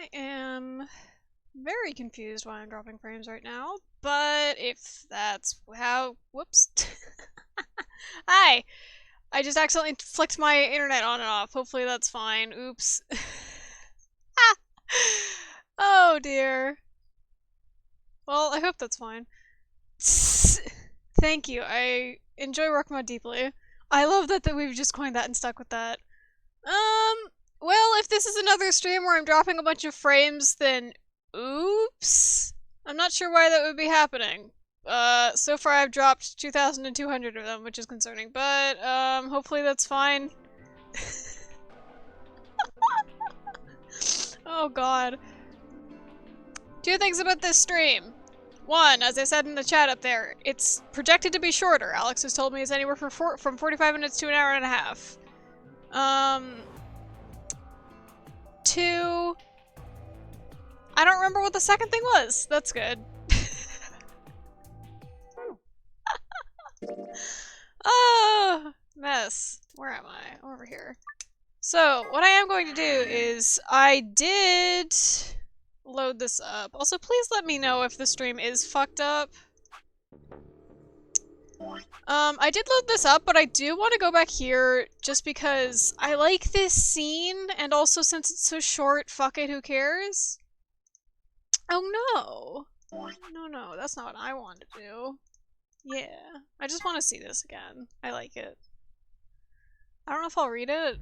I am very confused why I'm dropping frames right now, but if that's how... Whoops. Hi! I just accidentally flicked my internet on and off. Hopefully that's fine. Oops. Oh dear. Well, I hope that's fine. Thank you. I enjoy work mode deeply. I love that we've just coined that and stuck with that. Well, if this is another stream where I'm dropping a bunch of frames, then oops. I'm not sure why that would be happening. So far I've dropped 2,200 of them, which is concerning, but, hopefully that's fine. Oh god. Two things about this stream. One, as I said in the chat up there, it's projected to be shorter. Alex has told me it's anywhere from 45 minutes to an hour and a half. Two, I don't remember what the second thing was. That's good. Oh, mess. Where am I? Over here. So, what I am going to do is, I did load this up. Also, please let me know if the stream is fucked up. I did load this up, but I do want to go back here just because I like this scene, and also since it's so short, fuck it, who cares? Oh no! No, that's not what I want to do. Yeah, I just want to see this again. I like it. I don't know if I'll read it.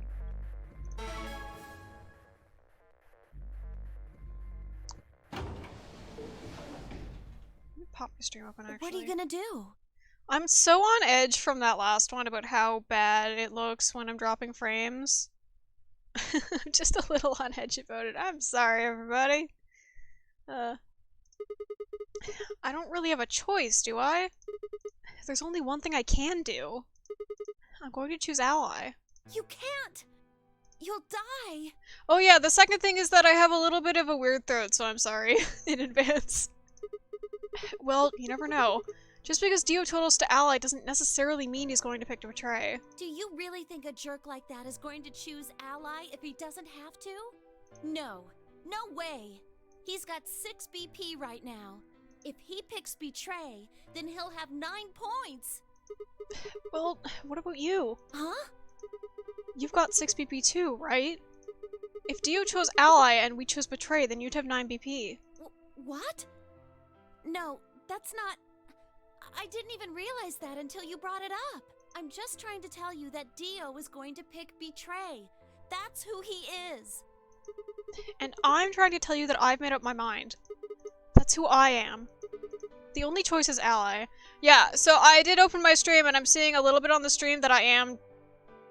Let me pop my stream open, actually. What are you gonna do? I'm so on edge from that last one about how bad it looks when I'm dropping frames. I'm just a little on edge about it. I'm sorry, everybody. I don't really have a choice, do I? There's only one thing I can do. I'm going to choose ally. You can't! You'll die! Oh yeah, the second thing is that I have a little bit of a weird throat, so I'm sorry in advance. Well, you never know. Just because Dio told us to ally doesn't necessarily mean he's going to pick to betray. Do you really think a jerk like that is going to choose ally if he doesn't have to? No. No way! He's got 6 BP right now. If he picks betray, then he'll have 9 points! Well, what about you? Huh? You've got 6 BP too, right? If Dio chose ally and we chose betray, then you'd have 9 BP. What? No, that's not... I didn't even realize that until you brought it up. I'm just trying to tell you that Dio is going to pick betray. That's who he is. And I'm trying to tell you that I've made up my mind. That's who I am. The only choice is ally. Yeah, so I did open my stream and I'm seeing a little bit on the stream that I am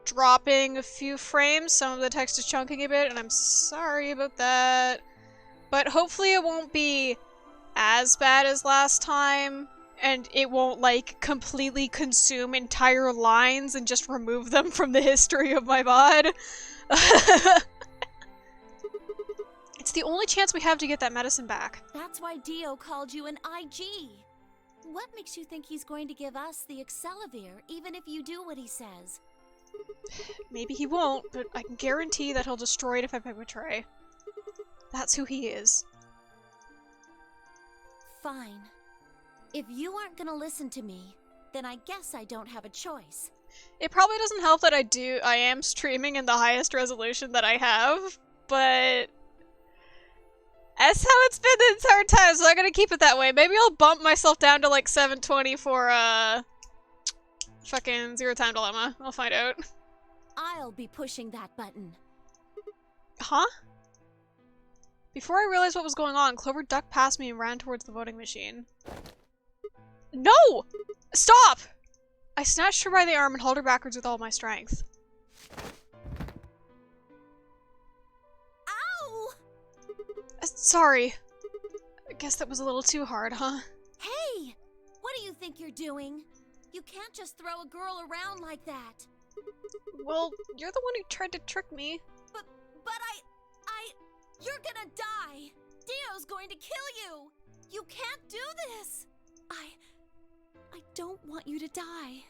dropping a few frames. Some of the text is chunking a bit and I'm sorry about that. But hopefully it won't be as bad as last time. And it won't, like, completely consume entire lines and just remove them from the history of my VOD. It's the only chance we have to get that medicine back. That's why Dio called you an IG. What makes you think he's going to give us the Excelivir, even if you do what he says? Maybe he won't, but I can guarantee that he'll destroy it if I pick betray. That's who he is. Fine. If you aren't gonna listen to me, then I guess I don't have a choice. It probably doesn't help that I am streaming in the highest resolution that I have, but that's how it's been the entire time, so I'm gonna keep it that way. Maybe I'll bump myself down to like 720 for fucking Zero Time Dilemma. I'll find out. I'll be pushing that button. Huh? Before I realized what was going on, Clover ducked past me and ran towards the voting machine. No! Stop! I snatched her by the arm and hauled her backwards with all my strength. Ow! Sorry. I guess that was a little too hard, huh? Hey! What do you think you're doing? You can't just throw a girl around like that. Well, you're the one who tried to trick me. But you're gonna die! Dio's going to kill you! You can't do this! I don't want you to die.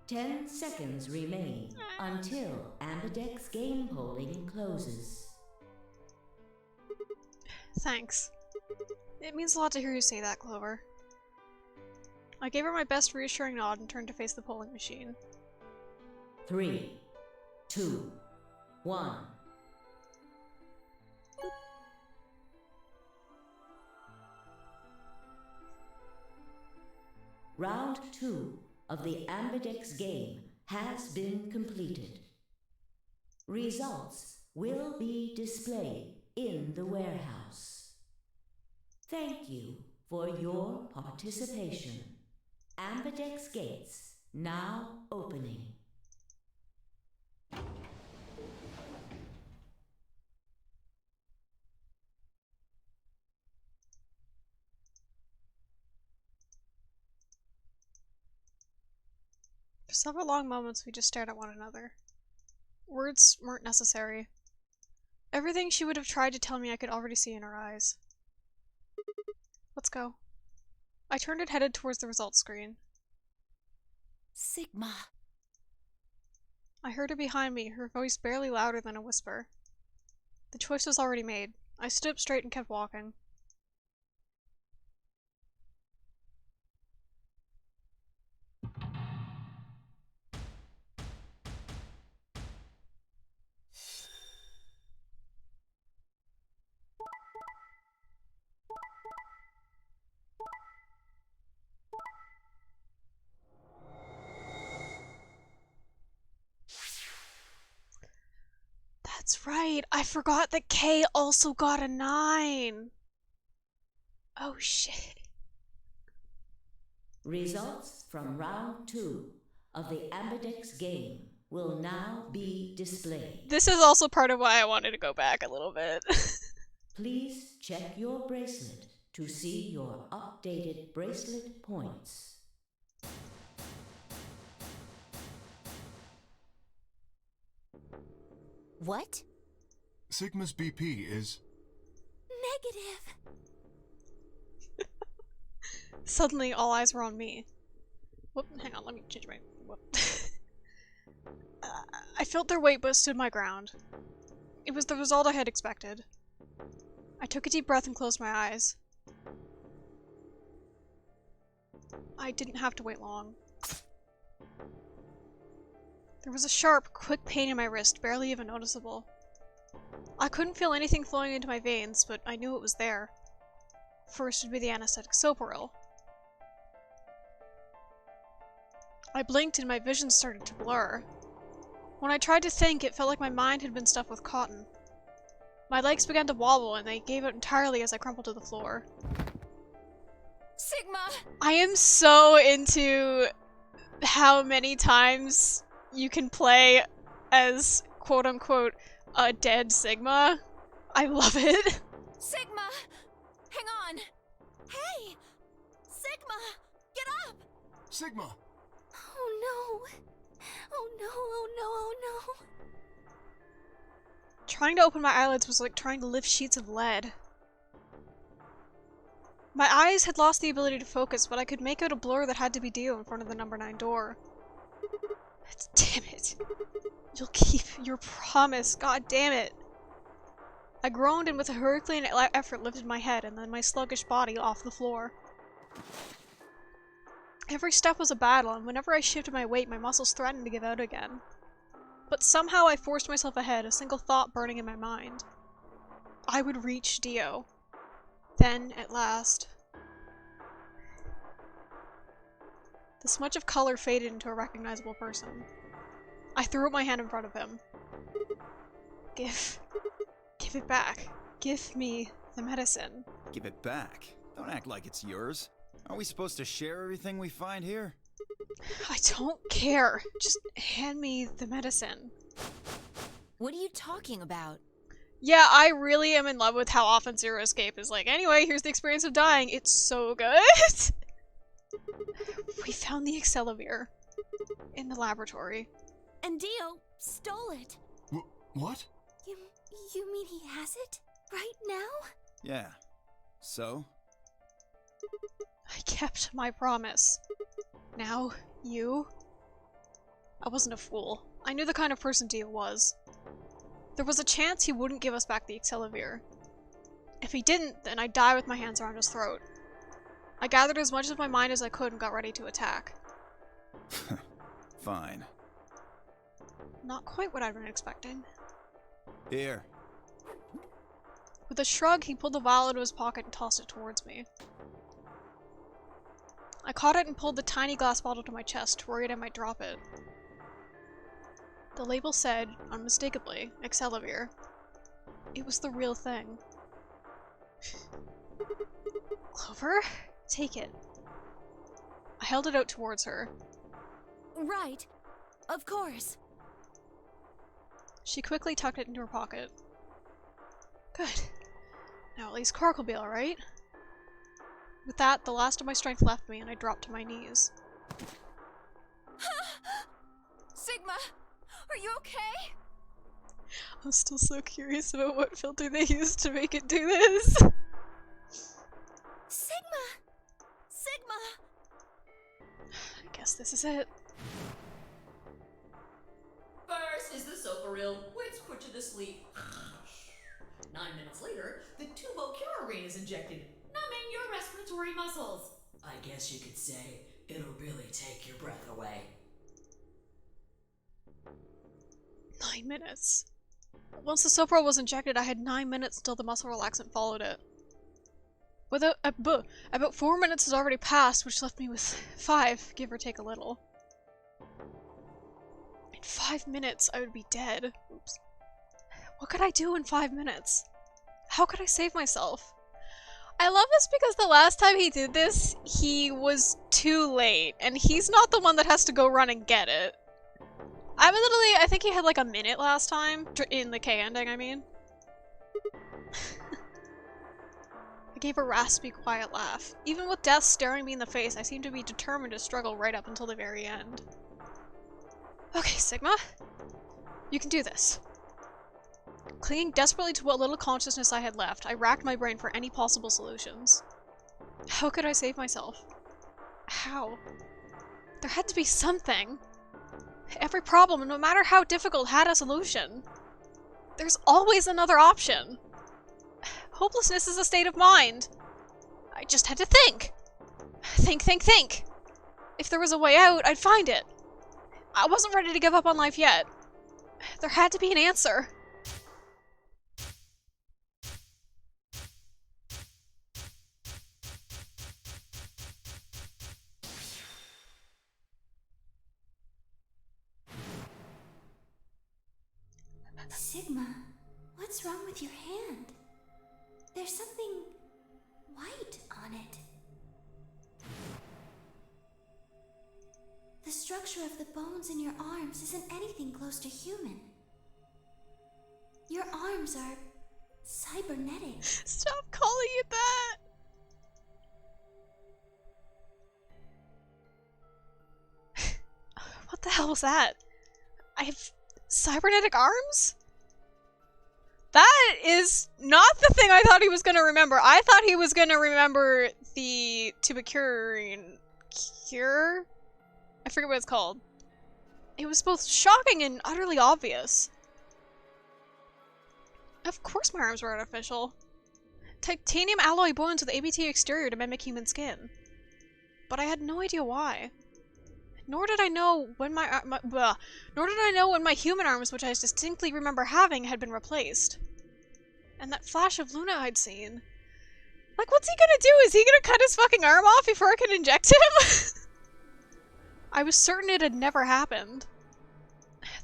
10 seconds remain until Ambidex game polling closes. Thanks. It means a lot to hear you say that, Clover. I gave her my best reassuring nod and turned to face the polling machine. 3, 2, 1. Round 2 of the Ambidex game has been completed. Results will be displayed in the warehouse. Thank you for your participation. Ambidex gates now opening. For several long moments, we just stared at one another. Words weren't necessary. Everything she would have tried to tell me I could already see in her eyes. Let's go. I turned and headed towards the results screen. Sigma. I heard her behind me, her voice barely louder than a whisper. The choice was already made. I stood up straight and kept walking. That's right, I forgot that Kay also got a 9. Oh shit. Results from round 2 of the Ambidex game will now be displayed. This is also part of why I wanted to go back a little bit. Please check your bracelet to see your updated bracelet points. What? Sigma's BP is... Negative. Suddenly, all eyes were on me. Whoop, hang on, let me change my... Whoop. I felt their weight but stood my ground. It was the result I had expected. I took a deep breath and closed my eyes. I didn't have to wait long. There was a sharp, quick pain in my wrist, barely even noticeable. I couldn't feel anything flowing into my veins, but I knew it was there. First would be the anesthetic Soporil. I blinked and my vision started to blur. When I tried to think, it felt like my mind had been stuffed with cotton. My legs began to wobble and they gave out entirely as I crumpled to the floor. Sigma! I am so into how many times you can play as quote-unquote a dead Sigma. I love it. Sigma! Hang on! Hey! Sigma! Get up! Sigma! Oh no! Oh no, oh no, oh no! Trying to open my eyelids was like trying to lift sheets of lead. My eyes had lost the ability to focus, but I could make out a blur that had to be Dio in front of the number 9 door. Damn it. You'll keep your promise, god damn it. I groaned and with a Herculean effort lifted my head and then my sluggish body off the floor. Every step was a battle, and whenever I shifted my weight, my muscles threatened to give out again. But somehow I forced myself ahead, a single thought burning in my mind. I would reach Dio. Then, at last... The smudge of color faded into a recognizable person. I threw up my hand in front of him. Give it back. Give me the medicine. Give it back. Don't act like it's yours. Aren't we supposed to share everything we find here? I don't care. Just hand me the medicine. What are you talking about? Yeah, I really am in love with how often Zero Escape is like, anyway, here's the experience of dying. It's so good. We found the Accelavir in the laboratory. And Dio stole it. What? You mean he has it? Right now? Yeah. So? I kept my promise. Now, you... I wasn't a fool. I knew the kind of person Dio was. There was a chance he wouldn't give us back the Accelavir. If he didn't, then I'd die with my hands around his throat. I gathered as much of my mind as I could and got ready to attack. Fine. Not quite what I'd been expecting. Here. With a shrug, he pulled the vial out of his pocket and tossed it towards me. I caught it and pulled the tiny glass bottle to my chest, worried I might drop it. The label said, unmistakably, Accelavir. It was the real thing. Clover? Take it. I held it out towards her. Right. Of course. She quickly tucked it into her pocket. Good. Now at least Quark will be alright. With that, the last of my strength left me and I dropped to my knees. Sigma, are you okay? I'm still so curious about what filter they used to make it do this. Sigma! Sigma! I guess this is it. First is the sofa reel, which puts you to sleep. 9 minutes later, the tubocurarine is injected, numbing your respiratory muscles. I guess you could say it'll really take your breath away. 9 minutes. Once the Sopro was injected, I had 9 minutes until the muscle relaxant followed it. About 4 minutes has already passed, which left me with 5, give or take a little. In 5 minutes, I would be dead. Oops. What could I do in 5 minutes? How could I save myself? I love this because the last time he did this, he was too late, and he's not the one that has to go run and get it. I think he had like a minute last time, in the K ending, I mean. I gave a raspy, quiet laugh. Even with death staring me in the face, I seemed to be determined to struggle right up until the very end. Okay, Sigma. You can do this. Clinging desperately to what little consciousness I had left, I racked my brain for any possible solutions. How could I save myself? How? There had to be something. Every problem, no matter how difficult, had a solution. There's always another option. Hopelessness is a state of mind. I just had to think. Think. If there was a way out, I'd find it. I wasn't ready to give up on life yet. There had to be an answer. Sigma, what's wrong with your hand? There's something white on it. The structure of the bones in your arms isn't anything close to human. Your arms are cybernetic. Stop calling it that! What the hell was that? I have cybernetic arms? That is not the thing I thought he was gonna remember. I thought he was gonna remember the tubocurarine cure? I forget what it's called. It was both shocking and utterly obvious. Of course my arms were artificial. Titanium alloy bones with ABT exterior to mimic human skin. But I had no idea why. Nor did I know when my human arms, which I distinctly remember having, had been replaced. And that flash of Luna I'd seen. Like, what's he gonna do? Is he gonna cut his fucking arm off before I can inject him? I was certain it had never happened.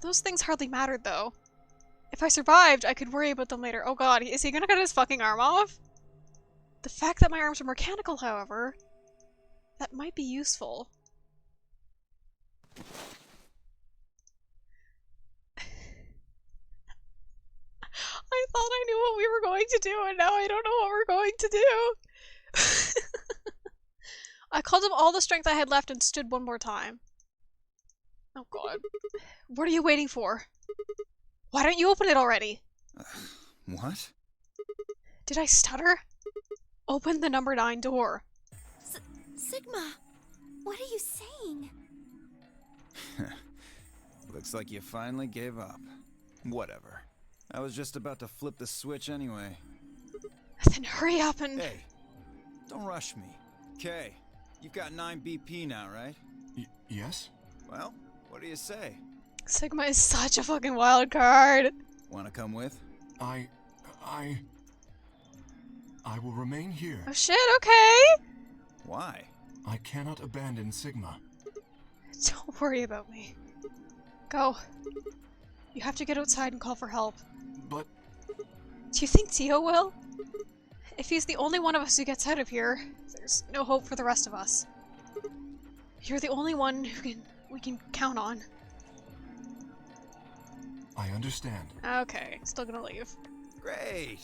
Those things hardly mattered, though. If I survived, I could worry about them later. Oh god, is he gonna cut his fucking arm off? The fact that my arms are mechanical, however, that might be useful. I thought I knew what we were going to do, and now I don't know what we're going to do. I called up all the strength I had left and stood one more time. Oh god. What are you waiting for? Why don't you open it already? What? Did I stutter? Open the number 9 door. Sigma, what are you saying? Looks like you finally gave up. Whatever. I was just about to flip the switch anyway. Then hurry up and... Hey, don't rush me. Okay, you've got 9 BP now, right? Yes? Well, what do you say? Sigma is such a fucking wild card. Wanna come with? I will remain here. Oh shit, okay. Why? I cannot abandon Sigma. Don't worry about me. Go. You have to get outside and call for help. But Do you think Tio will? If he's the only one of us who gets out of here, there's no hope for the rest of us. You're the only one we can count on. I understand. Okay, still gonna leave. Great.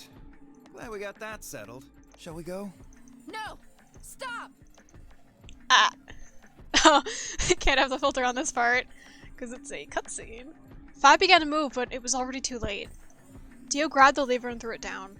Glad we got that settled. Shall we go? No! Stop! Ah. Can't have the filter on this part, because it's a cutscene. Fi began to move, but it was already too late. Dio grabbed the lever and threw it down.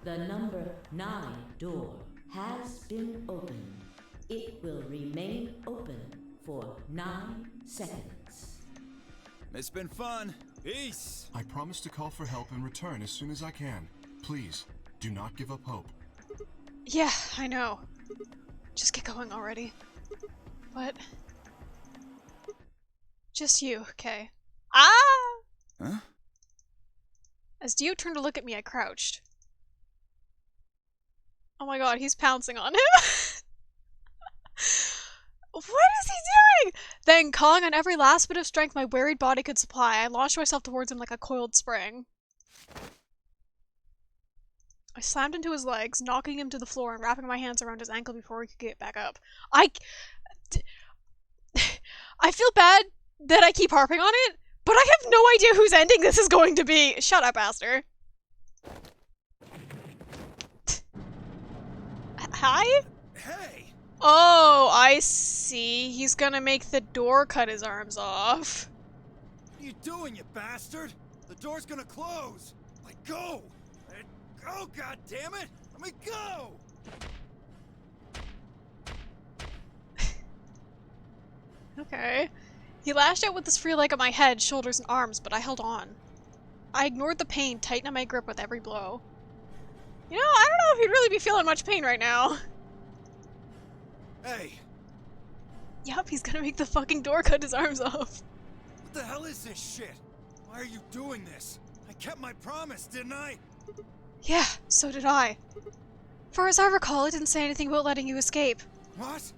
The number 9 door has been opened. It will remain open for 9 seconds. It's been fun. Peace. I promise to call for help and return as soon as I can. Please, do not give up hope. Yeah, I know. Just get going already. But... just you, okay. Ah! Huh? As Dio turned to look at me, I crouched. Oh my god, he's pouncing on him! What is he doing? Then, calling on every last bit of strength my wearied body could supply, I launched myself towards him like a coiled spring. I slammed into his legs, knocking him to the floor and wrapping my hands around his ankle before he could get back up. I feel bad that I keep harping on it, but I have no idea whose ending this is going to be. Shut up, Aster. Hi? Hey! Oh, I see. He's gonna make the door cut his arms off. What are you doing, you bastard? The door's gonna close. Let go! Let go, goddammit! Let me go! Okay. He lashed out with his free leg at my head, shoulders, and arms, but I held on. I ignored the pain, tightening my grip with every blow. You know, I don't know if he'd really be feeling much pain right now. Hey! Yup, he's gonna make the fucking door cut his arms off. What the hell is this shit? Why are you doing this? I kept my promise, didn't I? Yeah, so did I. Far as I recall, it didn't say anything about letting you escape. What?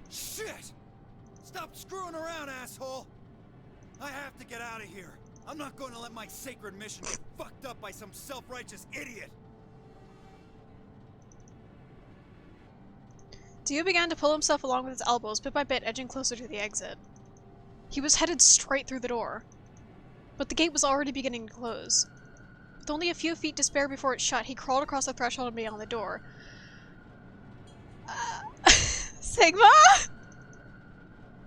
Shit! Stop screwing around, asshole! I have to get out of here. I'm not going to let my sacred mission get fucked up by some self-righteous idiot! Dio began to pull himself along with his elbows, bit by bit edging closer to the exit. He was headed straight through the door. But the gate was already beginning to close. With only a few feet to spare before it shut, he crawled across the threshold and beyond the door. Sigma?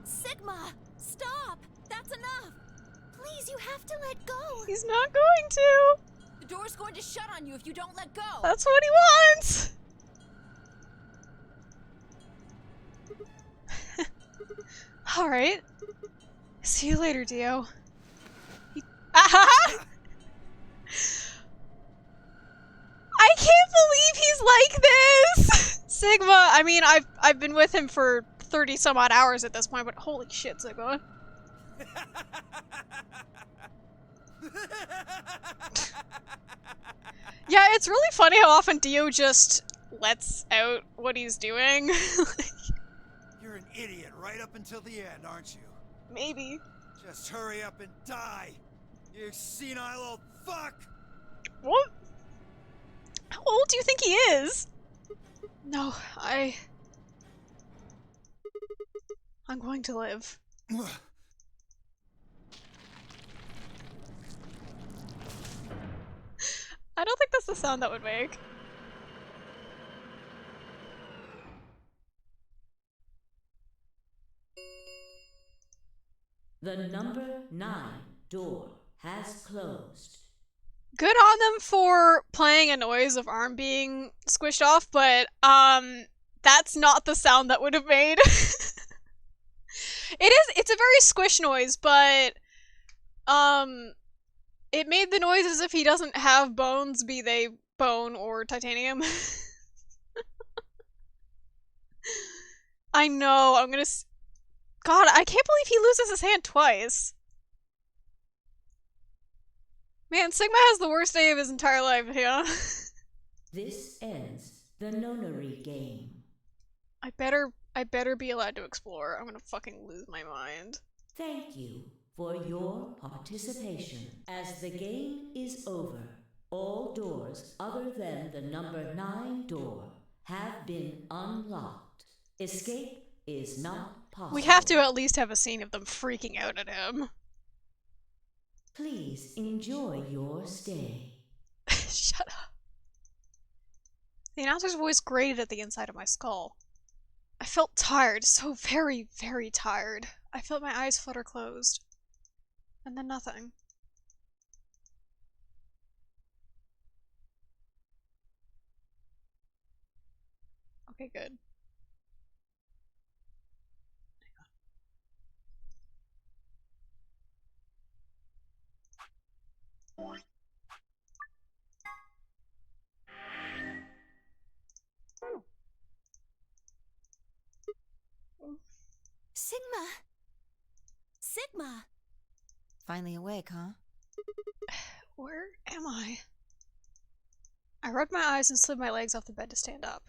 Sigma! Stop! That's enough! Please, you have to let go! He's not going to! The door's going to shut on you if you don't let go! That's what he wants! Alright. See you later, Dio. I can't believe he's like this! Sigma, I mean, I've been with him for 30 some odd hours at this point, but holy shit, Sigma. Yeah, it's really funny how often Dio just lets out what he's doing. You're an idiot right up until the end, aren't you? Maybe. Just hurry up and die! You senile old fuck! What? How old do you think he is? No, I'm going to live. I don't think that's the sound that would make. The number 9 door has closed. Good on them for playing a noise of arm being squished off, but, that's not the sound that would have made. It's a very squish noise, but, it made the noise as if he doesn't have bones, be they bone or titanium. I know, I'm gonna God, I can't believe he loses his hand twice. Man, Sigma has the worst day of his entire life, yeah. This ends the nonary game. I better be allowed to explore. I'm gonna fucking lose my mind. Thank you for your participation. As the game is over, all doors other than the number 9 door have been unlocked. Escape is not possible. We have to at least have a scene of them freaking out at him. Please enjoy your stay. Shut up. The announcer's voice grated at the inside of my skull. I felt tired, so very, very tired. I felt my eyes flutter closed. And then nothing. Okay, good. Sigma! Sigma! Finally awake, huh? Where am I? I rubbed my eyes and slid my legs off the bed to stand up.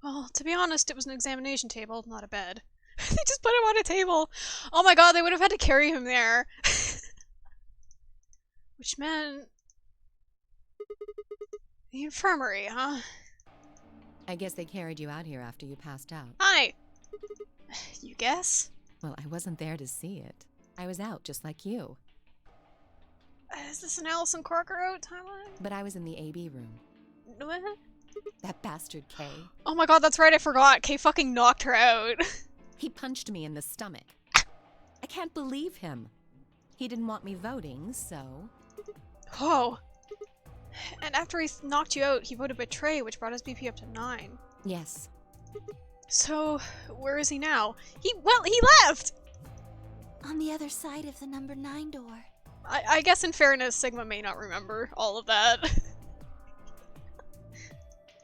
Well, to be honest, it was an examination table, not a bed. They just put him on a table! Oh my god, they would have had to carry him there. Which meant... the infirmary, huh? I guess they carried you out here after you passed out. Hi! You guess? Well, I wasn't there to see it. I was out just like you. Is this an Allison Corker out timeline? But I was in the AB room. What? That bastard Kay. Oh my god, that's right, I forgot. Kay fucking knocked her out. He punched me in the stomach. I can't believe him. He didn't want me voting, so... Oh. And after he knocked you out, he voted betray, which brought his BP up to 9. Yes. So, where is he now? He left! On the other side of the number 9 door. I guess in fairness, Sigma may not remember all of that.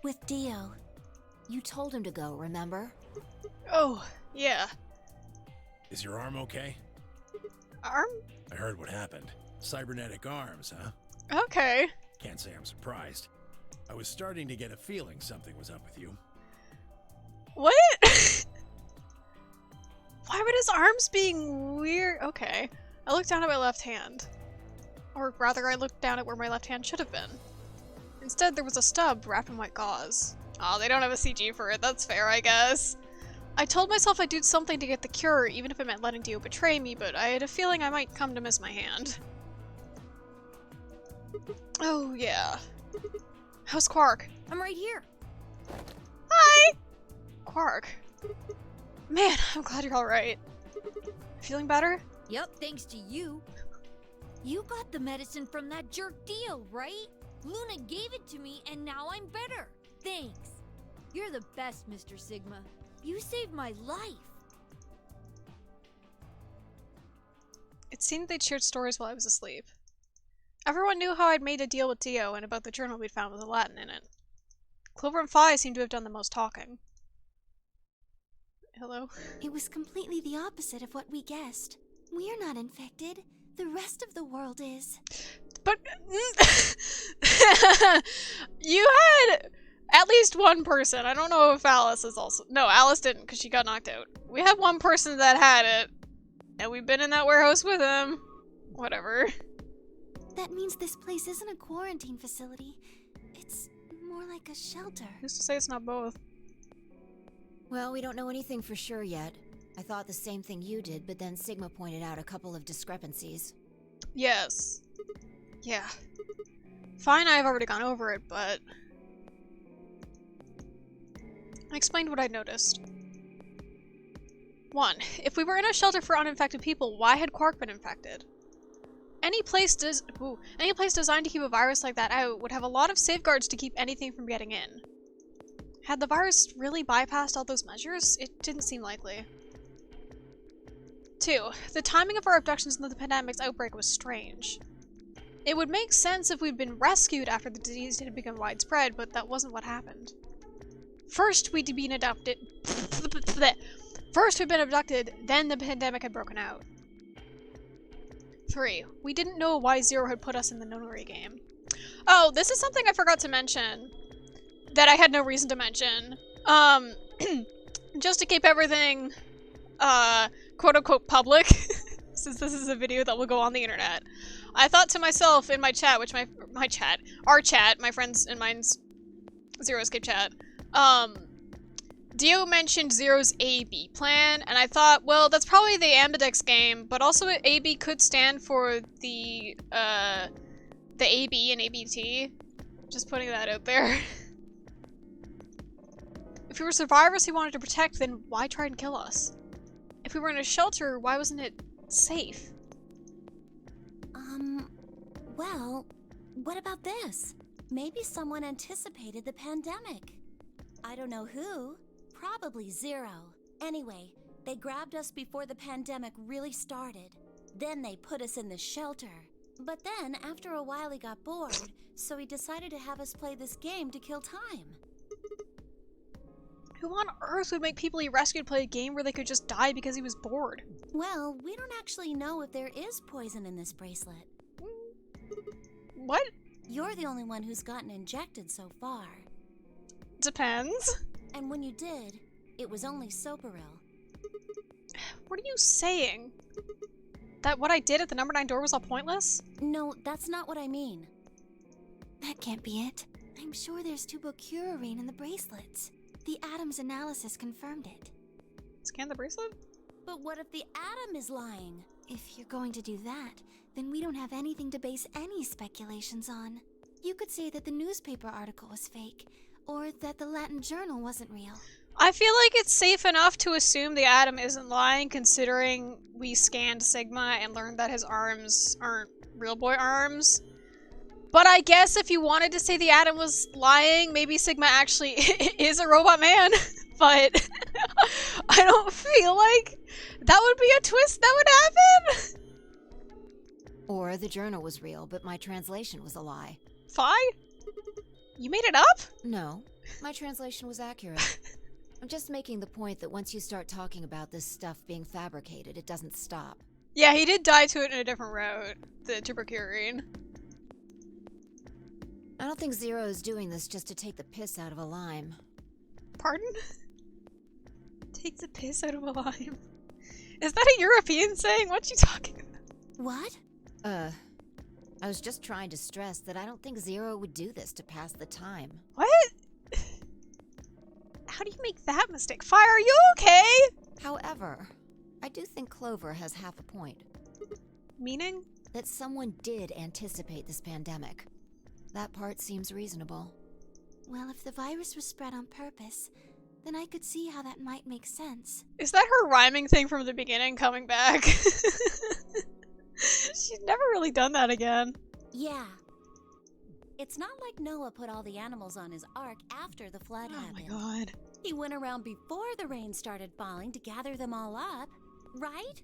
With Dio. You told him to go, remember? Oh, yeah. Is your arm okay? Arm? I heard what happened. Cybernetic arms, huh? Okay. Can't say I'm surprised. I was starting to get a feeling something was up with you. What? Why would his arms being weird? Okay. I looked down at my left hand. Or rather, I looked down at where my left hand should have been. Instead, there was a stub wrapped in white gauze. Oh, they don't have a CG for it. That's fair, I guess. I told myself I'd do something to get the cure, even if it meant letting Dio betray me, but I had a feeling I might come to miss my hand. Oh, yeah. How's Quark? I'm right here. Hi! Quark. Man, I'm glad you're alright. Feeling better? Yep, thanks to you. You got the medicine from that jerk Dio, right? Luna gave it to me and now I'm better. Thanks. You're the best, Mr. Sigma. You saved my life. It seemed they'd shared stories while I was asleep. Everyone knew how I'd made a deal with Dio and about the journal we'd found with the Latin in it. Clover and Phi seemed to have done the most talking. Hello? It was completely the opposite of what we guessed. We're not infected. The rest of the world is. But you had at least one person. I don't know if Alice is also... No, Alice didn't because she got knocked out. We had one person that had it. And we've been in that warehouse with him. Whatever. That means this place isn't a quarantine facility. It's more like a shelter. Who's to say it's not both? Well, we don't know anything for sure yet. I thought the same thing you did, but then Sigma pointed out a couple of discrepancies. Yes. Yeah. Fine, I've already gone over it, but... I explained what I'd noticed. 1. If we were in a shelter for uninfected people, why had Quark been infected? Any place designed to keep a virus like that out would have a lot of safeguards to keep anything from getting in. Had the virus really bypassed all those measures? It didn't seem likely. 2. The timing of our abductions in the pandemic's outbreak was strange. It would make sense if we'd been rescued after the disease had become widespread, but that wasn't what happened. First, we'd been abducted. First, we'd been abducted, then the pandemic had broken out. 3. We didn't know why Zero had put us in the nunnery game. Oh, this is something I forgot to mention. That I had no reason to mention. Just to keep everything, quote-unquote public, since this is a video that will go on the internet. I thought to myself in my chat, which our chat, my friends and mine's Zero Escape chat, Dio mentioned Zero's AB plan, and I thought, well, that's probably the Ambidex game, but also AB could stand for the AB and ABT. Just putting that out there. If we were survivors he wanted to protect, then why try and kill us? If we were in a shelter, why wasn't it safe? Well, what about this? Maybe someone anticipated the pandemic. I don't know who. Probably Zero. Anyway, they grabbed us before the pandemic really started. Then they put us in the shelter. But then, after a while, he got bored, so he decided to have us play this game to kill time. Who on earth would make people he rescued play a game where they could just die because he was bored? Well, we don't actually know if there is poison in this bracelet. What? You're the only one who's gotten injected so far. Depends. And when you did, it was only Soparil. What are you saying? That what I did at the number 9 door was all pointless? No, that's not what I mean. That can't be it. I'm sure there's tubocurarine in the bracelets. The Atom's analysis confirmed it. Scan the bracelet? But what if the Atom is lying? If you're going to do that, then we don't have anything to base any speculations on. You could say that the newspaper article was fake, or that the Latin journal wasn't real. I feel like it's safe enough to assume the Atom isn't lying, considering we scanned Sigma and learned that his arms aren't real boy arms. But I guess if you wanted to say the Atom was lying, maybe Sigma actually is a robot man. But I don't feel like that would be a twist that would happen. Or the journal was real, but my translation was a lie. Phi? You made it up? No, my translation was accurate. I'm just making the point that once you start talking about this stuff being fabricated, it doesn't stop. Yeah, he did die to it in a different route, the tuberculine. I don't think Zero is doing this just to take the piss out of a lime. Pardon? Take the piss out of a lime. Is that a European saying? What you talking about? What? I was just trying to stress that I don't think Zero would do this to pass the time. What? How do you make that mistake? Fire, are you okay? However, I do think Clover has half a point. Meaning? That someone did anticipate this pandemic. That part seems reasonable. Well, if the virus was spread on purpose, then I could see how that might make sense. Is that her rhyming thing from the beginning coming back? She's never really done that again. Yeah. It's not like Noah put all the animals on his ark after the flood happened. Oh my god. He went around before the rain started falling to gather them all up, right?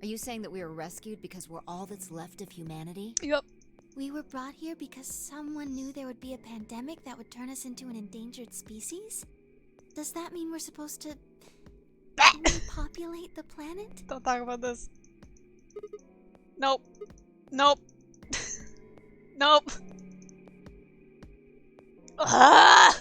Are you saying that we were rescued because we're all that's left of humanity? Yep. We were brought here because someone knew there would be a pandemic that would turn us into an endangered species? Does that mean we're supposed to repopulate the planet? Don't talk about this. Nope. Nope. Nope. Ah!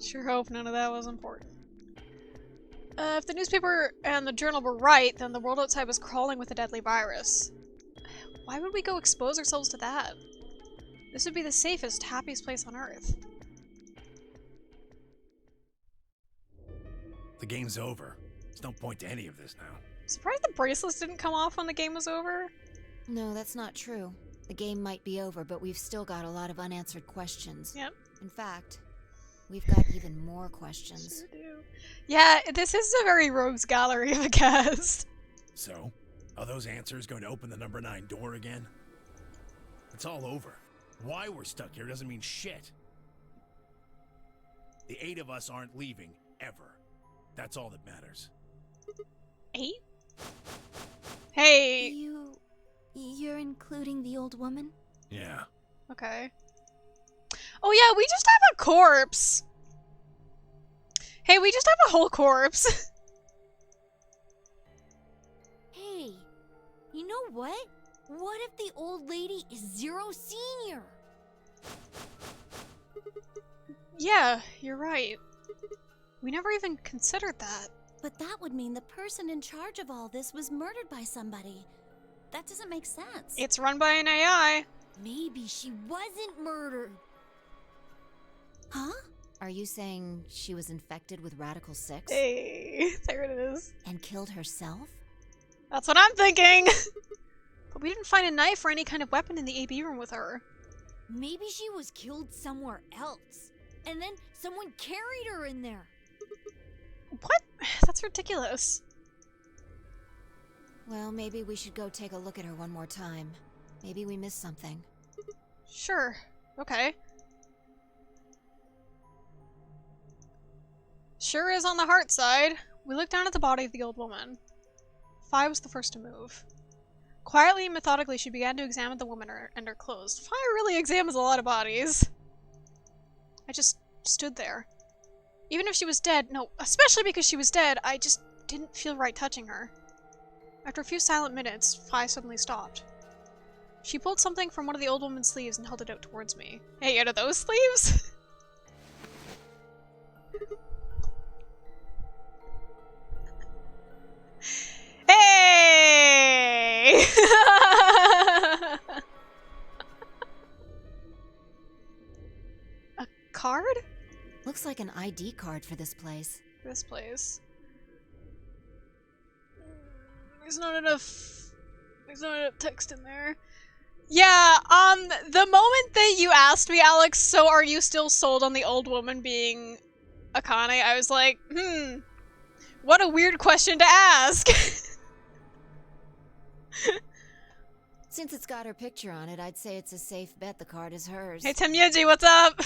Sure hope none of that was important. If the newspaper and the journal were right, then the world outside was crawling with a deadly virus. Why would we go expose ourselves to that? This would be the safest, happiest place on Earth. The game's over. There's no point to any of this now. Surprised the bracelets didn't come off when the game was over. No, that's not true. The game might be over, but we've still got a lot of unanswered questions. Yep. In fact, we've got even more questions. Sure do. Yeah, this is a very rogues gallery of a cast. So, are those answers going to open the number 9 door again? It's all over. Why we're stuck here doesn't mean shit. The 8 of us aren't leaving, ever. That's all that matters. 8? Hey! You're including the old woman? Yeah. Okay. Oh yeah, we just have a corpse! Hey, we just have a whole corpse! Hey, you know what? What if the old lady is Zero Senior? Yeah, you're right. We never even considered that. But that would mean the person in charge of all this was murdered by somebody. That doesn't make sense. It's run by an AI. Maybe she wasn't murdered. Huh? Are you saying she was infected with Radical 6? Hey, there it is. And killed herself? That's what I'm thinking! But we didn't find a knife or any kind of weapon in the AB room with her. Maybe she was killed somewhere else. And then someone carried her in there. What? That's ridiculous. Well, maybe we should go take a look at her one more time. Maybe we missed something. Sure. Okay. Sure is on the heart side. We looked down at the body of the old woman. Fi was the first to move. Quietly and methodically, she began to examine the woman and her clothes. Fi really examines a lot of bodies. I just stood there. Even if she was dead, no, especially because she was dead, I just didn't feel right touching her. After a few silent minutes, Fi suddenly stopped. She pulled something from one of the old woman's sleeves and held it out towards me. Hey, out of those sleeves? Hey! A card? Looks like an ID card for this place. This place. There's not enough text in there. Yeah, the moment that you asked me, Alex, so are you still sold on the old woman being Akane, I was like, what a weird question to ask. Since it's got her picture on it, I'd say it's a safe bet the card is hers. Hey Temyeji, what's up?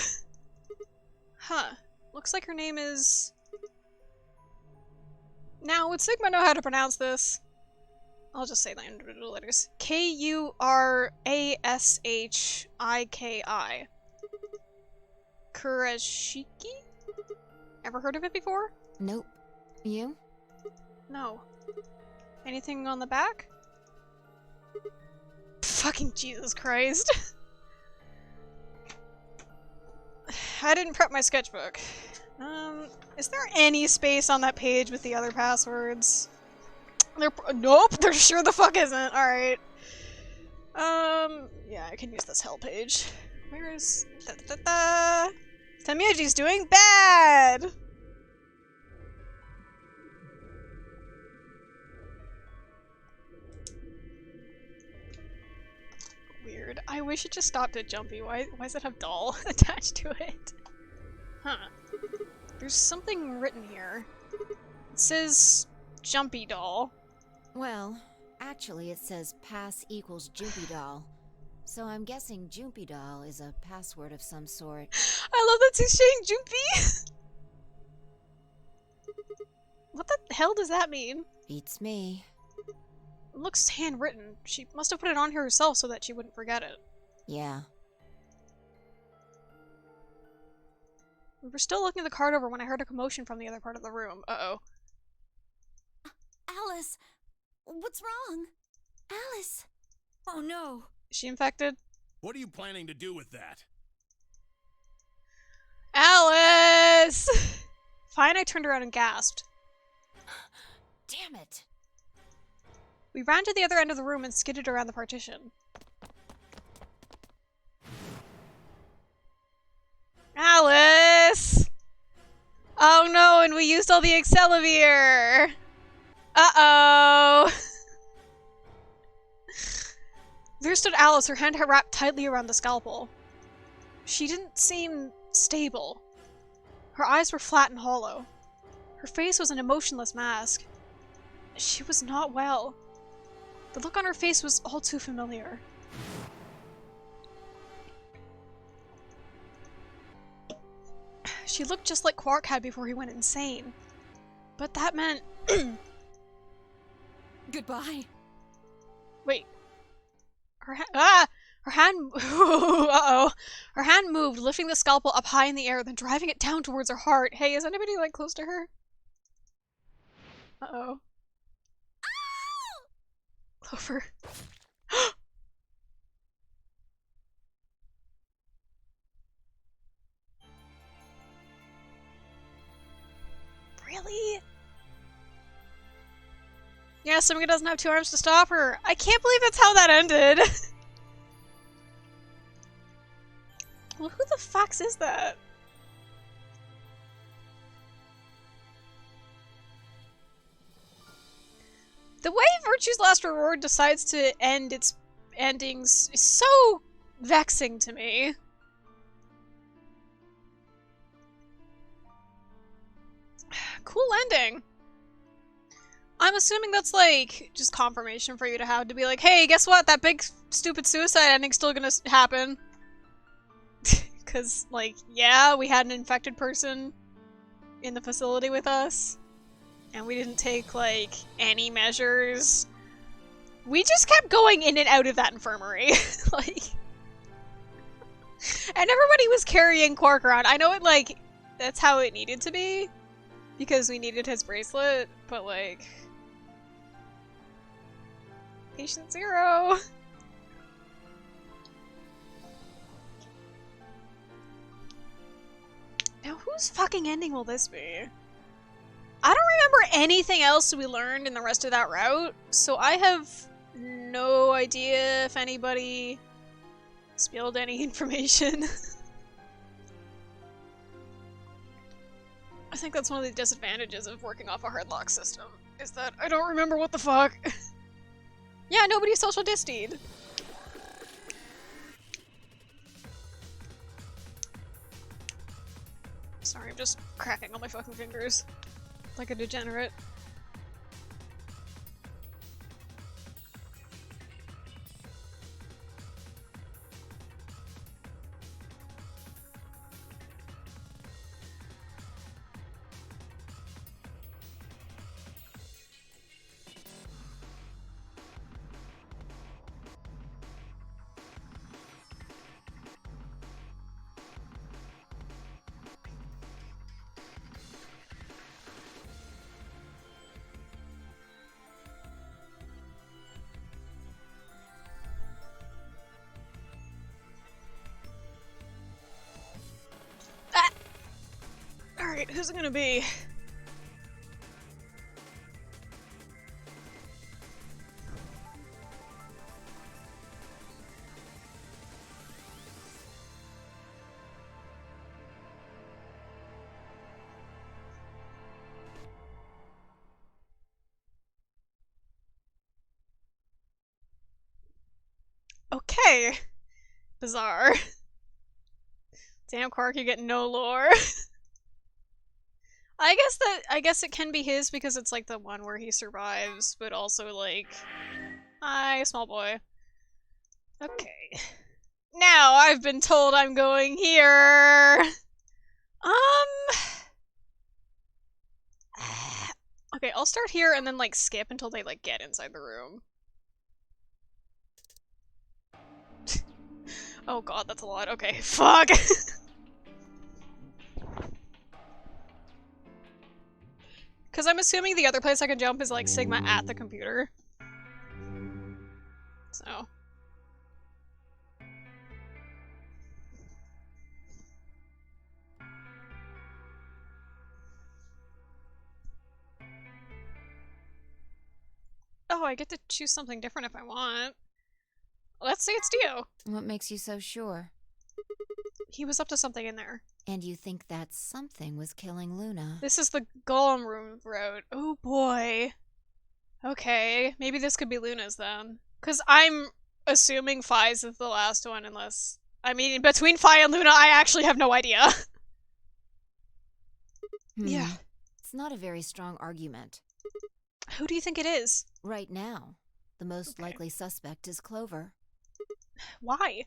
Huh. Looks like her name is... Now, would Sigma know how to pronounce this? I'll just say the individual letters. Kurashiki? Kurashiki? Ever heard of it before? Nope. You? No. Anything on the back? Fucking Jesus Christ. I didn't prep my sketchbook. Is there any space on that page with the other passwords? Nope, there sure the fuck isn't. Alright. Yeah, I can use this hell page. Where is... Temyeji's doing bad! Weird. I wish it just stopped at Jumpy. Why does it have doll attached to it? Huh. There's something written here. It says Jumpy doll. Well, actually it says pass equals Jumpy doll. So I'm guessing Jumpy doll is a password of some sort. I love that she's saying Jumpy! What the hell does that mean? Beats me. It looks handwritten. She must have put it on here herself so that she wouldn't forget it. Yeah. We were still looking the card over when I heard a commotion from the other part of the room. Uh-oh. Alice, what's wrong? Alice! Oh no. Is she infected? What are you planning to do with that? Alice! Fine, I turned around and gasped. Damn it. We ran to the other end of the room and skidded around the partition. Alice! Oh no, and we used all the Accelavir! Uh-oh! There stood Alice, her hand wrapped tightly around the scalpel. She didn't seem stable. Her eyes were flat and hollow. Her face was an emotionless mask. She was not well. The look on her face was all too familiar. She looked just like Quark had before he went insane. But that meant... Goodbye. Wait. Her hand... Uh-oh. Her hand moved, lifting the scalpel up high in the air, then driving it down towards her heart. Hey, is anybody, like, close to her? Uh-oh. Clover. Really? Yeah, somebody doesn't have two arms to stop her. I can't believe that's how that ended. Well, who the fox is that? The way Virtue's Last Reward decides to end its endings is so vexing to me. Cool ending. I'm assuming that's like just confirmation for you to have to be like, hey, guess what? That big stupid suicide ending's still gonna happen. Cause like, yeah, we had an infected person in the facility with us. And we didn't take, like, any measures. We just kept going in and out of that infirmary. Like... And everybody was carrying Quark around. I know it, like, that's how it needed to be. Because we needed his bracelet, but, like... Patient zero! Now, whose fucking ending will this be? I don't remember anything else we learned in the rest of that route, so I have no idea if anybody spilled any information. I think that's one of the disadvantages of working off a hard lock system, is that I don't remember what the fuck. Yeah, nobody social distied. Sorry, I'm just cracking all my fucking fingers. Like a degenerate. Alright, who's it gonna be? Okay. Bizarre. Damn, Quark, you get no lore. I guess it can be his because it's like the one where he survives, but also like, hi, small boy. Okay. Now I've been told I'm going here. Okay, I'll start here and then like skip until they like get inside the room. Oh god, that's a lot. Okay, fuck. Because I'm assuming the other place I can jump is like Sigma at the computer. So. Oh, I get to choose something different if I want. Let's say it's Dio. What makes you so sure? He was up to something in there. And you think that something was killing Luna. This is the Golem Room Road. Oh boy. Okay, maybe this could be Luna's then. Because I'm assuming Phi's is the last one, unless... I mean, between Phi and Luna, I actually have no idea. Yeah. It's not a very strong argument. Who do you think it is? Right now, the most likely suspect is Clover. Why?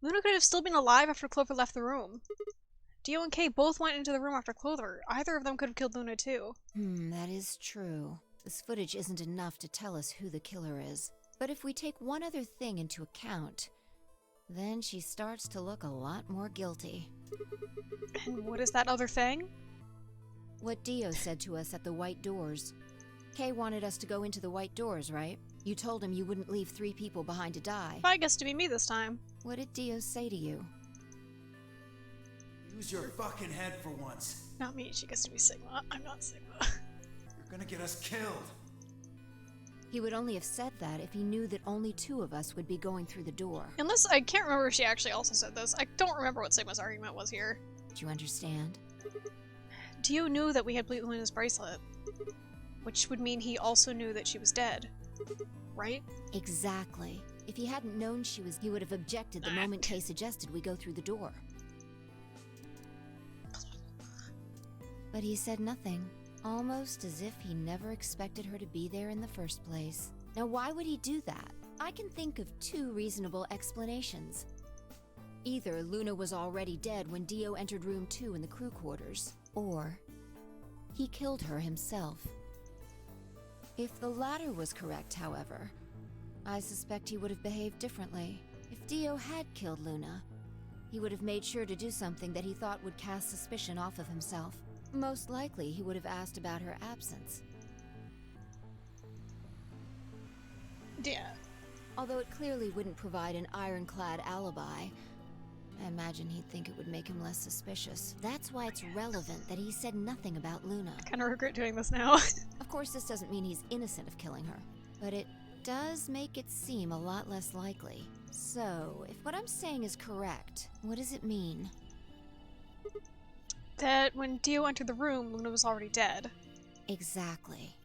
Luna could have still been alive after Clover left the room. Dio and Kay both went into the room after Clover. Either of them could have killed Luna too. That is true. This footage isn't enough to tell us who the killer is. But if we take one other thing into account, then she starts to look a lot more guilty. And what is that other thing? What Dio said to us at the White Doors. Kay wanted us to go into the White Doors, right? You told him you wouldn't leave 3 people behind to die. I guess to be me this time. What did Dio say to you? Use your fucking head for once. Not me, she gets to be Sigma. I'm not Sigma. You're gonna get us killed. He would only have said that if he knew that only 2 of us would be going through the door. Unless, I can't remember if she actually also said this. I don't remember what Sigma's argument was here. Do you understand? Dio knew that we had Luna's bracelet. Which would mean he also knew that she was dead. Right? Exactly. If he hadn't known she was, he would have objected the moment Kay suggested we go through the door. But he said nothing. Almost as if he never expected her to be there in the first place. Now why would he do that? I can think of 2 reasonable explanations. Either Luna was already dead when Dio entered room 2 in the crew quarters, or he killed her himself. If the latter was correct, however, I suspect he would have behaved differently. If Dio had killed Luna, he would have made sure to do something that he thought would cast suspicion off of himself. Most likely, he would have asked about her absence. Yeah. Although it clearly wouldn't provide an ironclad alibi, I imagine he'd think it would make him less suspicious. That's why it's relevant that he said nothing about Luna. I kinda regret doing this now. Of course, this doesn't mean he's innocent of killing her, but it does make it seem a lot less likely. So, if what I'm saying is correct, what does it mean? That when Dio entered the room, Luna was already dead. Exactly.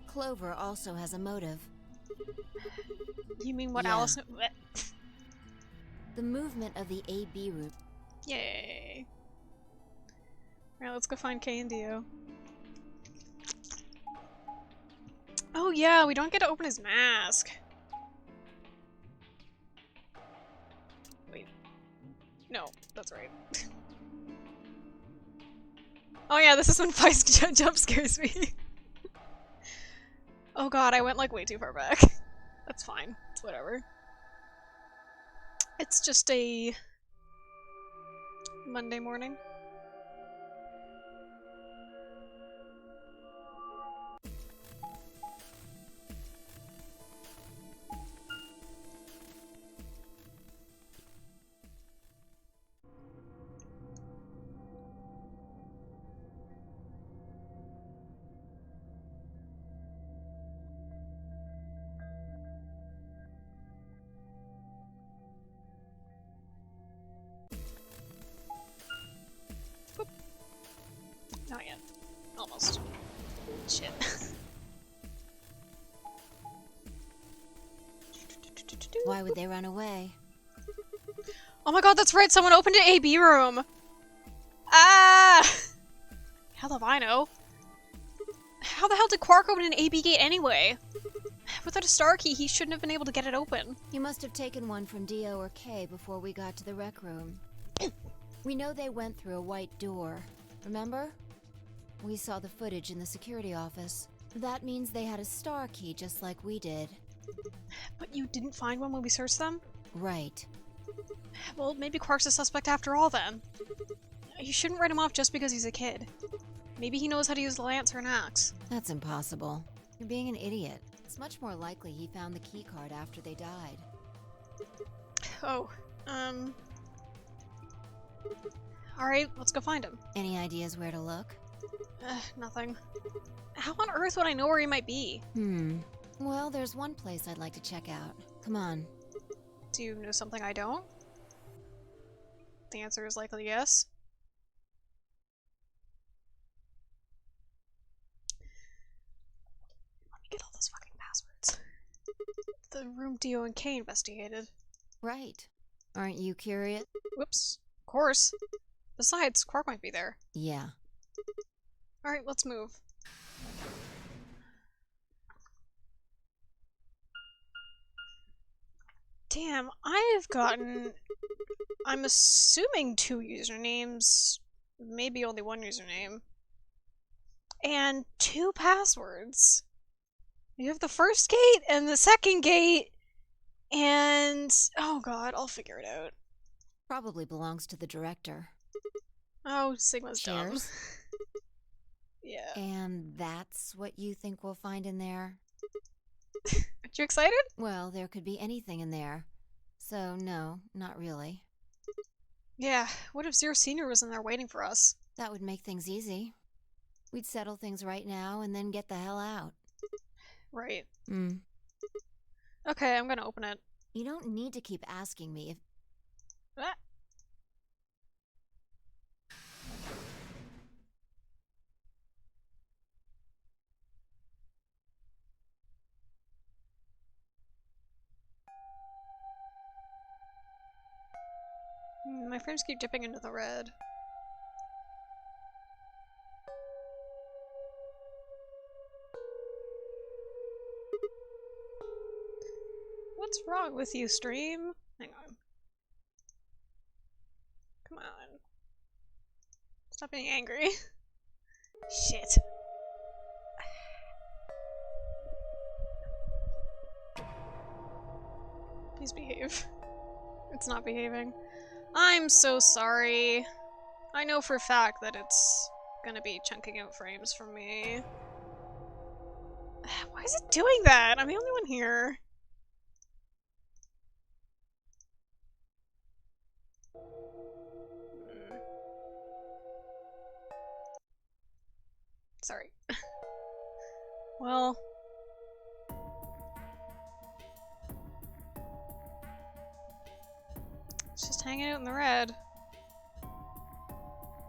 Clover also has a motive. You mean what Yeah. Allison... The movement of the AB route. Yay. Alright, let's go find Kay and Dio. Oh yeah, we don't get to open his mask. Wait. No, that's right. Oh yeah, this is when Feist jump scares me. Oh god, I went like way too far back. That's fine. It's whatever. It's just a Monday morning. Not yet. Almost. Shit. Why would they run away? Oh my god, that's right! Someone opened an AB room! Ah! Hell if I know. How the hell did Quark open an AB gate anyway? Without a star key, he shouldn't have been able to get it open. He must have taken one from Dio or Kay before we got to the rec room. We know they went through a white door. Remember? We saw the footage in the security office. That means they had a star key just like we did. But you didn't find one when we searched them? Right. Well, maybe Quark's a suspect after all then. You shouldn't write him off just because he's a kid. Maybe he knows how to use the lance or an axe. That's impossible. You're being an idiot. It's much more likely he found the key card after they died. Oh, Alright, let's go find him. Any ideas where to look? Nothing. How on earth would I know where he might be? Well, there's one place I'd like to check out. Come on. Do you know something I don't? the answer is likely yes. Let me get all those fucking passwords. The room Dio and Kay investigated. Right. Aren't you curious? Whoops. Of course. Besides, Quark might be there. Yeah. Alright, let's move. Damn, I've gotten, I'm assuming 2 usernames, maybe only 1 username, and 2 passwords. You have the first gate and the second gate, and oh god, I'll figure it out. Probably belongs to the director. Oh, Sigma's dumb. Cheers. Yeah. And that's what you think we'll find in there? Aren't you excited? Well, there could be anything in there. So, no, not really. Yeah, what if Zero Senior was in there waiting for us? That would make things easy. We'd settle things right now and then get the hell out. Right. Mm. Okay, I'm gonna open it. You don't need to keep asking me if... Ah. My frames keep dipping into the red. What's wrong with you, stream? Hang on. Come on. Stop being angry. Shit. Please behave. It's not behaving. I'm so sorry. I know for a fact that it's gonna be chunking out frames for me. Why is it doing that? I'm the only one here. Sorry. Well... it's just hanging out in the red.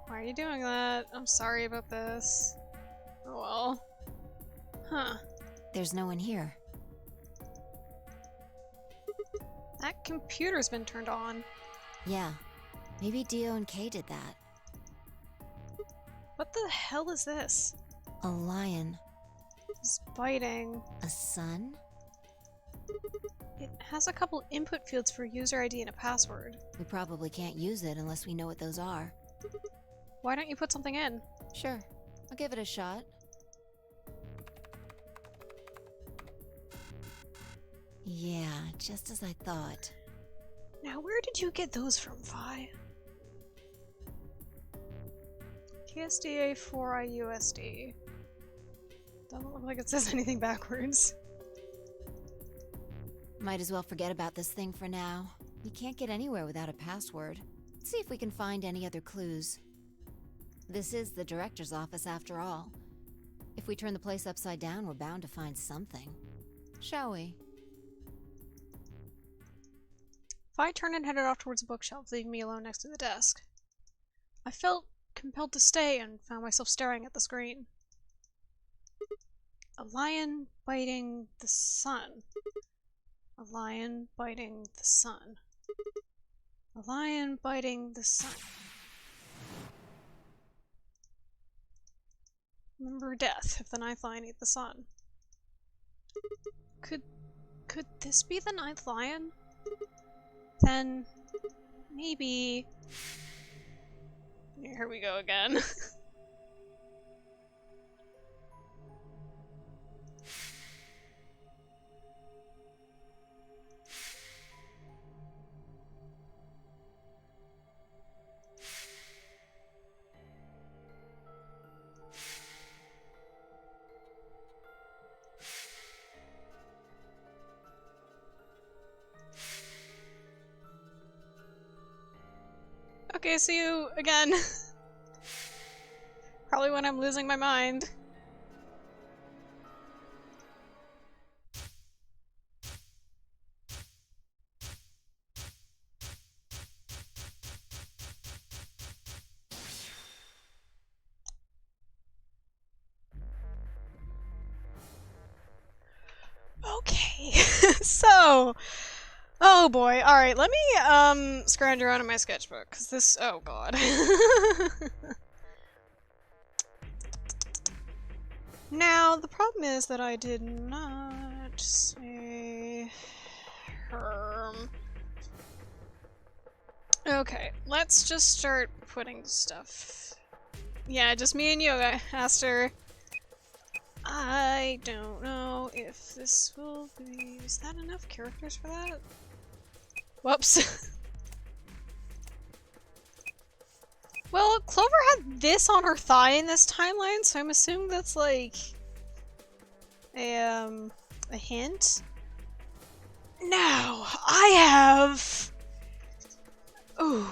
Why are you doing that? I'm sorry about this. Oh well. Huh. There's no one here. That computer's been turned on. Yeah. Maybe Dio and Kay did that. What the hell is this? A lion. It's biting. A sun? It has a couple input fields for user ID and a password. We probably can't use it unless we know what those are. Why don't you put something in? Sure. I'll give it a shot. Yeah, just as I thought. Now, where did you get those from, Vi? TSDA 4IUSD. Doesn't look like it says anything backwards. Might as well forget about this thing for now. We can't get anywhere without a password. Let's see if we can find any other clues. This is the director's office after all. If we turn the place upside down, we're bound to find something. Shall we? Vi turned and headed off towards the bookshelf, leaving me alone next to the desk. I felt compelled to stay and found myself staring at the screen. A lion biting the sun. A lion biting the sun. A lion biting the sun. Remember death if the ninth lion ate the sun. Could this be the ninth lion? Then maybe... Here we go again. Okay, see you again. Probably when I'm losing my mind. So, oh boy. All right, let me scrounge around in my sketchbook because this. Oh god. Now the problem is that I did not say herm. Okay, let's just start putting stuff. Yeah, just me and you, Aster. I don't know if this will be... Is that enough characters for that? Whoops. Well, Clover had this on her thigh in this timeline, so I'm assuming that's like... a hint? Now, I have... Ooh.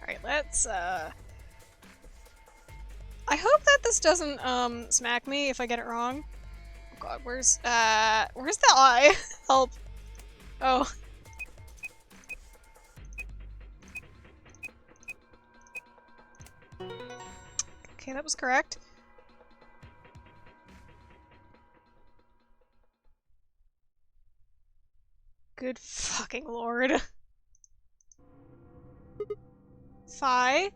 Alright, let's, I hope that this doesn't, smack me if I get it wrong. Oh god, where's the eye? Help. Oh. Okay, that was correct. Good fucking lord. Fi?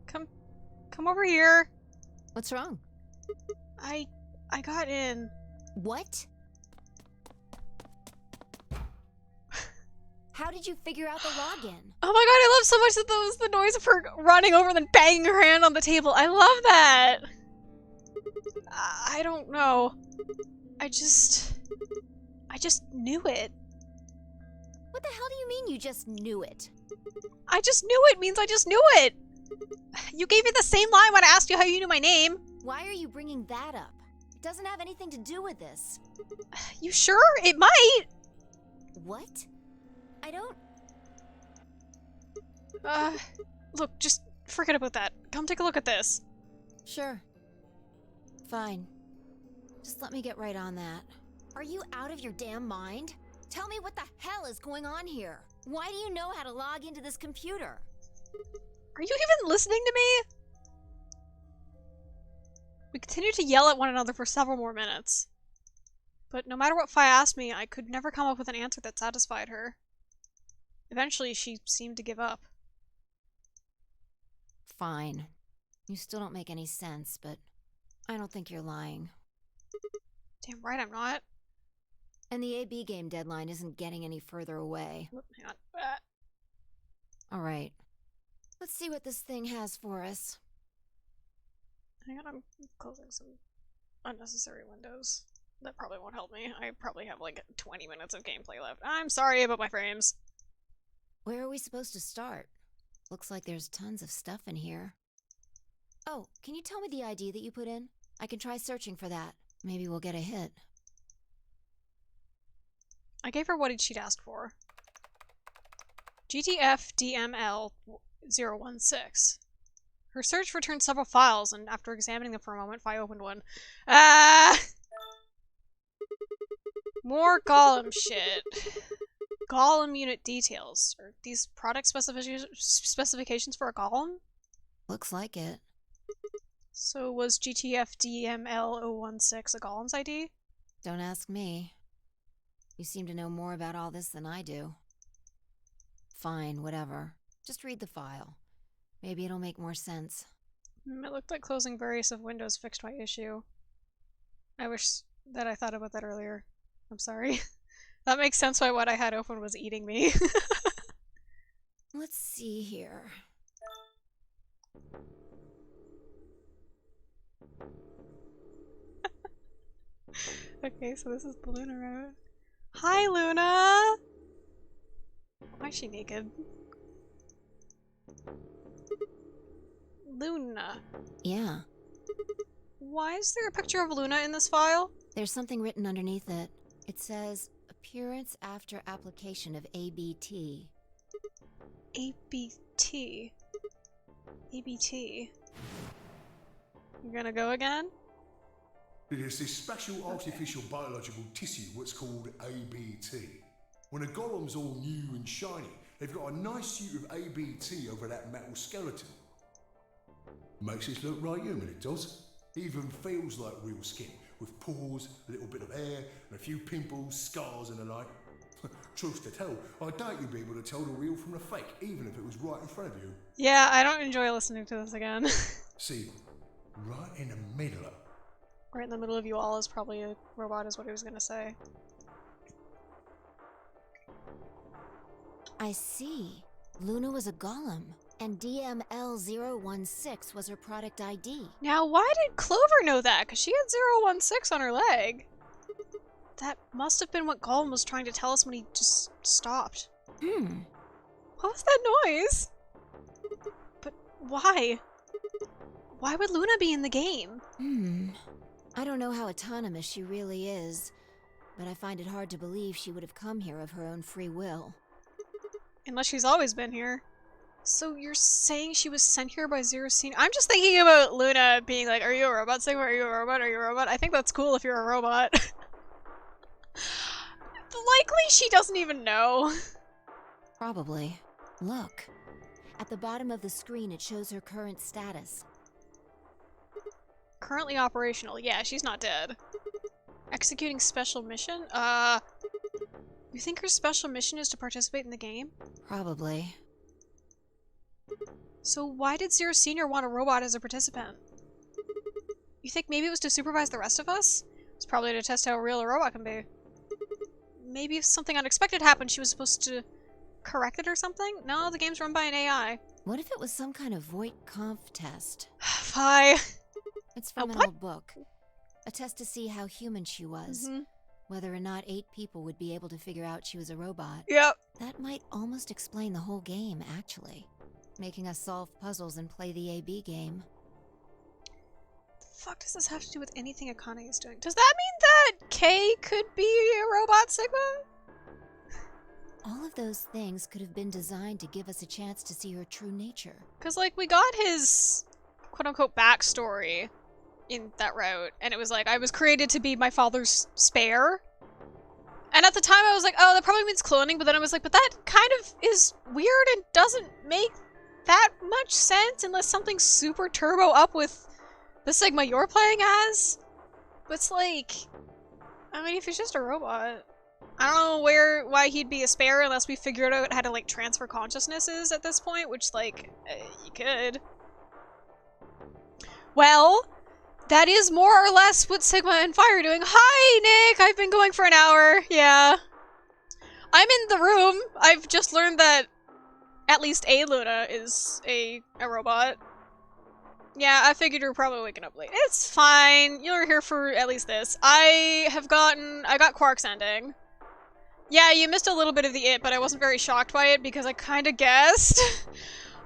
Come over here. What's wrong? I got in. What? How did you figure out the login? Oh my god, I love so much that was the noise of her running over and then banging her hand on the table. I love that! I don't know. I just knew it. What the hell do you mean you just knew it? I just knew it means I just knew it! You gave me the same line when I asked you how you knew my name. Why are you bringing that up? It doesn't have anything to do with this. You sure? It might! What? I don't... Look, just forget about that. Come take a look at this. Sure. Fine. Just let me get right on that. Are you out of your damn mind? Tell me what the hell is going on here. Why do you know how to log into this computer? Are you even listening to me? We continued to yell at one another for several more minutes. But no matter what Fi asked me, I could never come up with an answer that satisfied her. Eventually, she seemed to give up. Fine. You still don't make any sense, but I don't think you're lying. Damn right I'm not. And the AB game deadline isn't getting any further away. Whoop, hang on. Alright. Let's see what this thing has for us. Hang on, I'm closing some unnecessary windows. That probably won't help me. I probably have like 20 minutes of gameplay left. I'm sorry about my frames. Where are we supposed to start? Looks like there's tons of stuff in here. Oh, can you tell me the ID that you put in? I can try searching for that. Maybe we'll get a hit. I gave her what she'd asked for. GTF-DML-016. Her search returned several files, and after examining them for a moment, Fi opened one. More Golem shit. Golem unit details. Are these product specifications for a Golem? Looks like it. So was GTF-DML-016 a Golem's ID? Don't ask me. You seem to know more about all this than I do. Fine, whatever. Just read the file. Maybe it'll make more sense. It looked like closing various of windows fixed my issue. I wish that I thought about that earlier. I'm sorry. That makes sense why what I had open was eating me. Let's see here. Okay, so this is the Luna Road. Hi, Luna! Why is she naked? Luna. Yeah. Why is there a picture of Luna in this file? There's something written underneath it. It says, appearance after application of ABT. ABT. ABT. You gonna go again? It is this special artificial biological tissue what's called ABT. When a golem's all new and shiny, they've got a nice suit of ABT over that metal skeleton. Makes it look right human, it does. Even feels like real skin, with pores, a little bit of hair, and a few pimples, scars, and the like. Truth to tell, I doubt you'd be able to tell the real from the fake, even if it was right in front of you. Yeah, I don't enjoy listening to this again. See, right in the middle of... Right in the middle of you all is probably a robot, is what he was gonna say. I see. Luna was a golem, and DML016 was her product ID. Now, why did Clover know that? Because she had 016 on her leg. That must have been what Golem was trying to tell us when he just stopped. What was that noise? But why? Why would Luna be in the game? I don't know how autonomous she really is, but I find it hard to believe she would have come here of her own free will. Unless she's always been here. So you're saying she was sent here by Zero Senior? I'm just thinking about Luna being like, are you a robot, Sigma? Are you a robot? Are you a robot? I think that's cool if you're a robot. Likely she doesn't even know. Probably. Look. At the bottom of the screen it shows her current status. Currently operational. Yeah, she's not dead. Executing special mission? You think her special mission is to participate in the game? Probably. So why did Zero Senior want a robot as a participant? You think maybe it was to supervise the rest of us? It's probably to test how real a robot can be. Maybe if something unexpected happened, she was supposed to correct it or something? No, the game's run by an AI. What if it was some kind of Voight-Kampf test? Phi. It's from an old book. A test to see how human she was. Whether or not 8 people would be able to figure out she was a robot. Yep. That might almost explain the whole game, actually. Making us solve puzzles and play the AB game. The fuck does this have to do with anything Akane is doing? Does that mean that Kay could be a robot, Sigma? All of those things could have been designed to give us a chance to see her true nature. Because, like, we got his quote-unquote backstory in that route, and it was like, I was created to be my father's spare. And at the time I was like, oh, that probably means cloning, but then I was like, but that kind of is weird and doesn't make that much sense unless something's super turbo up with the Sigma you're playing as. But it's like, I mean, if he's just a robot, I don't know why he'd be a spare unless we figured out how to, like, transfer consciousnesses at this point, which, like, you could. Well, that is more or less what Sigma and Fire are doing. Hi, Nick! I've been going for an hour. Yeah. I'm in the room. I've just learned that at least a Luna is a robot. Yeah, I figured you were probably waking up late. It's fine. You're here for at least this. I got Quark's ending. Yeah, you missed a little bit of the it, but I wasn't very shocked by it because I kind of guessed.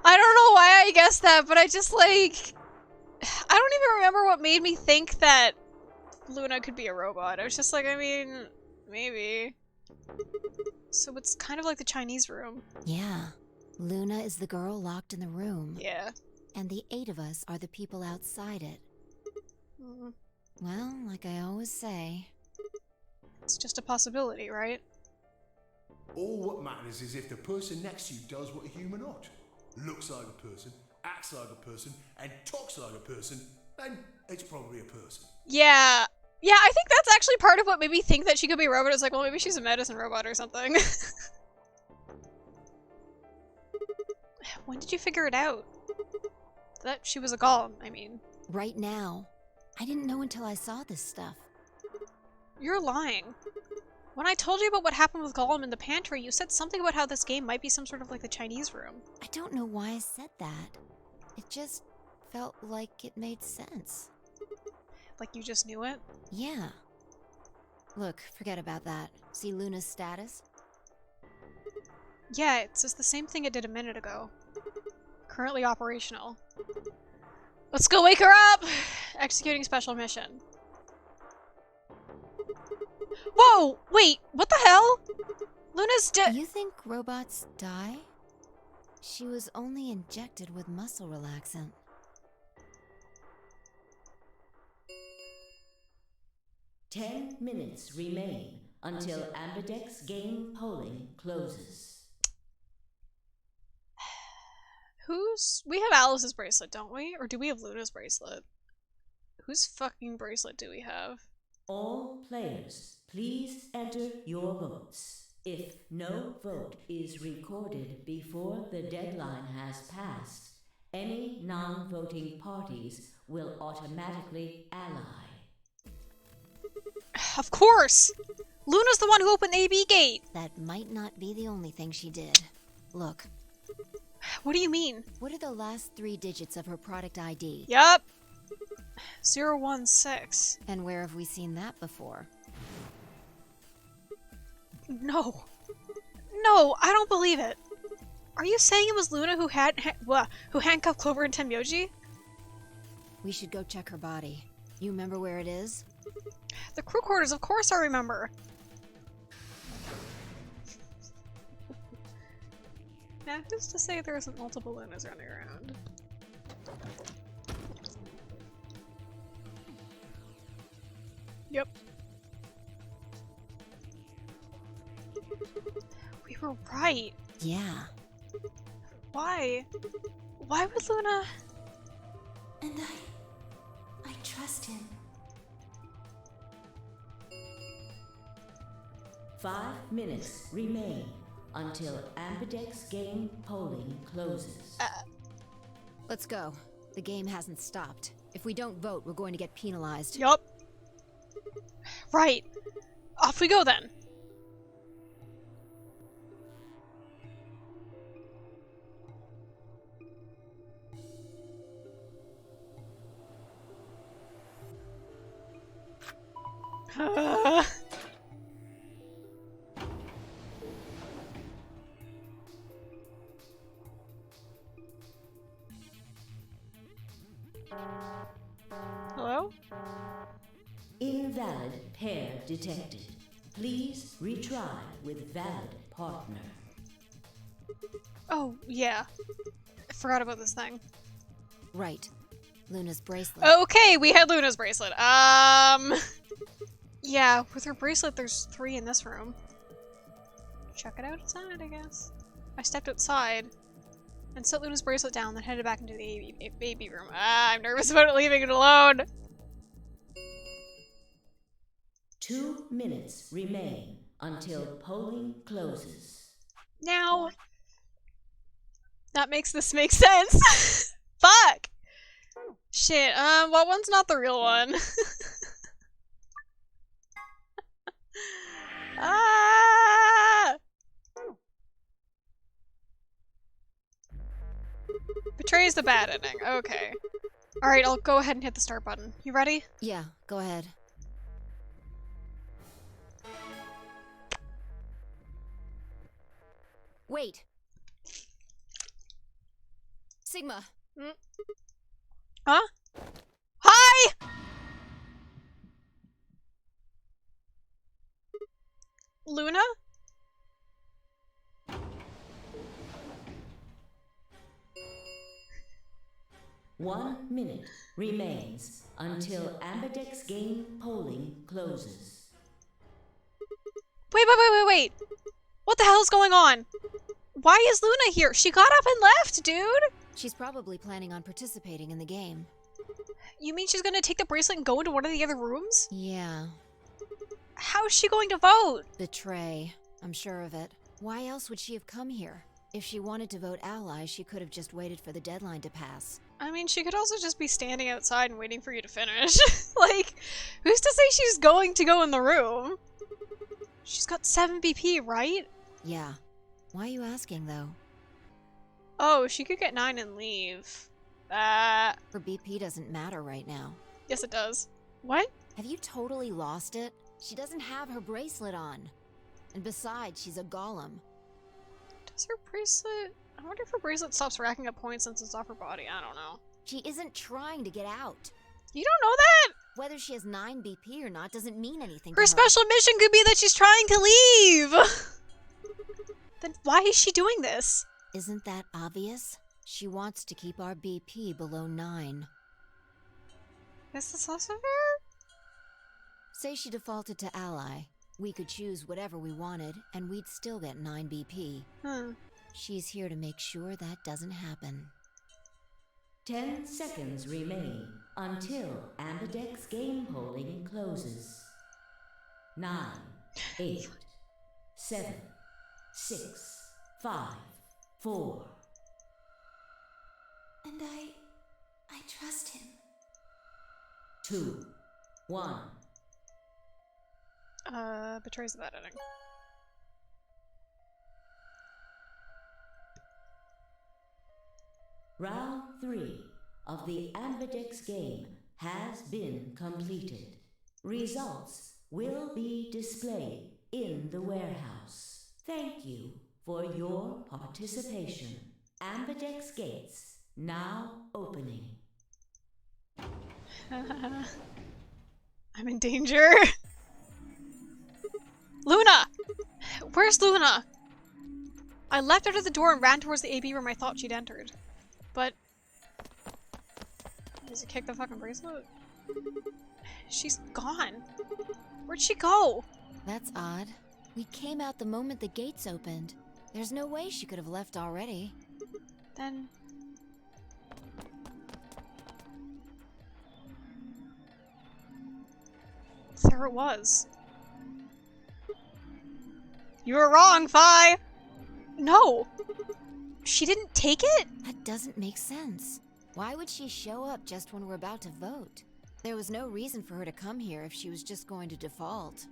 I don't know why I guessed that, but I just, like... I don't even remember what made me think that Luna could be a robot. I was just like, I mean, maybe. So it's kind of like the Chinese room. Yeah. Luna is the girl locked in the room. Yeah. And the 8 of us are the people outside it. Well, like I always say... It's just a possibility, right? All what matters is if the person next to you does what a human ought. Looks like a person, acts like a person, and talks like a person, then it's probably a person. Yeah. Yeah, I think that's actually part of what made me think that she could be a robot. It's like, well, maybe she's a medicine robot or something. When did you figure it out? That she was a golem, I mean. Right now. I didn't know until I saw this stuff. You're lying. When I told you about what happened with Golem in the pantry, you said something about how this game might be some sort of like the Chinese room. I don't know why I said that. It just felt like it made sense. Like you just knew it? Yeah. Look, forget about that. See Luna's status? Yeah, it says the same thing it did a minute ago. Currently operational. Let's go wake her up! Executing special mission. Whoa! Wait, what the hell? Luna's dead. You think robots die? She was only injected with muscle relaxant. Ten minutes remain until Ambidex game polling closes. We have Alice's bracelet, don't we? Or do we have Luna's bracelet? Whose fucking bracelet do we have? All players, please enter your votes. If no vote is recorded before the deadline has passed, any non-voting parties will automatically ally. Of course! Luna's the one who opened the AB gate! That might not be the only thing she did. Look. What do you mean? What are the last 3 digits of her product ID? Yup! 016. And where have we seen that before? No. No, I don't believe it. Are you saying it was Luna who handcuffed Clover and Tenmyoji? We should go check her body. You remember where it is? The crew quarters, of course I remember. Now, who's to say there isn't multiple Lunas running around? Yep. We were right. Yeah. Why? Why would Luna... And I trust him. 5 minutes remain until Ambidex game polling closes. Let's go. The game hasn't stopped. If we don't vote, we're going to get penalized. Yup. Right. Off we go then. Hello? Invalid pair detected. Please retry with valid partner. Oh, yeah. I forgot about this thing. Right. Luna's bracelet. Okay, we had Luna's bracelet. Yeah, with her bracelet, there's 3 in this room. Check it outside, I guess. I stepped outside and set Luna's bracelet down, then headed back into the baby room. I'm nervous about leaving it alone. 2 minutes remain until polling closes. Now, that makes this make sense. Fuck! Shit, what one's not the real one? Ah! Betrays the bad ending. Okay. Alright, I'll go ahead and hit the start button. You ready? Yeah, go ahead. Wait. Sigma. Huh? Hi! Luna? One minute remains until Ambidex game polling closes. Wait. What the hell is going on? Why is Luna here? She got up and left, dude! She's probably planning on participating in the game. You mean she's gonna take the bracelet and go into one of the other rooms? Yeah. How is she going to vote? Betray. I'm sure of it. Why else would she have come here? If she wanted to vote ally, she could have just waited for the deadline to pass. I mean, she could also just be standing outside and waiting for you to finish. Like, who's to say she's going to go in the room? She's got 7 BP, right? Yeah. Why are you asking, though? Oh, she could get 9 and leave. Her BP doesn't matter right now. Yes, it does. What? Have you totally lost it? She doesn't have her bracelet on. And besides, she's a golem. Does her bracelet... I wonder if her bracelet stops racking up points since it's off her body. I don't know. She isn't trying to get out. You don't know that? Whether she has 9 BP or not doesn't mean anything Her to special mission could be that she's trying to leave! Then why is she doing this? Isn't that obvious? She wants to keep our BP below 9. Is this also fair? Say she defaulted to ally. We could choose whatever we wanted, and we'd still get 9 BP. She's here to make sure that doesn't happen. 10 seconds remain until Ambidex game polling closes. 9, 8, 7, 6, 5, 4. And I trust him. 2, 1. Betrays the bad ending. Round 3 of the Ambidex game has been completed. Results will be displayed in the warehouse. Thank you for your participation. Ambidex gates now opening. I'm in danger. Luna! Where's Luna? I leapt out of the door and ran towards the AB room I thought she'd entered. But... Does he kick the fucking bracelet? She's gone. Where'd she go? That's odd. We came out the moment the gates opened. There's no way she could have left already. Then... there it was. You were wrong, Fi! No! She didn't take it? That doesn't make sense. Why would she show up just when we're about to vote? There was no reason for her to come here if she was just going to default.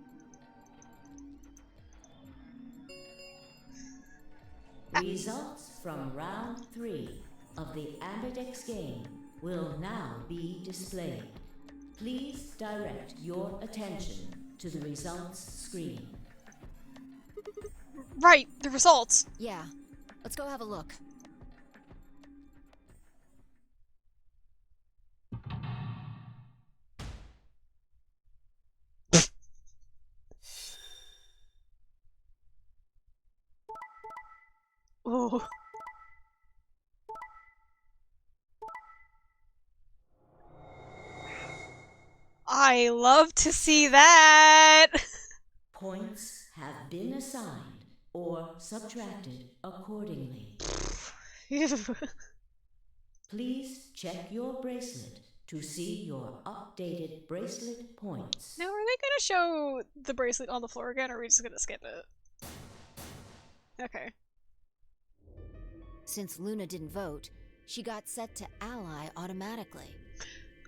Results from round 3 of the Ambidex game will now be displayed. Please direct your attention to the results screen. Right, the results. Yeah, let's go have a look. Ooh. I love to see that! Points have been assigned or subtracted accordingly. Please check your bracelet to see your updated bracelet points. Now, are they gonna show the bracelet on the floor again, or are we just gonna skip it? Okay. Since Luna didn't vote, she got set to ally automatically.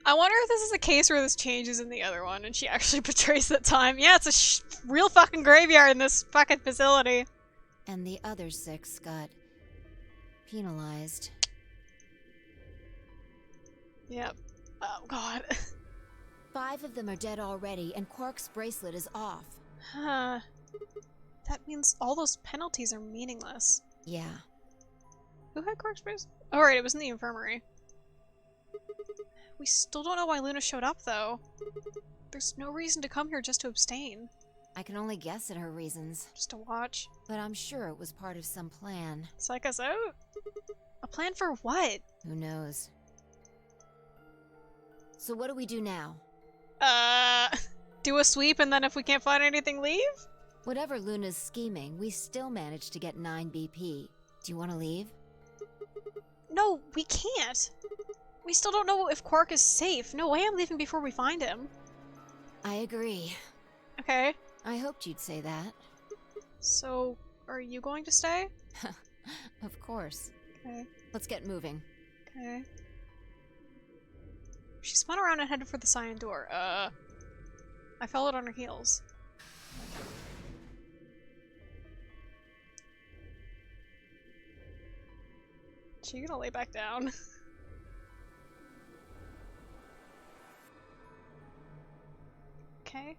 I wonder if this is a case where this changes in the other one and she actually betrays the time. Yeah, it's a real fucking graveyard in this fucking facility. And the other 6 got penalized. Yep. Oh god. 5 of them are dead already, and Quark's bracelet is off. Huh. That means all those penalties are meaningless. Yeah. Who had Quark's bracelet? Oh right, it was in the infirmary. We still don't know why Luna showed up, though. There's no reason to come here just to abstain. I can only guess at her reasons. Just to watch. But I'm sure it was part of some plan. Psych us out? A plan for what? Who knows? So what do we do now? Do a sweep and then if we can't find anything, leave? Whatever Luna's scheming, we still managed to get 9 BP. Do you want to leave? No, we can't. We still don't know if Quark is safe. No way I'm leaving before we find him. I agree. Okay. I hoped you'd say that. So, are you going to stay? Of course. Okay. Let's get moving. Okay. She spun around and headed for the cyan door. I followed on her heels. She gonna lay back down? Okay.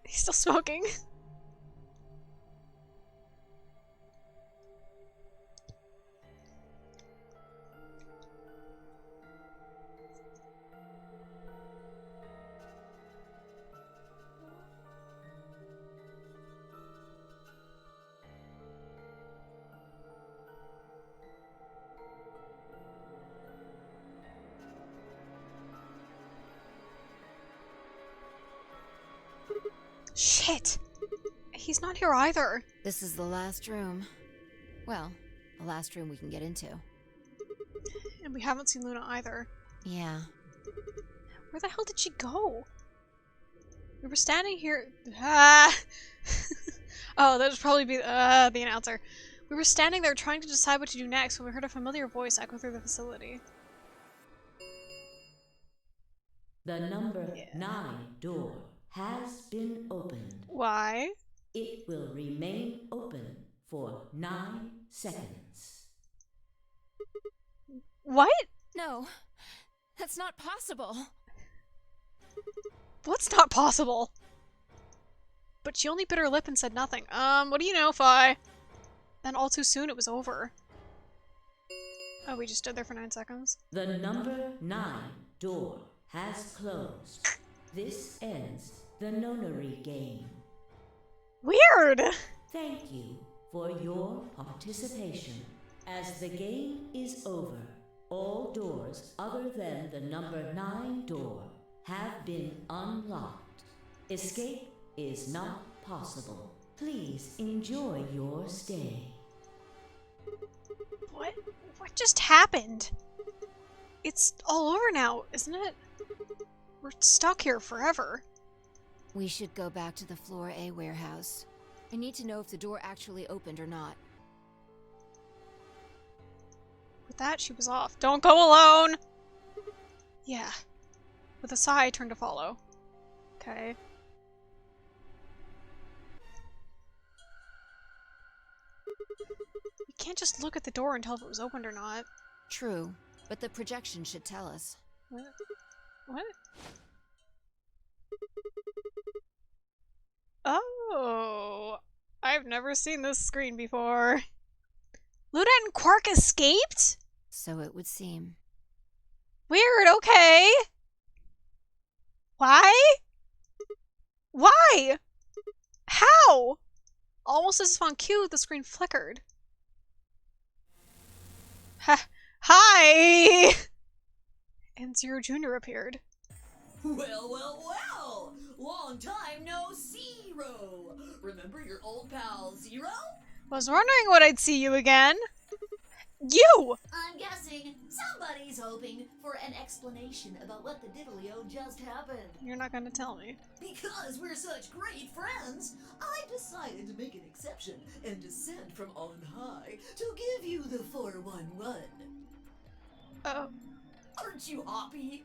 He's still smoking. Shit! He's not here either. This is the last room. Well, the last room we can get into. And we haven't seen Luna either. Yeah. Where the hell did she go? We were standing here. Ah! Oh, that would probably be the announcer. We were standing there trying to decide what to do next when we heard a familiar voice echo through the facility. The number 9 door has been opened. Why? It will remain open for 9 seconds. What? No, that's not possible. What's not possible? But she only bit her lip and said nothing. What do you know, Fi? Then all too soon it was over. Oh, we just stood there for 9 seconds. The number 9 door has closed. This ends the nonary game. Weird! Thank you for your participation. As the game is over, all doors other than the number 9 door have been unlocked. Escape is not possible. Please enjoy your stay. What just happened? It's all over now, isn't it? We're stuck here forever. We should go back to the Floor A warehouse. I need to know if the door actually opened or not. With that, she was off. Don't go alone! Yeah. With a sigh, I turned to follow. Okay. You can't just look at the door and tell if it was opened or not. True, but the projection should tell us. What? What? Oh, I've never seen this screen before. Luna and Quark escaped? So it would seem. Weird, okay. Why? Why? How? Almost as if on cue, the screen flickered. Hi! And Zero Jr. appeared. Well, well, well! Long time no Zero! Remember your old pal Zero? Was wondering when I'd see you again. You! I'm guessing somebody's hoping for an explanation about what the diddlio just happened. You're not gonna tell me. Because we're such great friends, I decided to make an exception and descend from on high to give you the 411. Oh. Aren't you happy?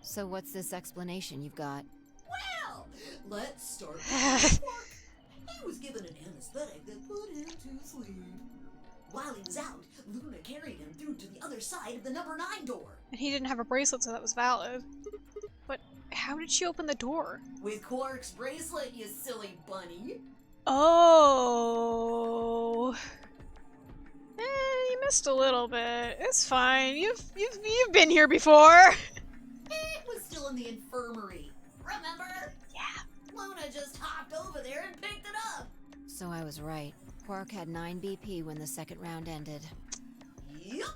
So what's this explanation you've got? Well, let's start with Quark. He was given an anesthetic that put him to sleep. While he was out, Luna carried him through to the other side of the number 9 door. And he didn't have a bracelet, so that was valid. But how did she open the door? With Quark's bracelet, you silly bunny. Oh. You missed a little bit. It's fine. You've been here before. It was still in the infirmary. Remember? Yeah. Luna just hopped over there and picked it up. So I was right. Quark had 9 BP when the second round ended. Yep.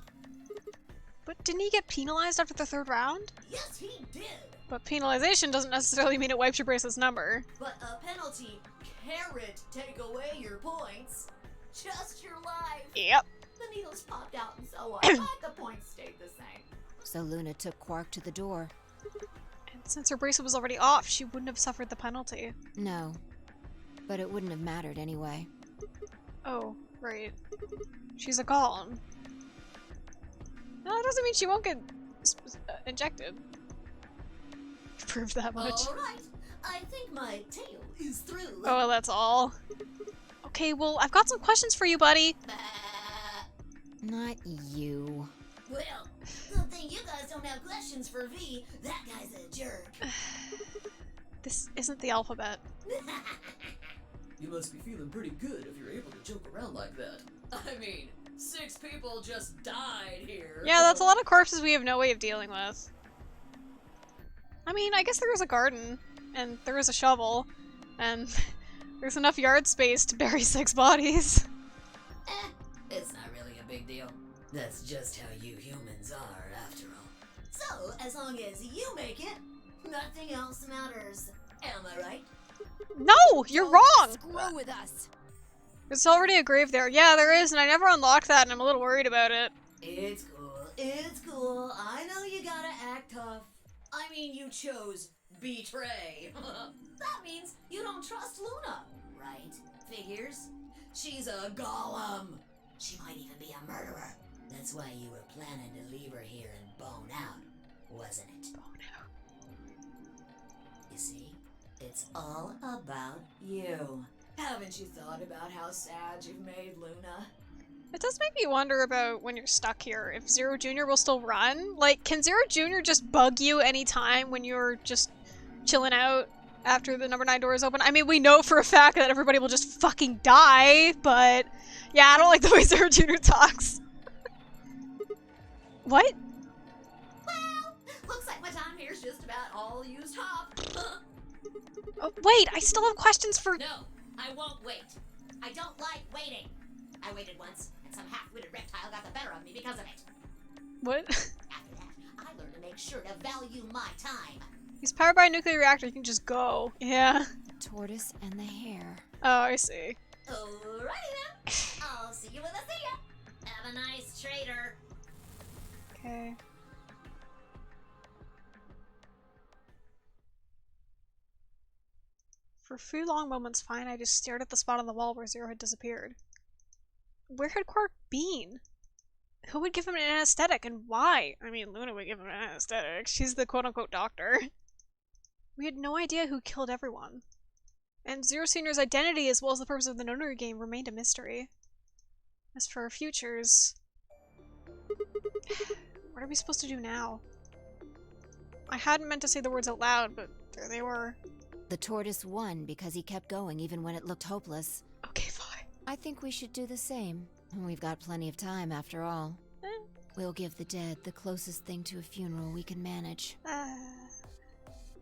But didn't he get penalized after the 3rd round? Yes, he did. But penalization doesn't necessarily mean it wipes your bracelet's number. But a penalty can't take away your points. Just your life. Yep. The needles popped out and so on, but the points stayed the same. So Luna took Quark to the door. And since her bracelet was already off, she wouldn't have suffered the penalty. No. But it wouldn't have mattered anyway. Oh, right. She's a golem. No, that doesn't mean she won't get injected. Proved that much. Alright, I think my tale is through. Oh, well, that's all. Okay, well, I've got some questions for you, buddy. Not you. Well, good thing you guys don't have questions for V. That guy's a jerk. This isn't the alphabet. You must be feeling pretty good if you're able to joke around like that. I mean, 6 people just died here. Yeah, that's a lot of corpses we have no way of dealing with. I mean, I guess there is a garden, and there is a shovel, and there's enough yard space to bury 6 bodies. It's not really a big deal. That's just how you humans are, after all. So, as long as you make it, nothing else matters. Am I right? No, you're wrong. Screw with us. There's already a grave there. Yeah, there is, and I never unlocked that, and I'm a little worried about it. It's cool. It's cool. I know you gotta act tough. I mean, you chose betray. That means you don't trust Luna, right? Figures. She's a golem. She might even be a murderer. That's why you were planning to leave her here and bone out, wasn't it? Bone out. You see, it's all about you. Haven't you thought about how sad you've made Luna? It does make me wonder about when you're stuck here, if Zero Jr. will still run. Like, can Zero Jr. just bug you anytime when you're just chilling out after the number 9 door is open? I mean, we know for a fact that everybody will just fucking die, but yeah, I don't like the way Zero Jr. talks. What? Well, looks like my time here's just about all used up. Oh, wait, I still have questions for— No, I won't wait. I don't like waiting. I waited once, and some half-witted reptile got the better of me because of it. What? After that, I learned to make sure to value my time. He's powered by a nuclear reactor, you can just go. Yeah. The tortoise and the hare. Oh, I see. Alrighty then. I'll see you when I see ya. Have a nice trader. Okay. For a few long moments, fine, I just stared at the spot on the wall where Zero had disappeared. Where had Quark been? Who would give him an anesthetic, and why? I mean, Luna would give him an anesthetic. She's the quote-unquote doctor. We had no idea who killed everyone. And Zero Senior's identity, as well as the purpose of the Nonary game, remained a mystery. As for our futures... What are we supposed to do now? I hadn't meant to say the words out loud, but there they were. The tortoise won because he kept going even when it looked hopeless. Okay, fine. I think we should do the same. We've got plenty of time after all. We'll give the dead the closest thing to a funeral we can manage.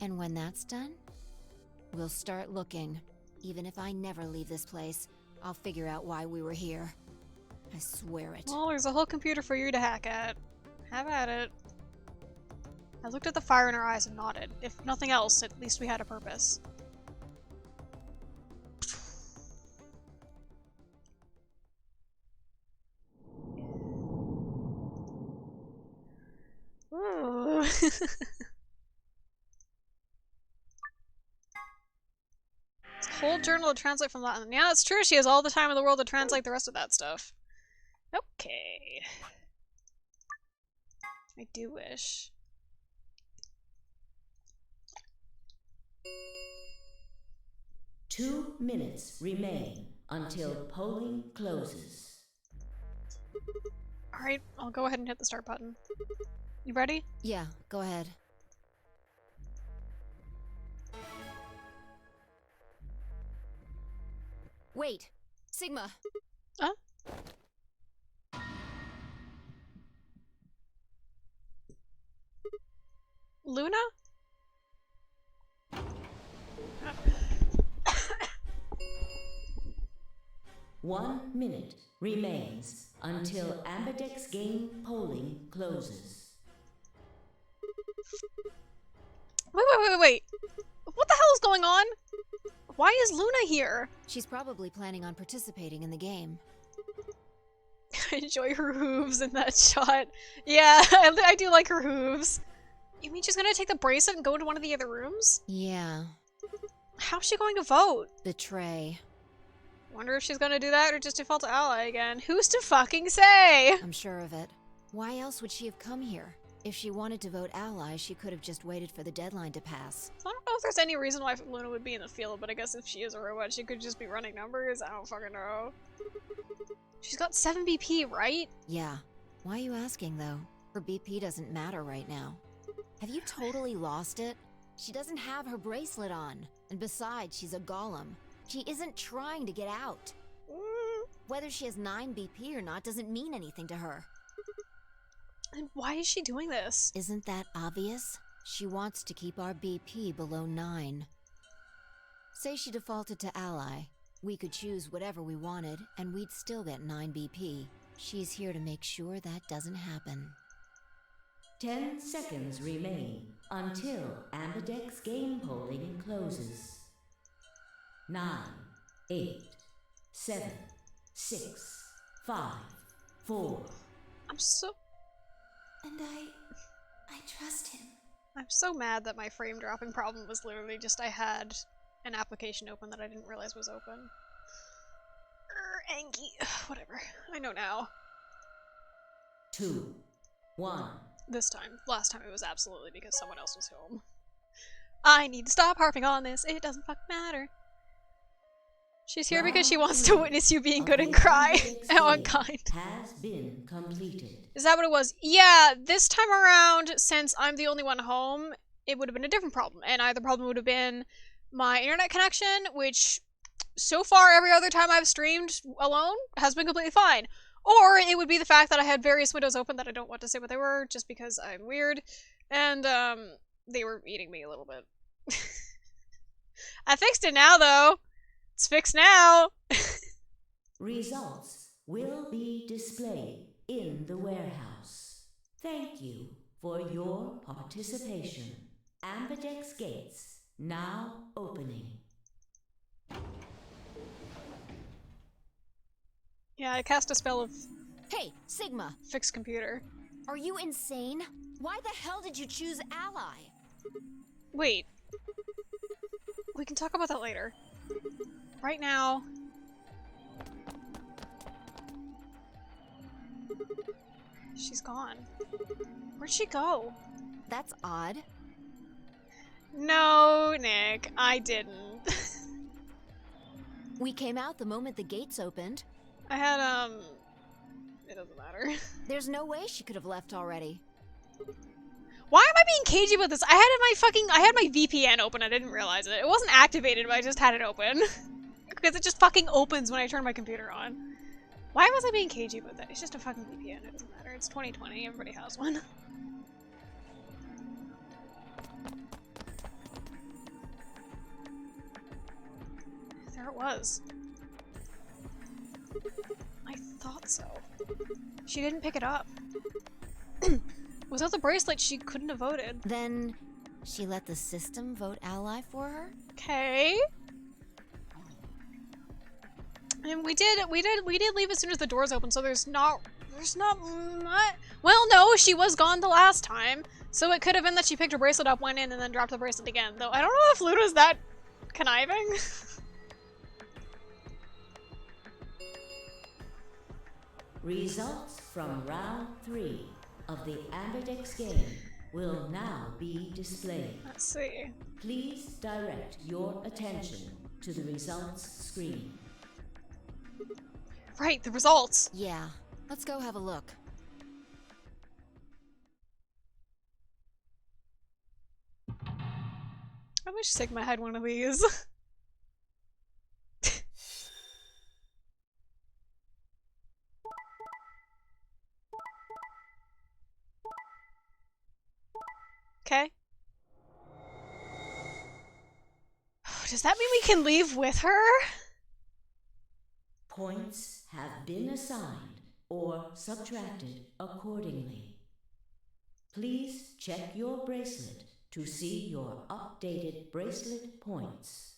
And when that's done, we'll start looking. Even if I never leave this place, I'll figure out why we were here. I swear it. Well, there's a whole computer for you to hack at. Have at it. I looked at the fire in her eyes and nodded. If nothing else, at least we had a purpose. Ooh. It's a whole journal to translate from Latin. Yeah, it's true. She has all the time in the world to translate the rest of that stuff. Okay. I do wish. Two minutes remain until polling closes. Alright, I'll go ahead and hit the start button. You ready? Yeah, go ahead. Wait! Sigma! Huh? Luna? 1 minute remains until Ambidex game polling closes. Wait. What the hell is going on? Why is Luna here? She's probably planning on participating in the game. I enjoy her hooves in that shot. Yeah, I do like her hooves. You mean she's gonna take the bracelet and go into one of the other rooms? Yeah. How's she going to vote? Betray. Wonder if she's gonna do that or just default to ally again. Who's to fucking say? I'm sure of it. Why else would she have come here? If she wanted to vote ally, she could have just waited for the deadline to pass. So I don't know if there's any reason why Luna would be in the field, but I guess if she is a robot, she could just be running numbers. I don't fucking know. She's got 7 BP, right? Yeah. Why are you asking, though? Her BP doesn't matter right now. Have you totally lost it? She doesn't have her bracelet on. And besides, she's a golem. She isn't trying to get out. Whether she has 9 BP or not doesn't mean anything to her. And why is she doing this? Isn't that obvious? She wants to keep our BP below 9. Say she defaulted to ally. We could choose whatever we wanted, and we'd still get 9 BP. She's here to make sure that doesn't happen. 10 seconds remain until Ambidex game polling closes. 9, 8, 7, 6, 5, 4. I'm so... And I trust him. I'm so mad that my frame dropping problem was literally just I had an application open that I didn't realize was open. Angie. Whatever. I know now. 2, 1. This time. Last time it was absolutely because someone else was home. I need to stop harping on this. It doesn't fucking matter. She's here because she wants to witness you being good and cry. How unkind. Has been completed. Is that what it was? Yeah, this time around, since I'm the only one home, it would have been a different problem. And either problem would have been my internet connection, which so far every other time I've streamed alone has been completely fine. Or it would be the fact that I had various windows open that I don't want to say what they were, just because I'm weird. And, they were eating me a little bit. I fixed it now, though. It's fixed now. Results will be displayed in the warehouse. Thank you for your participation. Ambidex gates now opening. Yeah, I cast a spell of Hey, Sigma, fixed computer. are you insane? Why the hell did you choose Ally? Wait. We can talk about that later. Right now... She's gone. Where'd she go? That's odd. No, Nick, I didn't. We came out the moment the gates opened. I had, it doesn't matter. There's no way she could have left already. Why am I being cagey about this? I had my VPN open, I didn't realize it. It wasn't activated, but I just had it open. Because it just fucking opens when I turn my computer on. Why was I being cagey about that? It's just a fucking VPN, it doesn't matter. It's 2020, everybody has one. There it was. I thought so. She didn't pick it up. Without the bracelet, she couldn't have voted. Then she let the system vote Ally for her? Okay. And we did leave as soon as the doors opened, so there's not much. Well, no, she was gone the last time, so it could have been that she picked her bracelet up, went in, and then dropped the bracelet again. Though I don't know if Luna's that conniving. Results from round 3 of the Ambidex game will now be displayed. Let's see. Please direct your attention to the results screen. Right, the results. Yeah, let's go have a look. I wish Sigma had one of these. Okay. Does that mean we can leave with her? Points have been assigned or subtracted accordingly. Please check your bracelet to see your updated bracelet points.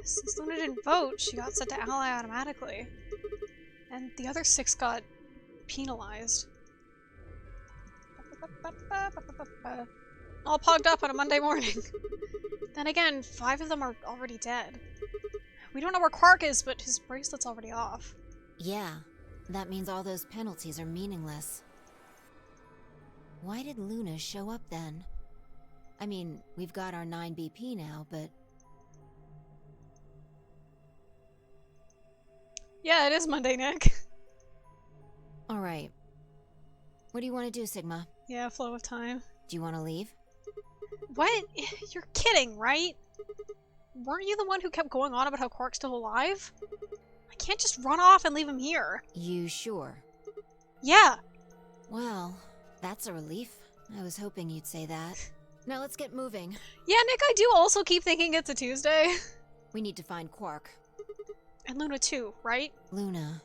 Since Luna didn't vote, she got set to ally automatically. And the other 6 got penalized. All pogged up on a Monday morning. Then again, 5 of them are already dead. We don't know where Quark is, but his bracelet's already off. Yeah, that means all those penalties are meaningless. Why did Luna show up then? I mean, we've got our 9 BP now, but... Yeah, it is Monday, Nick. Alright. What do you want to do, Sigma? Yeah, flow of time. Do you want to leave? What? You're kidding, right? Weren't you the one who kept going on about how Quark's still alive? I can't just run off and leave him here. You sure? Yeah. Well, that's a relief. I was hoping you'd say that. Now let's get moving. Yeah, Nick, I do also keep thinking it's a Tuesday. We need to find Quark. And Luna too, right? Luna.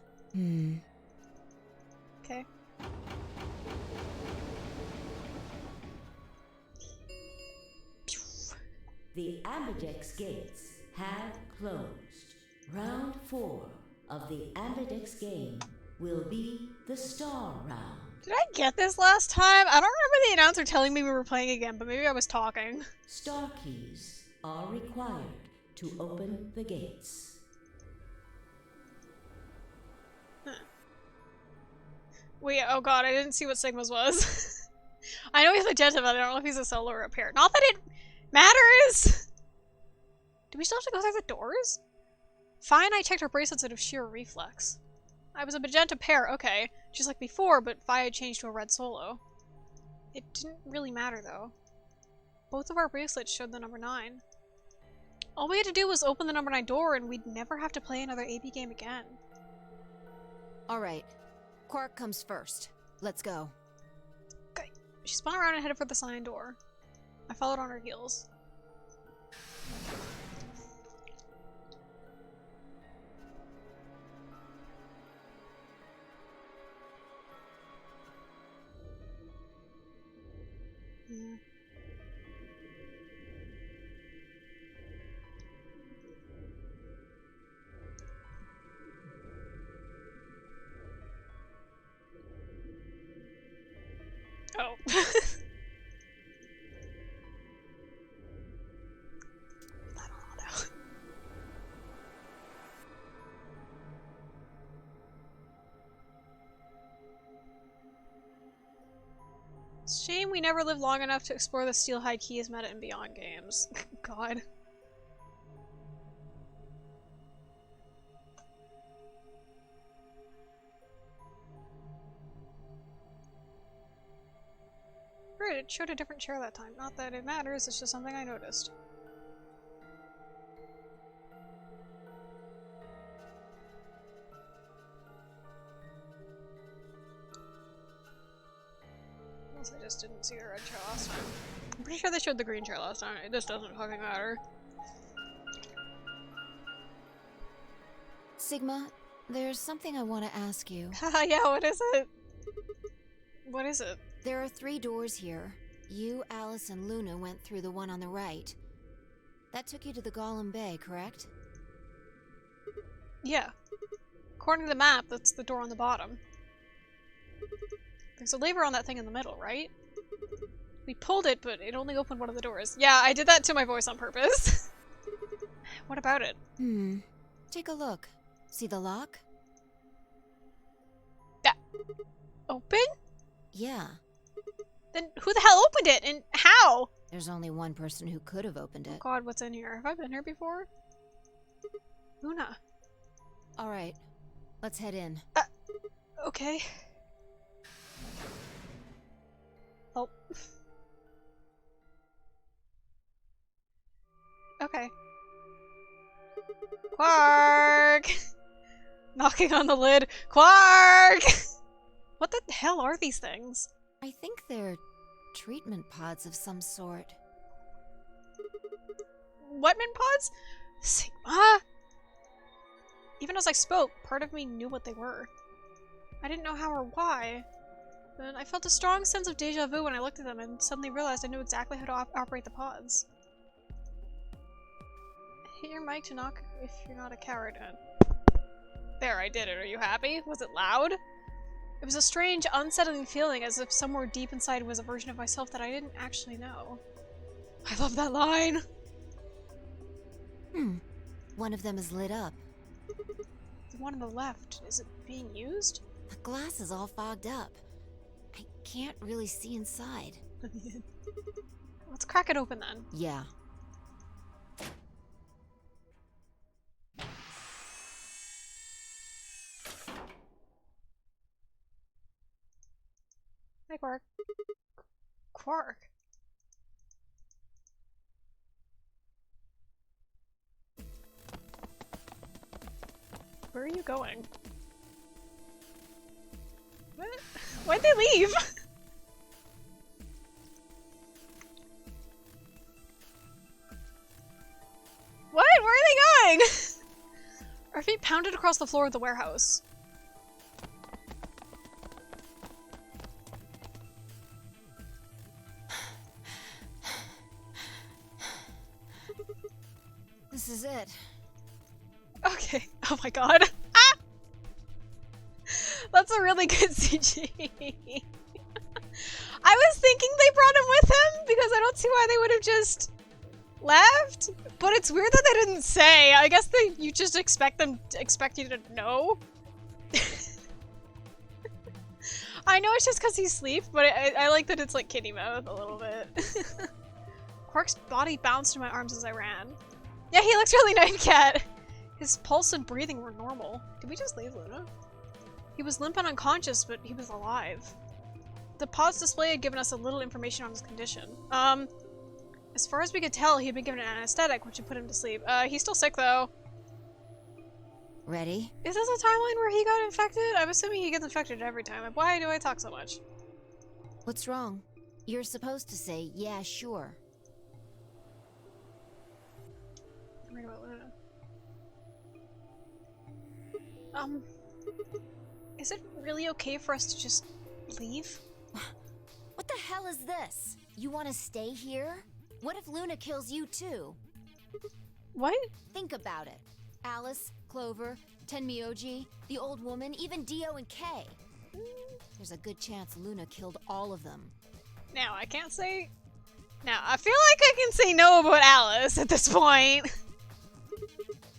Okay. The Ambidex gates have closed. Round 4 of the Ambidex game will be the Star Round. Did I get this last time? I don't remember the announcer telling me we were playing again, but maybe I was talking. Star keys are required to open the gates. Huh. Wait, oh god, I didn't see what Sigma's was. I know he's magenta, but I don't know if he's a solo or a pair. Not that it matters! Do we still have to go through the doors? Fine, I checked her bracelets out of sheer reflex. I was a magenta pair, okay. Just like before, but Vi had changed to a red solo. It didn't really matter, though. Both of our bracelets showed the number 9. All we had to do was open the number 9 door, and we'd never have to play another AB game again. Alright. Quark comes first. Let's go. Okay. She spun around and headed for the cyan door. I followed on her heels. Yeah. Oh. Shame we never lived long enough to explore the Steelhide Keys meta and Beyond games. God. Right, it showed a different chair that time. Not that it matters, it's just something I noticed. I just didn't see the red chair last time. I'm pretty sure they showed the green chair last time. It just doesn't fucking matter. Sigma, there's something I want to ask you. Yeah, what is it? What is it? There are 3 doors here. You, Alice, and Luna went through the one on the right. That took you to the Golem Bay, correct? Yeah. According to the map, that's the door on the bottom. There's a lever on that thing in the middle, right? We pulled it, but it only opened one of the doors. Yeah, I did that to my voice on purpose. What about it? Take a look. See the lock? Open? Yeah. Then who the hell opened it, and how? There's only one person who could have opened Oh it. god, what's in here? Have I been here before? Luna. Alright, let's head in. Okay. Oh. Okay. Quark! Knocking on the lid. Quark! What the hell are these things? I think they're treatment pods of some sort. Wetman pods? Sigma? Even as I spoke, part of me knew what they were. I didn't know how or why. But I felt a strong sense of deja vu when I looked at them and suddenly realized I knew exactly how to operate the pods. Hit your mic to knock if you're not a coward. There, I did it. Are you happy? Was it loud? It was a strange, unsettling feeling, as if somewhere deep inside was a version of myself that I didn't actually know. I love that line! One of them is lit up. The one on the left, is it being used? The glass is all fogged up. I can't really see inside. Let's crack it open then. Yeah. Hey, Quark. Quark? Where are you going? What? Why'd they leave? What? Where are they going? Our feet pounded across the floor of the warehouse. is it. Okay. Oh my god. Ah! That's a really good CG. I was thinking they brought him with him because I don't see why they would have just left. But it's weird that they didn't say. I guess you just expect you to know. I know it's just because he's asleep, but I like that it's like kitty mouth a little bit. Quark's body bounced in my arms as I ran. Yeah, he looks really nice, Cat. His pulse and breathing were normal. Did we just leave Luna? He was limp and unconscious, but he was alive. The pod's display had given us a little information on his condition. As far as we could tell, he had been given an anesthetic, which had put him to sleep. He's still sick, though. Ready? Is this a timeline where he got infected? I'm assuming he gets infected every time. Why do I talk so much? What's wrong? You're supposed to say, yeah, sure. I'm right about Luna. Is it really okay for us to just leave? What the hell is this? You want to stay here? What if Luna kills you too? What? Think about it. Alice, Clover, Tenmyoji, the old woman, even Dio and Kay. There's a good chance Luna killed all of them. Now, I can't say... Now, I feel like I can say no about Alice at this point.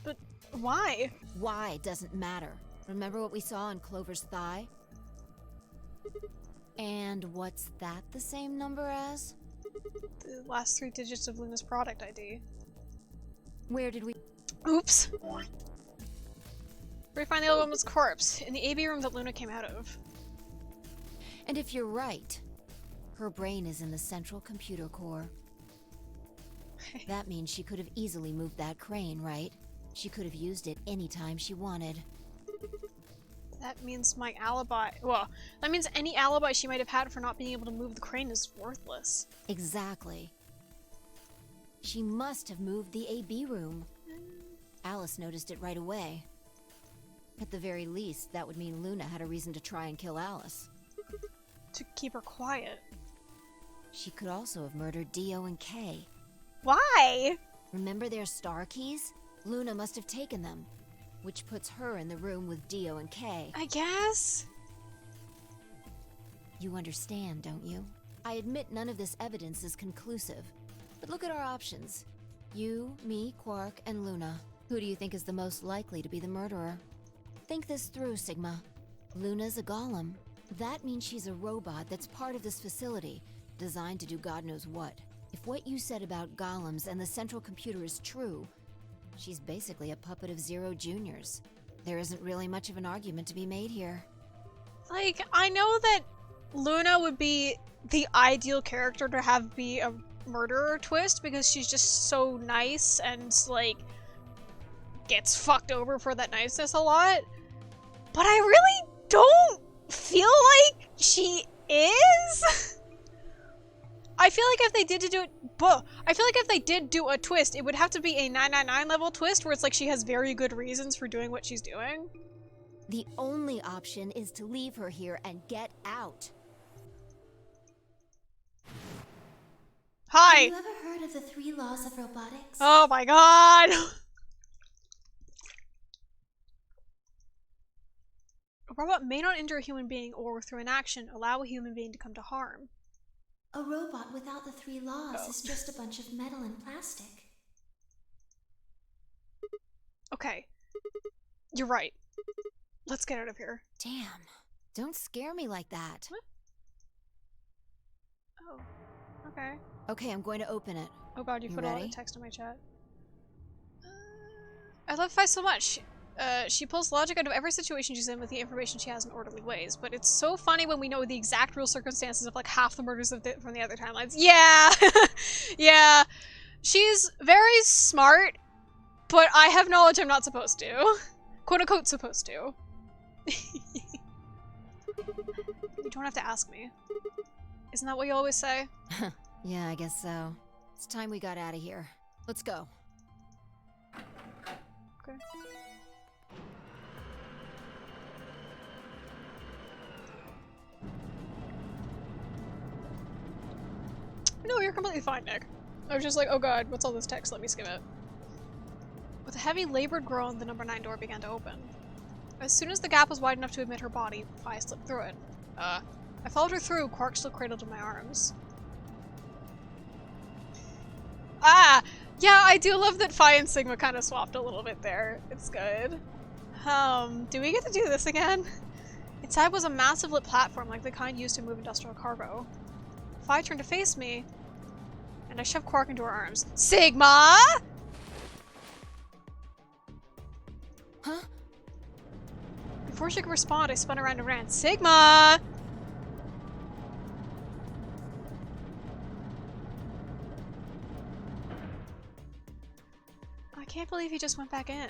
But why? Why doesn't matter. Remember what we saw on Clover's thigh? And what's that the same number as? The last 3 digits of Luna's product ID. Where did we... Oops! We find the old woman's corpse, in the AB room that Luna came out of. And if you're right, her brain is in the central computer core. That means she could have easily moved that crane, right? She could have used it anytime she wanted. That means my alibi... Well, that means any alibi she might have had for not being able to move the crane is worthless. Exactly. She must have moved the AB room. Alice noticed it right away. At the very least, that would mean Luna had a reason to try and kill Alice. To keep her quiet. She could also have murdered Dio and Kay. Why? Remember their star keys? Luna must have taken them, which puts her in the room with Dio and Kay. I guess? You understand, don't you? I admit none of this evidence is conclusive, but look at our options. You, me, Quark, and Luna. Who do you think is the most likely to be the murderer? Think this through, Sigma. Luna's a golem. That means she's a robot that's part of this facility, designed to do God knows what. If what you said about golems and the central computer is true, she's basically a puppet of Zero Junior's. There isn't really much of an argument to be made here. Like, I know that Luna would be the ideal character to have be a murderer twist because she's just so nice and, like, gets fucked over for that niceness a lot. But I really don't feel like she is. I feel like if they did do a twist, it would have to be a 999 level twist where it's like she has very good reasons for doing what she's doing. The only option is to leave her here and get out. Hi! Have you ever heard of the 3 laws of robotics? Oh my god! A robot may not injure a human being or, through inaction, allow a human being to come to harm. A robot without the 3 laws is just a bunch of metal and plastic. Okay. You're right. Let's get out of here. Damn. Don't scare me like that. What? Oh. Okay. Okay, I'm going to open it. Oh god, you put all ready? the text in my chat. I love Fi so much. She pulls logic out of every situation she's in with the information she has in orderly ways, but it's so funny when we know the exact real circumstances of like half the murders from the other timelines. Yeah! Yeah. She's very smart, but I have knowledge I'm not supposed to. Quote unquote supposed to. You don't have to ask me. Isn't that what you always say? Yeah, I guess so. It's time we got out of here. Let's go. Okay. No, you're completely fine, Nick. I was just like, oh god, what's all this text? Let me skim it. With a heavy, labored groan, the number 9 door began to open. As soon as the gap was wide enough to admit her body, Fi slipped through it. I followed her through, Quark still cradled in my arms. Ah! Yeah, I do love that Fi and Sigma kind of swapped a little bit there. It's good. Do we get to do this again? Inside was a massive lit platform like the kind used to move industrial cargo. Fi turned to face me, and I shoved Quark into her arms. Sigma! Huh? Before she could respond, I spun around and ran. Sigma! I can't believe he just went back in.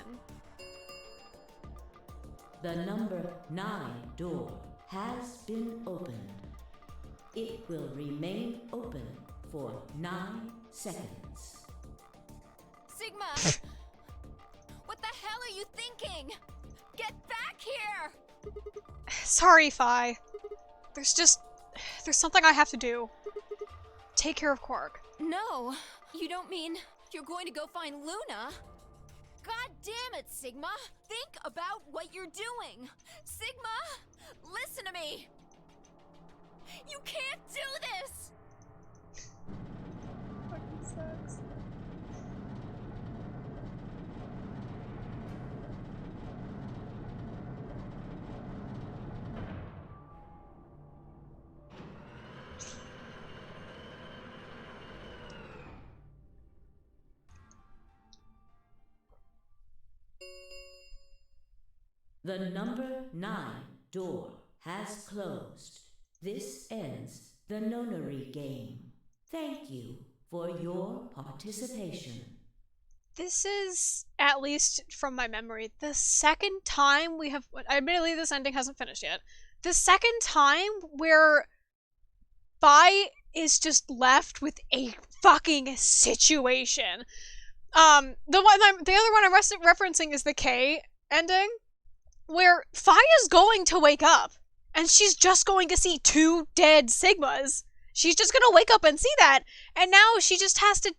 The number 9 door has been opened. It will remain open for 9 seconds. Sigma! What the hell are you thinking? Get back here! Sorry, Fi. There's something I have to do. Take care of Quark. No, you don't mean you're going to go find Luna? God damn it, Sigma! Think about what you're doing! Sigma! Listen to me! You can't do this! Fucking sucks. The number 9 door has closed. This ends the nonary game. Thank you for your participation. This is, at least from my memory, the second time we have... Admittedly, this ending hasn't finished yet. The second time where Fi is just left with a fucking situation. The other one I'm referencing is the K ending, where Fi is going to wake up, and she's just going to see 2 dead Sigmas. She's just gonna wake up and see that, and now she just has to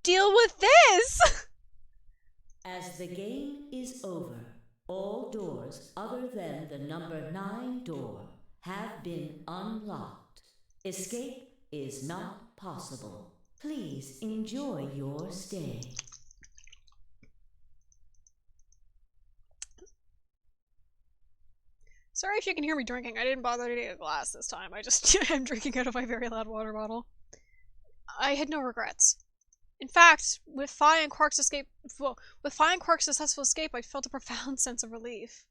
deal with this! As the game is over, all doors other than the number 9 door have been unlocked. Escape is not possible. Please enjoy your stay. Sorry if you can hear me drinking. I didn't bother to get a glass this time. I'm drinking out of my very loud water bottle. I had no regrets. In fact, with Fi and Quark's successful escape, I felt a profound sense of relief.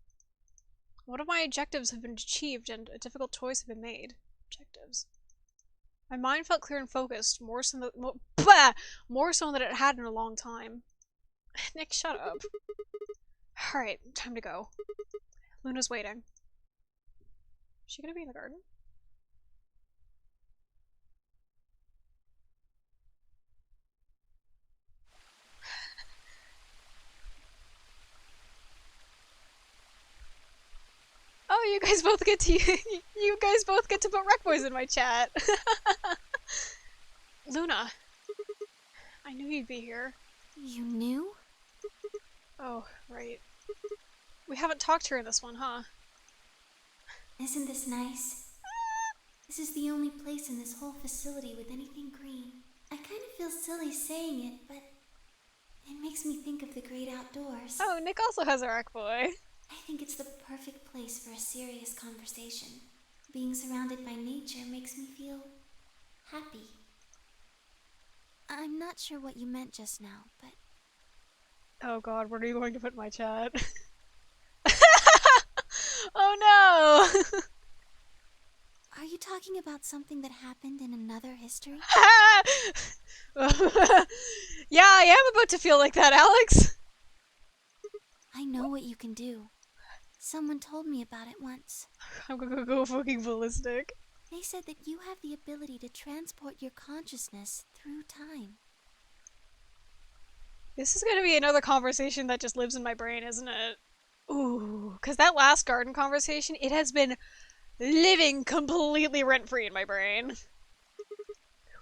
One of my objectives have been achieved, and a difficult choice had been made. Objectives. My mind felt clear and focused, more so than it had in a long time. Nick, shut up. Alright, time to go. Luna's waiting. Is she gonna be in the garden? Oh, you guys both get to put rec boys in my chat. Luna, I knew you'd be here. You knew? Oh, right. We haven't talked to her in this one, huh? Isn't this nice? This is the only place in this whole facility with anything green. I kind of feel silly saying it, but it makes me think of the great outdoors. Oh, Nick also has a rec boy. I think it's the perfect place for a serious conversation. Being surrounded by nature makes me feel happy. I'm not sure what you meant just now, but... Oh god, what are you going to put in my chat? Oh no! Are you talking about something that happened in another history? Yeah, I am about to feel like that, Alex! I know what you can do. Someone told me about it once. I'm gonna go fucking ballistic. They said that you have the ability to transport your consciousness through time. This is gonna be another conversation that just lives in my brain, isn't it? Ooh, because that last garden conversation, it has been living completely rent-free in my brain.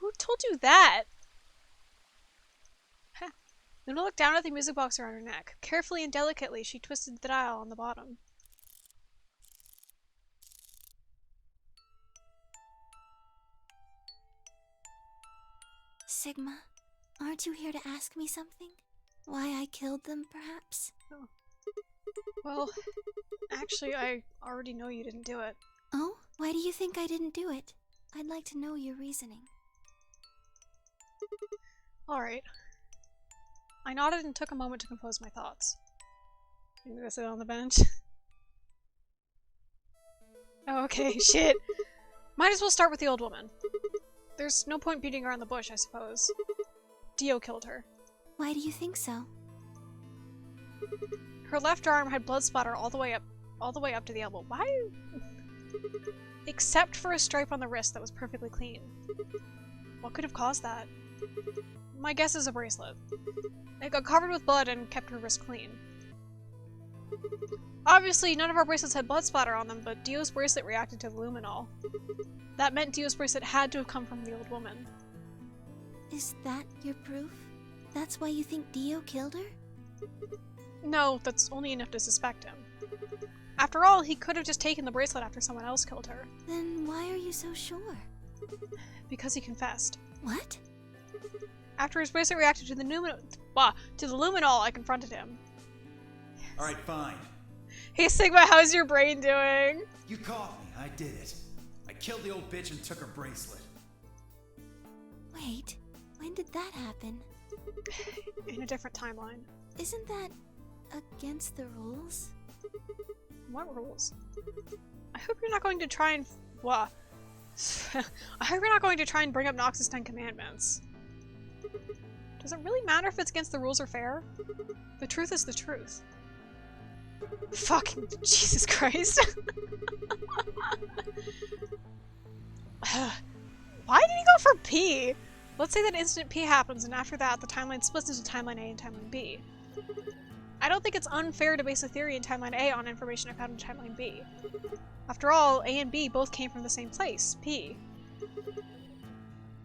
Who told you that? Huh. Luna looked down at the music box around her neck. Carefully and delicately, she twisted the dial on the bottom. Sigma, aren't you here to ask me something? Why I killed them, perhaps? Oh. Well, actually, I already know you didn't do it. Oh? Why do you think I didn't do it? I'd like to know your reasoning. Alright. I nodded and took a moment to compose my thoughts. I'm gonna sit on the bench. Oh, okay, shit. Might as well start with the old woman. There's no point beating around the bush, I suppose. Dio killed her. Why do you think so? Her left arm had blood splatter all the way up to the elbow. Why? Except for a stripe on the wrist that was perfectly clean. What could have caused that? My guess is a bracelet. It got covered with blood and kept her wrist clean. Obviously, none of our bracelets had blood splatter on them, but Dio's bracelet reacted to the luminol. That meant Dio's bracelet had to have come from the old woman. Is that your proof? That's why you think Dio killed her? No, that's only enough to suspect him. After all, he could have just taken the bracelet after someone else killed her. Then why are you so sure? Because he confessed. What? After his bracelet reacted to the luminol, I confronted him. Alright, fine. Hey Sigma, how's your brain doing? You caught me. I did it. I killed the old bitch and took her bracelet. Wait, when did that happen? In a different timeline. Isn't that against the rules? What rules? I hope you're not going to try and... I hope you're not going to try and bring up Nox's 10 Commandments. Does it really matter if it's against the rules or fair? The truth is the truth. Fucking Jesus Christ. Why did he go for P? Let's say that instant P happens and after that the timeline splits into Timeline A and Timeline B. I don't think it's unfair to base a theory in Timeline A on information I found in Timeline B. After all, A and B both came from the same place, P.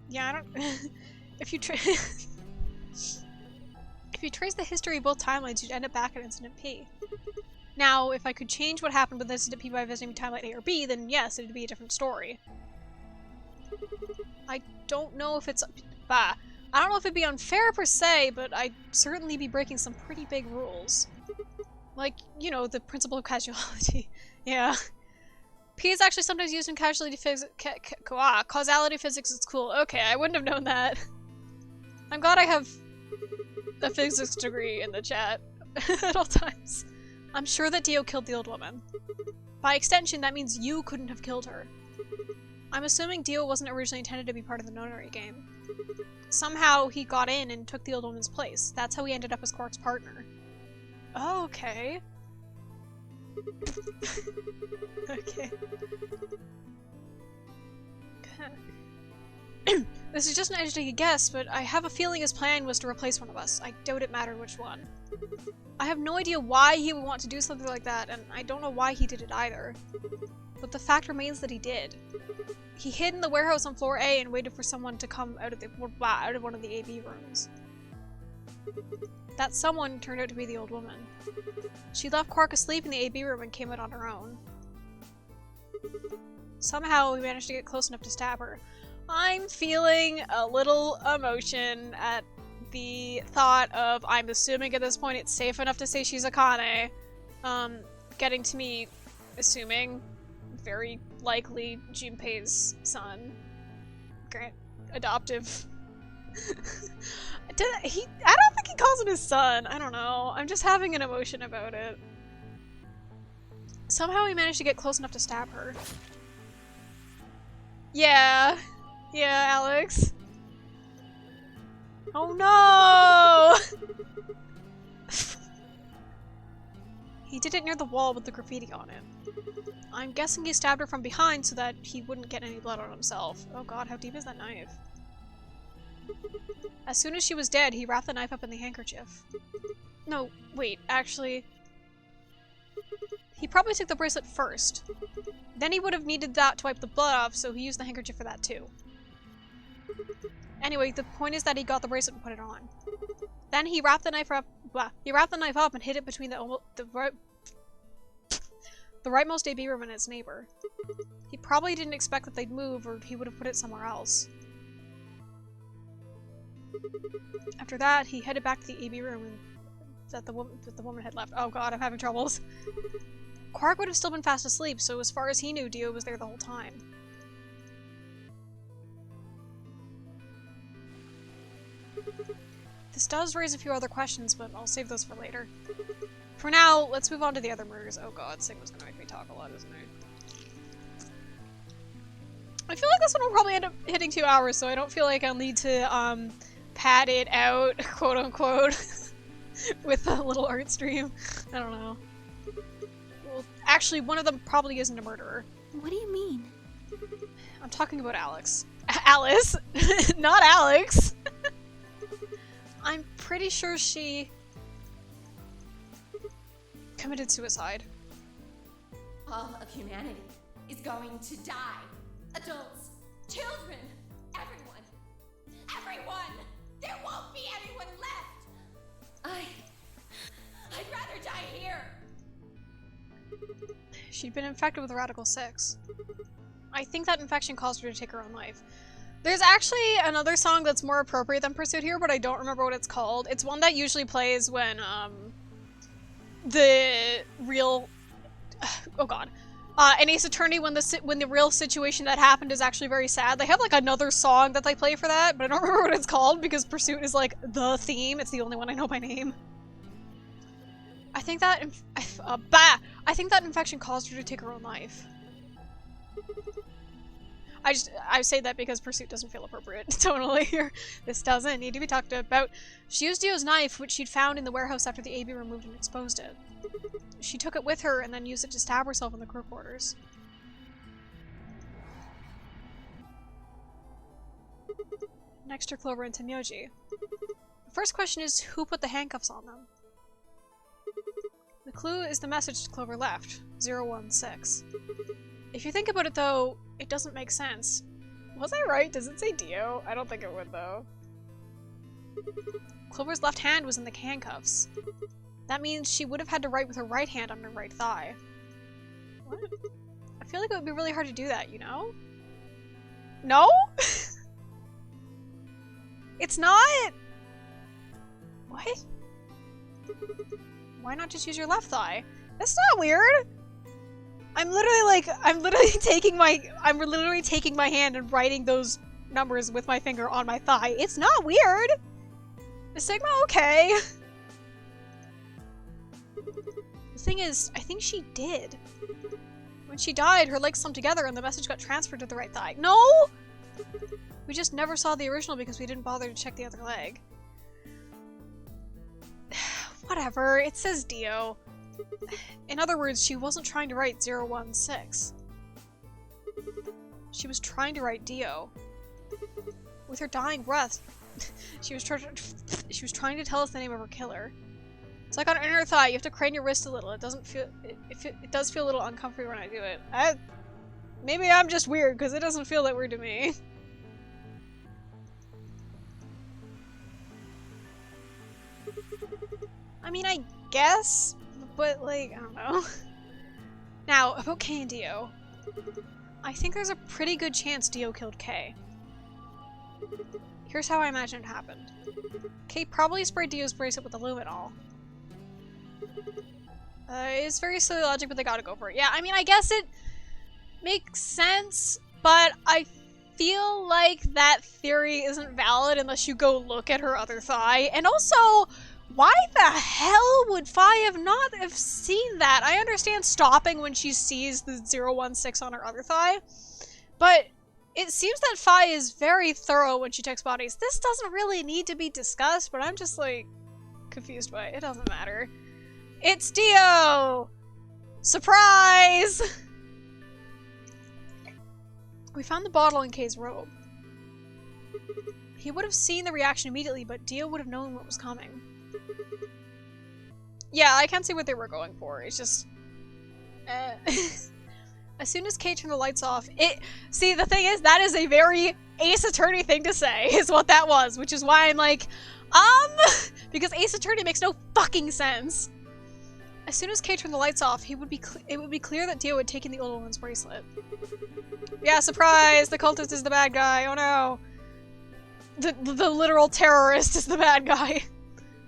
Yeah, I don't... If you trace the history of both timelines, you'd end up back at Incident P. Now, if I could change what happened with Incident P by visiting Timeline A or B, then yes, it'd be a different story. I don't know if it's... I don't know if it'd be unfair per se, but I'd certainly be breaking some pretty big rules. Like, you know, the principle of causality. Yeah. P is actually sometimes used in causality physics. Causality physics is cool. Okay, I wouldn't have known that. I'm glad I have a physics degree in the chat at all times. I'm sure that Dio killed the old woman. By extension, that means you couldn't have killed her. I'm assuming Dio wasn't originally intended to be part of the nonary game. Somehow he got in and took the old woman's place. That's how he ended up as Quark's partner. Oh, okay. Okay. This is just an educated guess, but I have a feeling his plan was to replace one of us. I doubt it mattered which one. I have no idea why he would want to do something like that, and I don't know why he did it either. But the fact remains that he did. He hid in the warehouse on floor A and waited for someone to come out of one of the AB rooms. That someone turned out to be the old woman. She left Quark asleep in the AB room and came out on her own. Somehow we managed to get close enough to stab her. I'm feeling a little emotion at the thought of, I'm assuming at this point it's safe enough to say she's Akane, getting to me, assuming, very likely Junpei's son. Adoptive. I don't think he calls him his son. I don't know. I'm just having an emotion about it. Somehow we managed to get close enough to stab her. Yeah. Yeah, Alex. Oh no! He did it near the wall with the graffiti on it. I'm guessing he stabbed her from behind so that he wouldn't get any blood on himself. Oh god, how deep is that knife? As soon as she was dead, he wrapped the knife up in the handkerchief. No, wait, actually... He probably took the bracelet first. Then he would have needed that to wipe the blood off, so he used the handkerchief for that too. Anyway, the point is that he got the bracelet and put it on. Then he wrapped the knife up. He wrapped the knife up and hid it between the rightmost AB room and its neighbor. He probably didn't expect that they'd move, or he would have put it somewhere else. After that, he headed back to the AB room that the woman had left. Oh god, I'm having troubles. Quark would have still been fast asleep, so as far as he knew, Dio was there the whole time. This does raise a few other questions, but I'll save those for later. For now, let's move on to the other murders. Oh god, Sing was gonna make me talk a lot, isn't it? I feel like this one will probably end up hitting 2 hours, so I don't feel like I'll need to, pad it out, quote-unquote, with a little art stream. I don't know. Well, actually, one of them probably isn't a murderer. What do you mean? I'm talking about Alex. Alice! Not Alex! I'm pretty sure she committed suicide. All of humanity is going to die. Adults, children, everyone. Everyone! There won't be anyone left! I'd rather die here. She'd been infected with Radical 6. I think that infection caused her to take her own life. There's actually another song that's more appropriate than Pursuit here, but I don't remember what it's called. It's one that usually plays when, the real... Oh god. In Ace Attorney, when the real situation that happened is actually very sad. They have, like, another song that they play for that, but I don't remember what it's called because Pursuit is, like, the theme. It's the only one I know by name. I think that... I think that infection caused her to take her own life. I say that because Pursuit doesn't feel appropriate tonally here. This doesn't need to be talked about. She used Dio's knife, which she'd found in the warehouse after the AB removed and exposed it. She took it with her and then used it to stab herself in the crew quarters. Next are Clover and Temyoji. The first question is, who put the handcuffs on them? The clue is the message Clover left, 016. If you think about it though, it doesn't make sense. Was I right? Does it say Dio? I don't think it would though. Clover's left hand was in the handcuffs. That means she would have had to write with her right hand on her right thigh. What? I feel like it would be really hard to do that, you know? No? It's not? What? Why not just use your left thigh? That's not weird! I'm literally taking my hand and writing those numbers with my finger on my thigh. It's not weird! Is Sigma okay? The thing is, I think she did. When she died, her legs slumped together and the message got transferred to the right thigh. No! We just never saw the original because we didn't bother to check the other leg. Whatever, it says Dio. In other words, she wasn't trying to write 016. She was trying to write Dio. With her dying breath, she was trying to tell us the name of her killer. It's like on her inner thigh, you have to crane your wrist a little. It doesn't feel... It does feel a little uncomfortable when I do it. Maybe I'm just weird, because it doesn't feel that weird to me. I mean, I guess, but, like, I don't know. Now, about Kay and Dio. I think there's a pretty good chance Dio killed Kay. Here's how I imagine it happened. Kay probably sprayed Dio's bracelet with luminol. It's very silly logic, but they gotta go for it. Yeah, I mean, I guess it makes sense, but I feel like that theory isn't valid unless you go look at her other thigh. And also, why the hell would Fi not have seen that? I understand stopping when she sees the 016 on her other thigh, but it seems that Fi is very thorough when she checks bodies. This doesn't really need to be discussed, but I'm just, like, confused by it. It doesn't matter. It's Dio! Surprise! We found the bottle in Kay's robe. He would have seen the reaction immediately, but Dio would have known what was coming. Yeah, I can't see what they were going for. It's just... As soon as Kay turned the lights off, See, the thing is, that is a very Ace Attorney thing to say, is what that was, which is why I'm like, Because Ace Attorney makes no fucking sense. As soon as Kay turned the lights off, it would be clear that Dio had taken the old woman's bracelet. Yeah, surprise! The cultist is the bad guy. Oh no. The literal terrorist is the bad guy.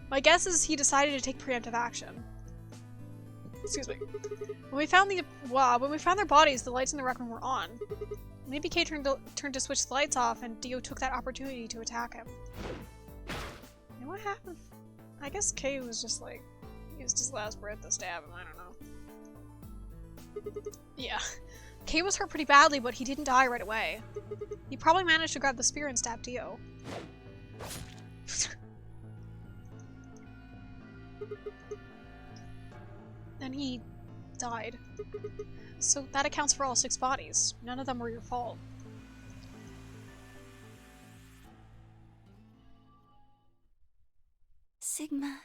My guess is he decided to take preemptive action. Excuse me. When we found their bodies, the lights in the rec room were on. Maybe Kay turned to switch the lights off, and Dio took that opportunity to attack him. And what happened? I guess Kay was just like, used his last breath to stab him, I don't know. Yeah. Kay was hurt pretty badly, but he didn't die right away. He probably managed to grab the spear and stab Dio. Then he died. So that accounts for all 6 bodies. None of them were your fault. Sigma,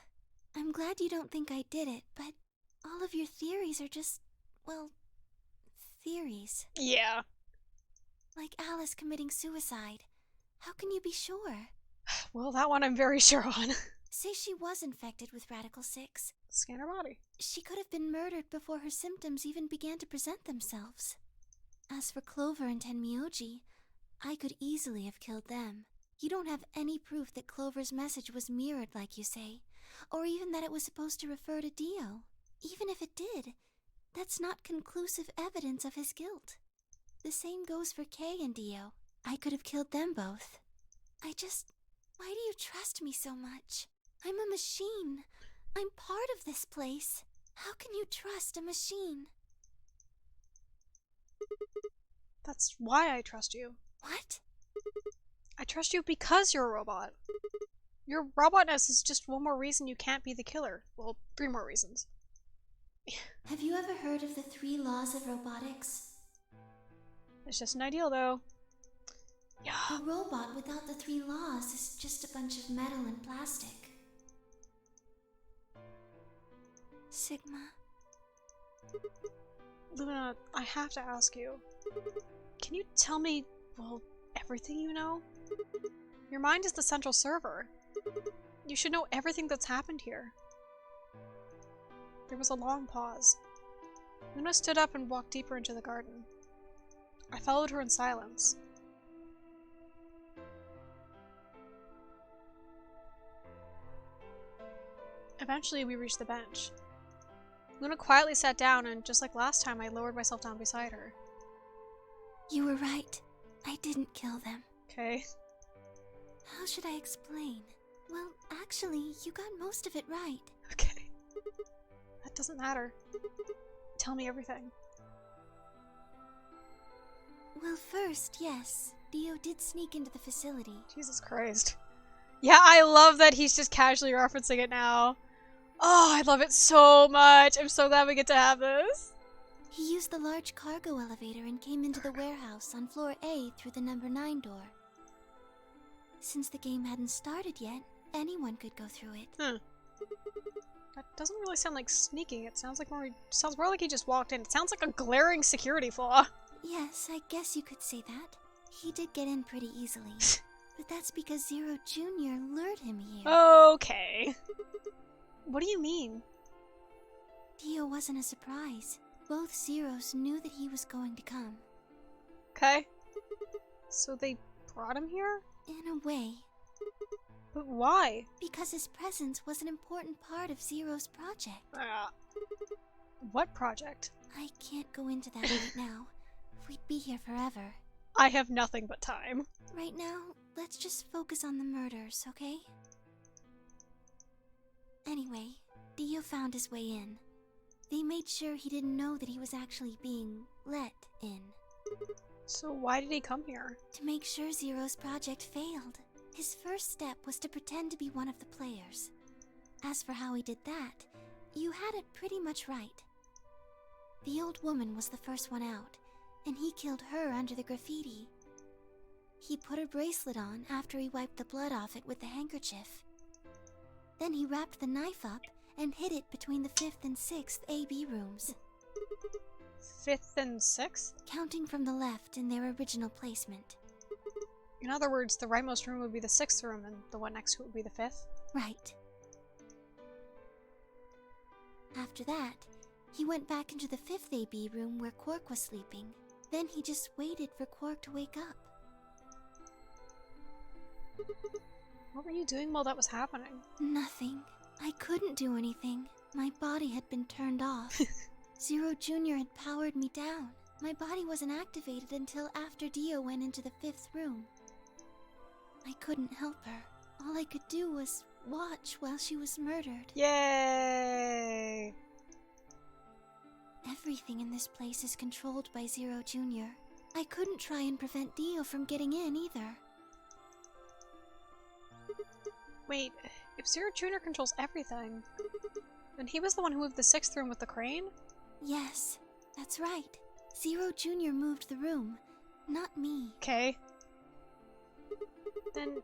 I'm glad you don't think I did it, but all of your theories are just, well, theories. Yeah. Like Alice committing suicide. How can you be sure? Well, that one I'm very sure on. Say she was infected with Radical 6. Scan her body. She could have been murdered before her symptoms even began to present themselves. As for Clover and Tenmyoji, I could easily have killed them. You don't have any proof that Clover's message was mirrored like you say, or even that it was supposed to refer to Dio. Even if it did, that's not conclusive evidence of his guilt. The same goes for Kay and Dio. I could have killed them both. Why do you trust me so much? I'm a machine. I'm part of this place. How can you trust a machine? That's why I trust you. What? I trust you because you're a robot. Your robotness is just one more reason you can't be the killer. Well, 3 more reasons. Have you ever heard of the 3 laws of robotics? It's just an ideal, though. Yeah. A robot without the 3 laws is just a bunch of metal and plastic. Sigma. Luna, I have to ask you. Can you tell me, well, everything you know? Your mind is the central server. You should know everything that's happened here. There was a long pause. Luna stood up and walked deeper into the garden. I followed her in silence. Eventually, we reached the bench. Luna quietly sat down, and just like last time, I lowered myself down beside her. You were right. I didn't kill them. Okay. How should I explain? Well, actually, you got most of it right. Okay. That doesn't matter. Tell me everything. Well, first, yes. Dio did sneak into the facility. Jesus Christ. Yeah, I love that he's just casually referencing it now. Oh, I love it so much. I'm so glad we get to have this. He used the large cargo elevator and came into the warehouse on floor A through the number 9 door. Since the game hadn't started yet, anyone could go through it. That doesn't really sound like sneaking. It sounds more like he just walked in. It sounds like a glaring security flaw. Yes, I guess you could say that. He did get in pretty easily. But that's because Zero Jr. lured him here. Okay. What do you mean? Dio wasn't a surprise. Both Zeros knew that he was going to come. Okay. So they brought him here? In a way. But why? Because his presence was an important part of Zero's project. What project? I can't go into that right now. We'd be here forever. I have nothing but time. Right now, let's just focus on the murders, okay? Anyway, Dio found his way in. They made sure he didn't know that he was actually being let in. So why did he come here? To make sure Zero's project failed. His first step was to pretend to be one of the players. As for how he did that, you had it pretty much right. The old woman was the first one out, and he killed her under the graffiti. He put her bracelet on after he wiped the blood off it with the handkerchief. Then he wrapped the knife up and hid it between the 5th and 6th AB rooms. 5th and 6th? Counting from the left in their original placement. In other words, the rightmost room would be the 6th room, and the one next to it would be the 5th? Right. After that, he went back into the 5th AB room where Quark was sleeping. Then he just waited for Quark to wake up. What were you doing while that was happening? Nothing. I couldn't do anything. My body had been turned off. Zero Jr. had powered me down. My body wasn't activated until after Dio went into the 5th room. I couldn't help her. All I could do was watch while she was murdered. Yay! Everything in this place is controlled by Zero Jr. I couldn't try and prevent Dio from getting in either. Wait, if Zero Jr. controls everything, then he was the one who moved the 6th room with the crane? Yes, that's right. Zero Jr. moved the room, not me. Okay. Then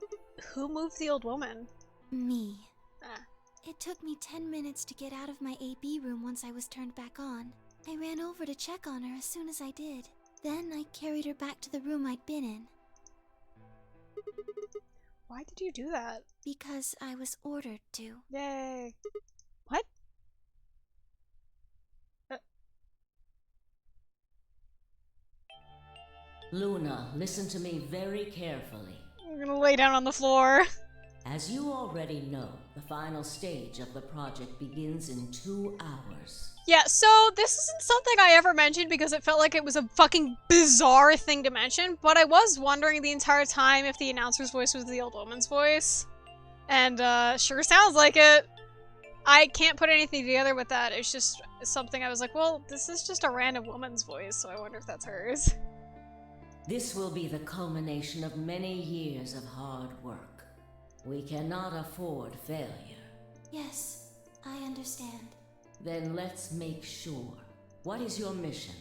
who moved the old woman? Me. Ah. It took me 10 minutes to get out of my AB room once I was turned back on. I ran over to check on her as soon as I did. Then I carried her back to the room I'd been in. Why did you do that? Because I was ordered to. Yay. What? Luna, listen to me very carefully. I'm gonna lay down on the floor. As you already know, the final stage of the project begins in 2 hours. Yeah, so this isn't something I ever mentioned because it felt like it was a fucking bizarre thing to mention, but I was wondering the entire time if the announcer's voice was the old woman's voice. And, sure sounds like it. I can't put anything together with that. It's just something I was like, well, this is just a random woman's voice, so I wonder if that's hers. This will be the culmination of many years of hard work. We cannot afford failure. Yes, I understand. Then let's make sure. What is your mission?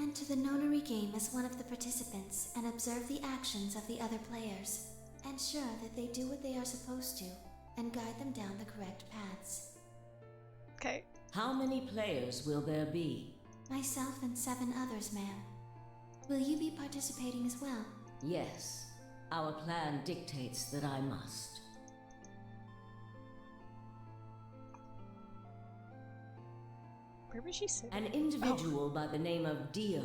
Enter the nonary game as one of the participants and observe the actions of the other players. Ensure that they do what they are supposed to and guide them down the correct paths. Okay. How many players will there be? Myself and 7 others, ma'am. Will you be participating as well? Yes. Our plan dictates that I must. Where was she sitting? An individual by the name of Dio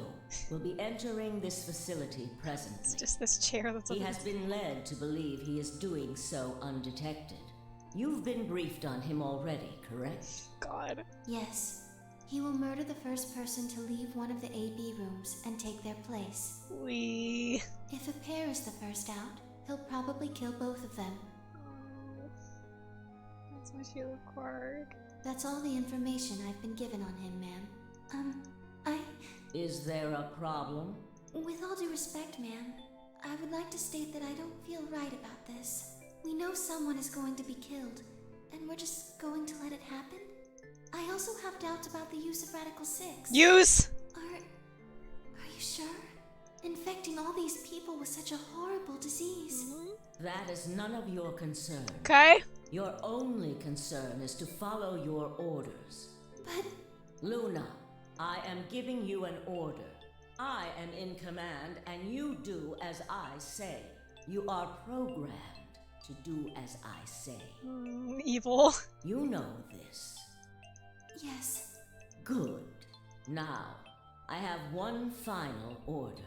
will be entering this facility presently. It's just this chair that's He has been led to believe he is doing so undetected. You've been briefed on him already, correct? God. Yes. He will murder the first person to leave one of the AB rooms and take their place. If a pair is the first out, he'll probably kill both of them. Oh, that's my shield of Quark. That's all the information I've been given on him, ma'am. Is there a problem? With all due respect, ma'am, I would like to state that I don't feel right about this. We know someone is going to be killed, and we're just going to let it happen? I also have doubts about the use of Radical 6. Use! Are you sure? Infecting all these people with such a horrible disease. That is none of your concern. Okay. Your only concern is to follow your orders. But... Luna, I am giving you an order. I am in command, and you do as I say. You are programmed to do as I say. Evil. You know this. Yes. Good. Now, I have one final order.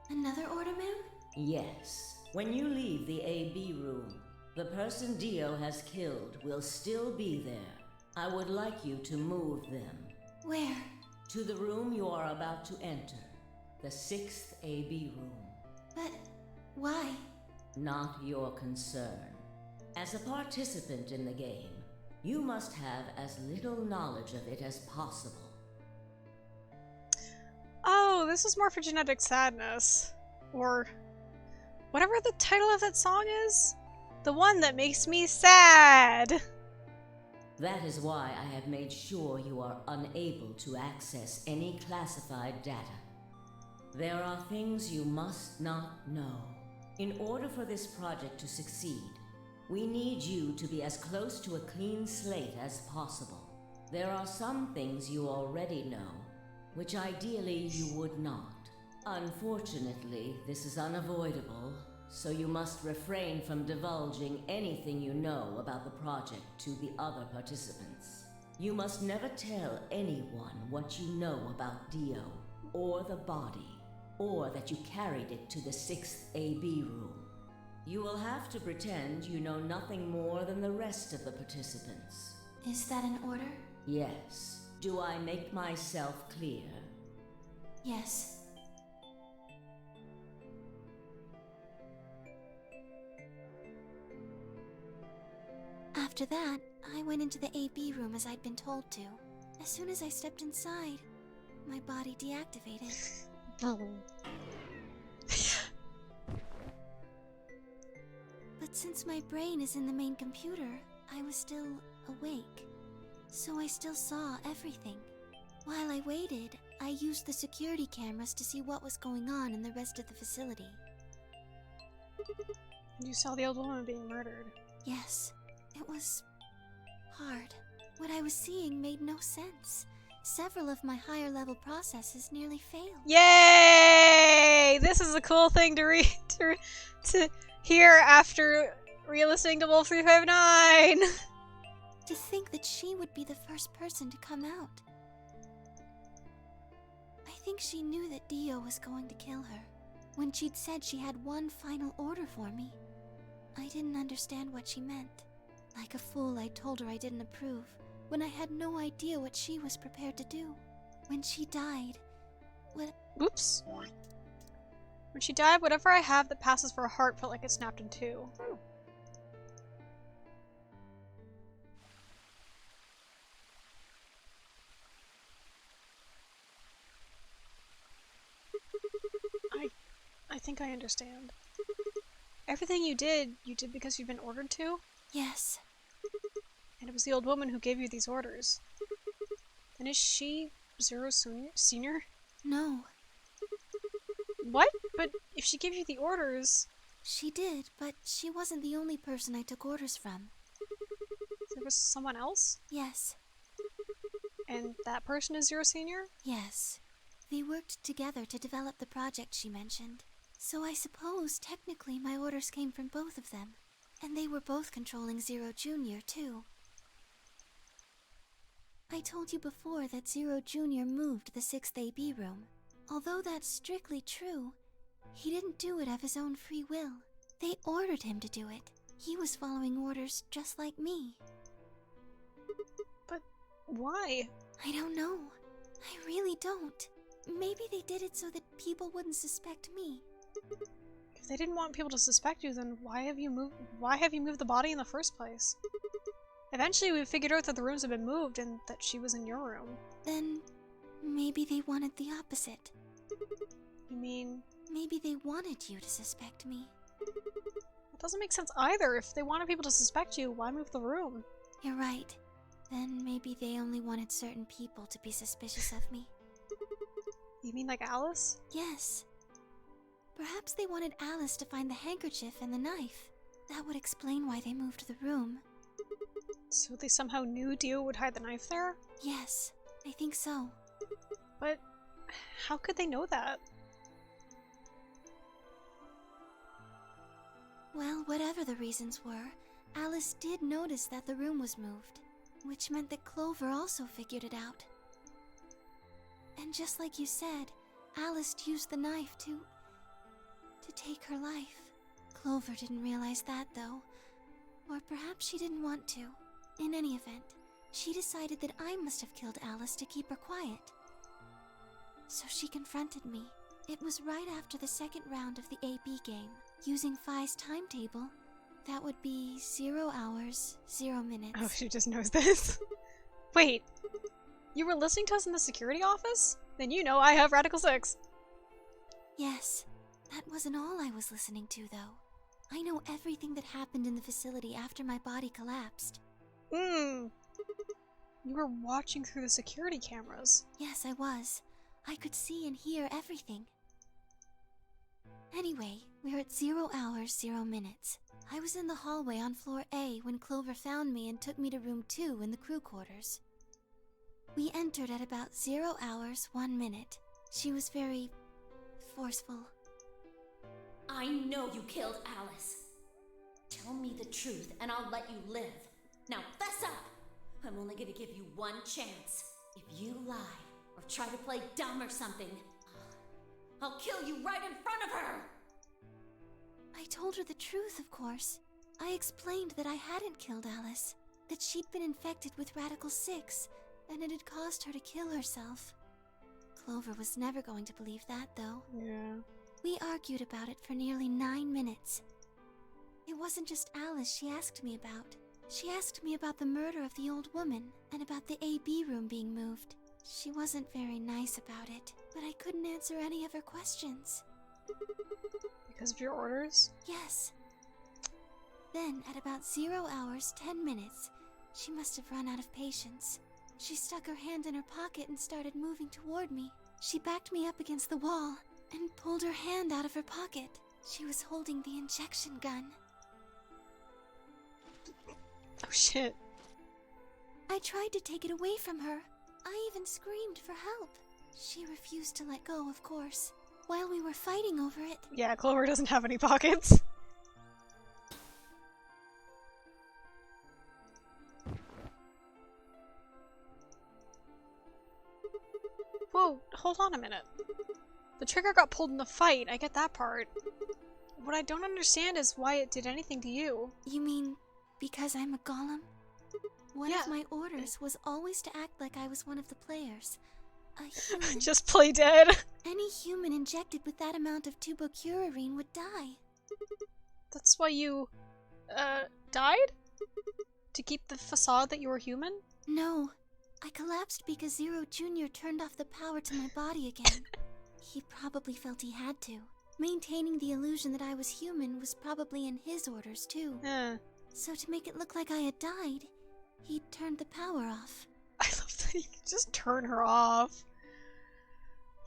Another order, ma'am? Yes. When you leave the AB room, the person Dio has killed will still be there. I would like you to move them. Where? To the room you are about to enter. The 6th AB room. But why? Not your concern. As a participant in the game, you must have as little knowledge of it as possible. Oh, this is more for genetic sadness. Or whatever the title of that song is. The one that makes me sad. That is why I have made sure you are unable to access any classified data. There are things you must not know. In order for this project to succeed, we need you to be as close to a clean slate as possible. There are some things you already know, which ideally you would not. Unfortunately, this is unavoidable, so you must refrain from divulging anything you know about the project to the other participants. You must never tell anyone what you know about Dio, or the body, or that you carried it to the 6th AB room. You will have to pretend you know nothing more than the rest of the participants. Is that an order? Yes. Do I make myself clear? Yes. After that, I went into the AB room as I'd been told to. As soon as I stepped inside, my body deactivated. But since my brain is in the main computer, I was still awake. So I still saw everything. While I waited, I used the security cameras to see what was going on in the rest of the facility. You saw the old woman being murdered. Yes, it was hard. What I was seeing made no sense. Several of my higher level processes nearly failed. Yay! This is a cool thing to to hear after re-listening to Wolf 359. To think that she would be the first person to come out. I think she knew that Dio was going to kill her. When she'd said she had one final order for me, I didn't understand what she meant. Like a fool, I told her I didn't approve, when I had no idea what she was prepared to do. When she died, Oops. When she died, whatever I have that passes for a heart felt like it snapped in two. I think I understand. Everything you did because you've been ordered to? Yes. And it was the old woman who gave you these orders. Then is she Zero Senior? No. What? But if she gave you the orders... She did, but she wasn't the only person I took orders from. There was someone else? Yes. And that person is Zero Senior? Yes. They worked together to develop the project she mentioned. So I suppose, technically, my orders came from both of them. And they were both controlling Zero Jr., too. I told you before that Zero Jr. moved the 6th AB room. Although that's strictly true, he didn't do it of his own free will. They ordered him to do it. He was following orders just like me. But why? I don't know. I really don't. Maybe they did it so that people wouldn't suspect me. If they didn't want people to suspect you, then why have you moved the body in the first place? Eventually we figured out that the rooms had been moved and that she was in your room. Then maybe they wanted the opposite. You mean... Maybe they wanted you to suspect me. That doesn't make sense either. If they wanted people to suspect you, why move the room? You're right. Then maybe they only wanted certain people to be suspicious of me. You mean like Alice? Yes. Perhaps they wanted Alice to find the handkerchief and the knife. That would explain why they moved the room. So they somehow knew Dio would hide the knife there? Yes, I think so. But how could they know that? Well, whatever the reasons were, Alice did notice that the room was moved, which meant that Clover also figured it out. And just like you said, Alice used the knife to take her life. Clover didn't realize that, though. Or perhaps she didn't want to. In any event, she decided that I must have killed Alice to keep her quiet. So she confronted me. It was right after the second round of the AB game. Using Phi's timetable, that would be 0 hours, 0 minutes. Oh, she just knows this. Wait, you were listening to us in the security office? Then you know I have Radical 6. Yes, that wasn't all I was listening to, though. I know everything that happened in the facility after my body collapsed. You were watching through the security cameras. Yes, I was. I could see and hear everything. Anyway, we're at 0 hours, 0 minutes. I was in the hallway on floor A when Clover found me and took me to room 2 in the crew quarters. We entered at about 0 hours, 1 minute. She was very forceful. I know you killed Alice. Tell me the truth and I'll let you live. Now fess up! I'm only gonna give you one chance. If you lie or try to play dumb or something, I'll kill you right in front of her! I told her the truth, of course. I explained that I hadn't killed Alice, that she'd been infected with Radical 6, and it had caused her to kill herself. Clover was never going to believe that, though. Yeah. We argued about it for nearly 9 minutes. It wasn't just Alice she asked me about. She asked me about the murder of the old woman, and about the AB room being moved. She wasn't very nice about it, but I couldn't answer any of her questions. Because of your orders? Yes. Then, at about 0 hours, 10 minutes, she must have run out of patience. She stuck her hand in her pocket and started moving toward me. She backed me up against the wall and pulled her hand out of her pocket. She was holding the injection gun. Oh shit. I tried to take it away from her. I even screamed for help. She refused to let go, of course. While we were fighting over it... Yeah, Clover doesn't have any pockets. Whoa, hold on a minute. The trigger got pulled in the fight, I get that part. What I don't understand is why it did anything to you. You mean because I'm a golem? One Yeah. of my orders was always to act like I was one of the players. A human. Just play dead. Any human injected with that amount of tubocurarine would die. That's why you, died? To keep the facade that you were human? No. I collapsed because Zero Jr. turned off the power to my body again. He probably felt he had to. Maintaining the illusion that I was human was probably in his orders, too. So to make it look like I had died, he turned the power off. I love that you can just turn her off.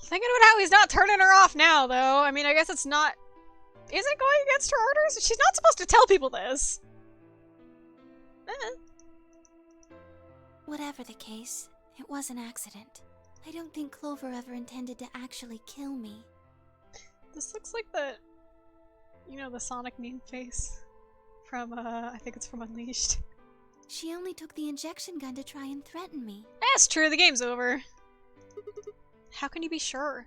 Thinking about how he's not turning her off now, though. I mean, I guess it's not... Is it going against her orders? She's not supposed to tell people this. Whatever the case, it was an accident. I don't think Clover ever intended to actually kill me. This looks like the... You know, the Sonic meme face? From, I think it's from Unleashed. She only took the injection gun to try and threaten me. That's true, the game's over. How can you be sure?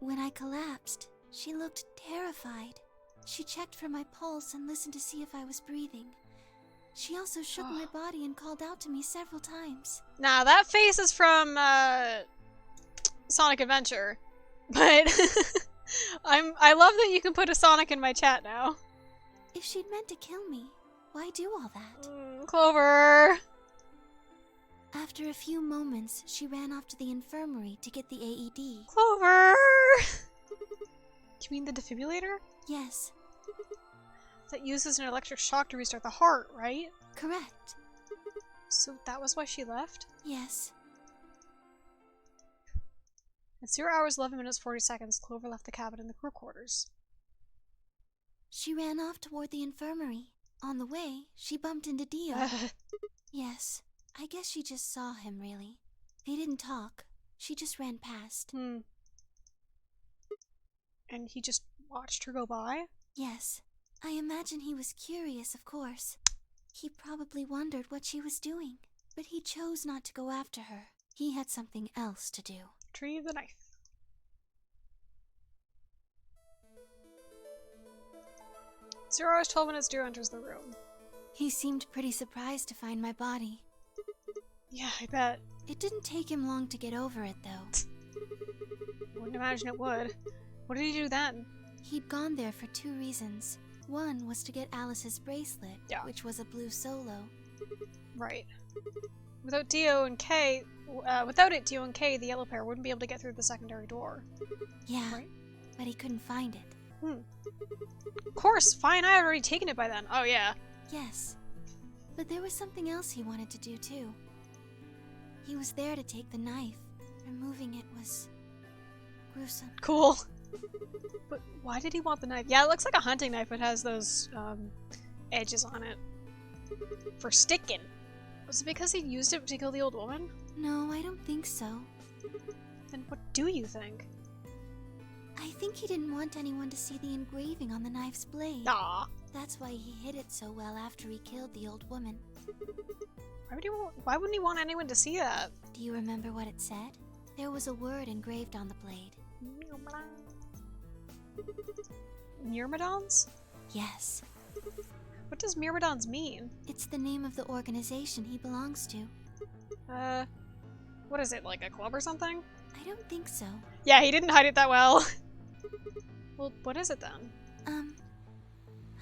When I collapsed, she looked terrified. She checked for my pulse and listened to see if I was breathing. She also shook my body and called out to me several times. Nah, that face is from, Sonic Adventure. But I love that you can put a Sonic in my chat now. If she'd meant to kill me, why do all that? Clover! After a few moments, she ran off to the infirmary to get the AED. Clover! You mean the defibrillator? Yes. That uses an electric shock to restart the heart, right? Correct. So that was why she left? Yes. At 0 hours, 11 minutes, 40 seconds, Clover left the cabin in the crew quarters. She ran off toward the infirmary. On the way, she bumped into Dio. Yes. I guess she just saw him, really. They didn't talk. She just ran past. And he just watched her go by? Yes. I imagine he was curious, of course. He probably wondered what she was doing. But he chose not to go after her. He had something else to do. Retrieve the knife. At 0 hours, 12 minutes, Dio enters the room. He seemed pretty surprised to find my body. Yeah, I bet. It didn't take him long to get over it, though. Wouldn't imagine it would. What did he do then? He'd gone there for 2 reasons. One was to get Alice's bracelet, which was a blue solo. Right. Without Dio and Kay, without it, Dio and Kay, the yellow pair, wouldn't be able to get through the secondary door. Yeah, right? But he couldn't find it. Of course, fine, I had already taken it by then. Oh, yeah. Yes. But there was something else he wanted to do, too. He was there to take the knife. Removing it was... gruesome. Cool. But why did he want the knife? Yeah, it looks like a hunting knife. It has those, edges on it. For sticking. Was it because he used it to kill the old woman? No, I don't think so. Then what do you think? I think he didn't want anyone to see the engraving on the knife's blade. Aw. That's why he hid it so well after he killed the old woman. Why wouldn't he want anyone to see that? Do you remember what it said? There was a word engraved on the blade. Myrmidons? Yes. What does Myrmidons mean? It's the name of the organization he belongs to. What is it, like a club or something? I don't think so. Yeah, he didn't hide it that well. Well, what is it then?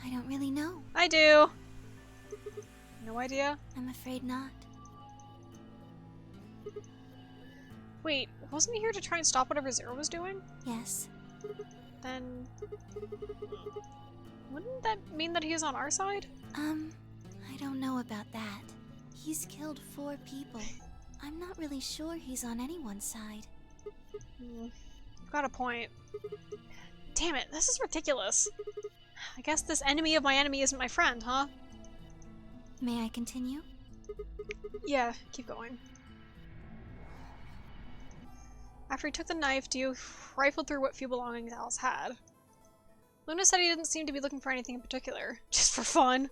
I don't really know. I do. No idea? I'm afraid not. Wait, wasn't he here to try and stop whatever Zero was doing? Yes. Then... wouldn't that mean that he is on our side? I don't know about that. He's killed 4 people. I'm not really sure he's on anyone's side. Got a point. Damn it, this is ridiculous. I guess this enemy of my enemy isn't my friend, huh? May I continue? Yeah, keep going. After he took the knife, Dio rifled through what few belongings Alice had. Luna said he didn't seem to be looking for anything in particular, just for fun.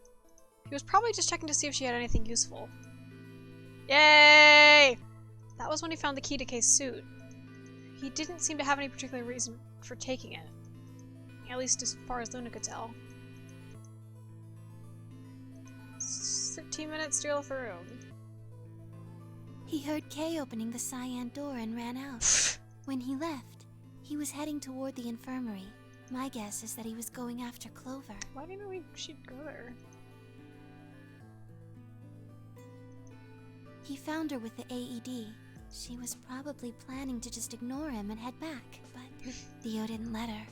He was probably just checking to see if she had anything useful. Yay! That was when he found the key to Kay's suit. He didn't seem to have any particular reason for taking it. At least as far as Luna could tell. 13 minutes to go through. He heard Kay opening the cyan door and ran out. When he left, he was heading toward the infirmary. My guess is that he was going after Clover. Why do you know she'd go there? He found her with the AED. She was probably planning to just ignore him and head back, but Theo didn't let her.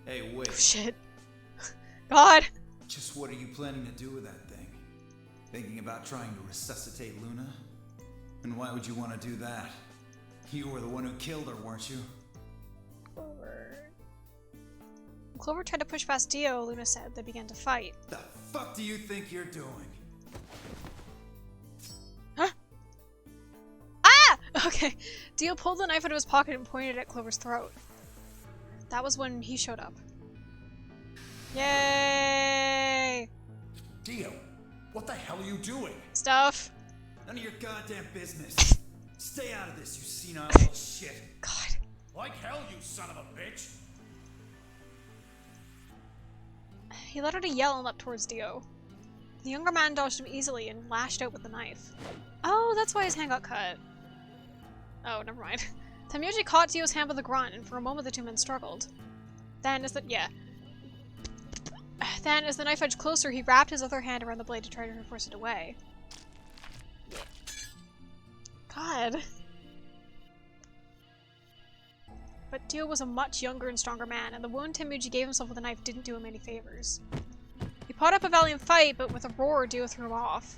Hey, wait. Oh, shit. God! Just what are you planning to do with that thing? Thinking about trying to resuscitate Luna? And why would you want to do that? You were the one who killed her, weren't you? Clover tried to push past Dio, Luna said. They began to fight. The fuck do you think you're doing? Huh? Ah! Okay. Dio pulled the knife out of his pocket and pointed it at Clover's throat. That was when he showed up. Yay! Dio, what the hell are you doing? Stuff. None of your goddamn business. Stay out of this, you senile shit. God. Like hell, you son of a bitch! He let out a yell and leapt towards Dio. The younger man dodged him easily and lashed out with the knife. Oh, that's why his hand got cut. Oh, never mind. Temyoji caught Dio's hand with a grunt, and for a moment the two men struggled. Then, as the knife edged closer, he wrapped his other hand around the blade to try to force it away. God. But Dio was a much younger and stronger man, and the wound Temyoji gave himself with the knife didn't do him any favors. He put up a valiant fight, but with a roar, Dio threw him off.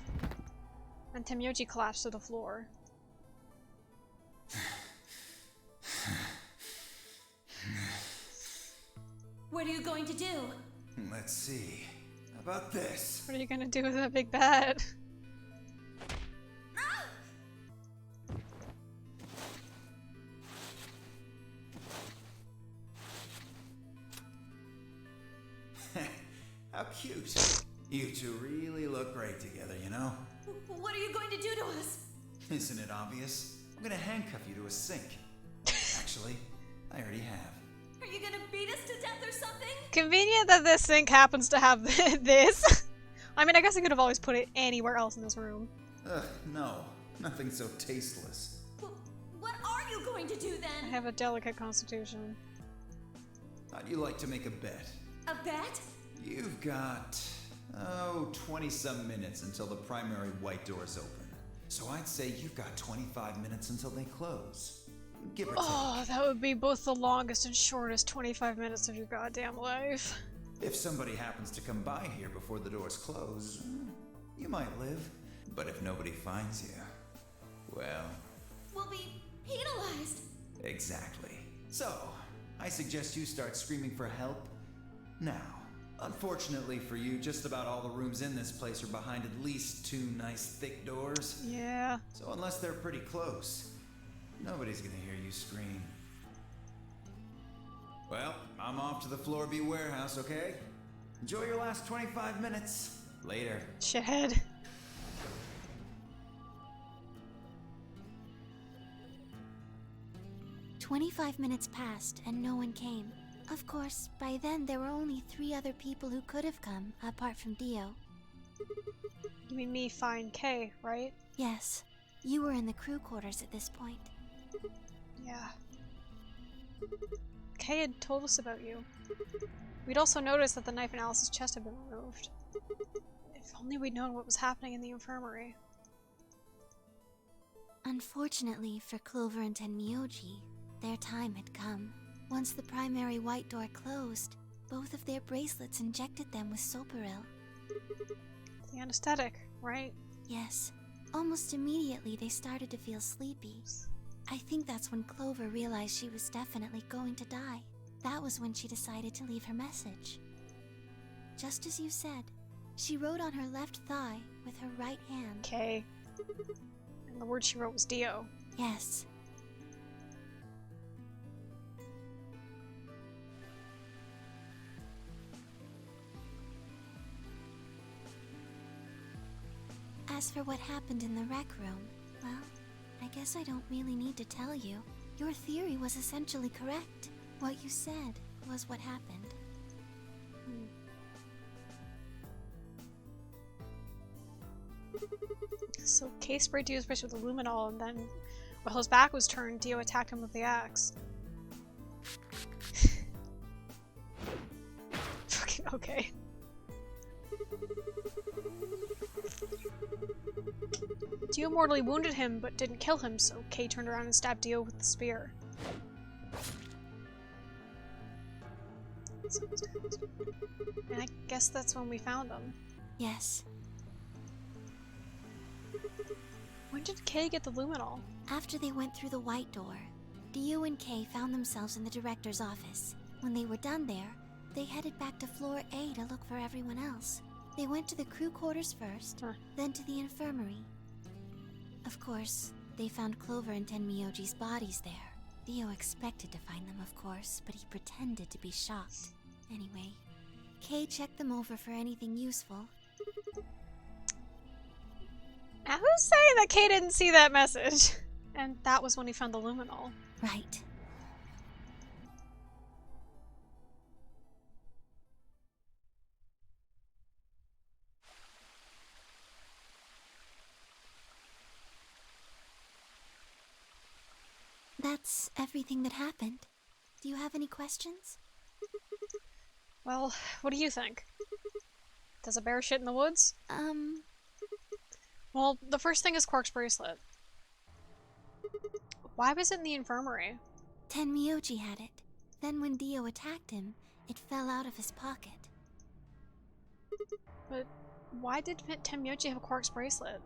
And Temyoji collapsed to the floor. What are you going to do? Let's see. How about this? What are you gonna do with that big bat? How cute. You two really look great together, you know? What are you going to do to us? Isn't it obvious? I'm gonna handcuff you to a sink. Actually, I already have. Are you gonna beat us to death or something? Convenient that this sink happens to have this. I mean, I guess I could have always put it anywhere else in this room. Ugh, no. Nothing so tasteless. What are you going to do I then? have a delicate constitution. How'd you like to make a bet? A bet? You've got, 20-some minutes until the primary white doors open. So I'd say you've got 25 minutes until they close. Give or take. Oh, that would be both the longest and shortest 25 minutes of your goddamn life. If somebody happens to come by here before the doors close, you might live. But if nobody finds you, well... We'll be penalized. Exactly. So, I suggest you start screaming for help now. Unfortunately for you, just about all the rooms in this place are behind at least 2 nice thick doors. Yeah. So unless they're pretty close, nobody's gonna hear you scream. Well, I'm off to the Floor B warehouse, okay? Enjoy your last 25 minutes. Later. Shithead. "25 minutes passed and no one came. Of course, by then there were only 3 other people who could have come, apart from Dio. You mean me, Fine K, right? Yes, you were in the crew quarters at this point. Yeah. Kay had told us about you. We'd also noticed that the knife in Alice's chest had been removed. If only we'd known what was happening in the infirmary. Unfortunately for Clover and Tenmyoji, their time had come. Once the primary white door closed, both of their bracelets injected them with Soparil. The anesthetic, right? Yes. Almost immediately they started to feel sleepy. I think that's when Clover realized she was definitely going to die. That was when she decided to leave her message. Just as you said, she wrote on her left thigh with her right hand. K. And the word she wrote was Dio. Yes. As for what happened in the rec room, well, I guess I don't really need to tell you. Your theory was essentially correct. What you said was what happened. So Kay sprayed Dio's face with the luminol, and then, while his back was turned, Dio attacked him with the axe. Fucking okay. Dio mortally wounded him, but didn't kill him, so Kay turned around and stabbed Dio with the spear. And I guess that's when we found him. Yes. When did Kay get the luminol? After they went through the white door, Dio and Kay found themselves in the director's office. When they were done there, they headed back to floor A to look for everyone else. They went to the crew quarters first, then to the infirmary. Of course, they found Clover and Tenmyoji's bodies there. Dio expected to find them, of course, but he pretended to be shocked. Anyway, Kay checked them over for anything useful. Now who's saying that Kay didn't see that message? And that was when he found the luminol. Right. That's everything that happened. Do you have any questions? Well, what do you think? Does a bear shit in the woods? Well, the first thing is Quark's bracelet. Why was it in the infirmary? Tenmyoji had it. Then when Dio attacked him, it fell out of his pocket. But why did Tenmyoji have Quark's bracelet?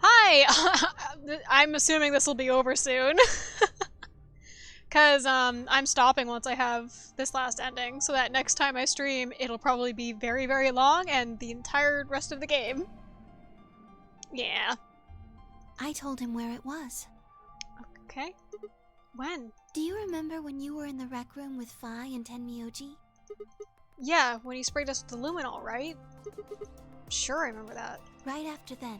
Hi! I'm assuming this will be over soon. Because I'm stopping once I have this last ending, so that next time I stream, it'll probably be very, very long and the entire rest of the game. Yeah. I told him where it was. Okay. When? Do you remember when you were in the rec room with Phi and Tenmyoji? Yeah, when he sprayed us with the luminol, right? Sure, I remember that. Right after then.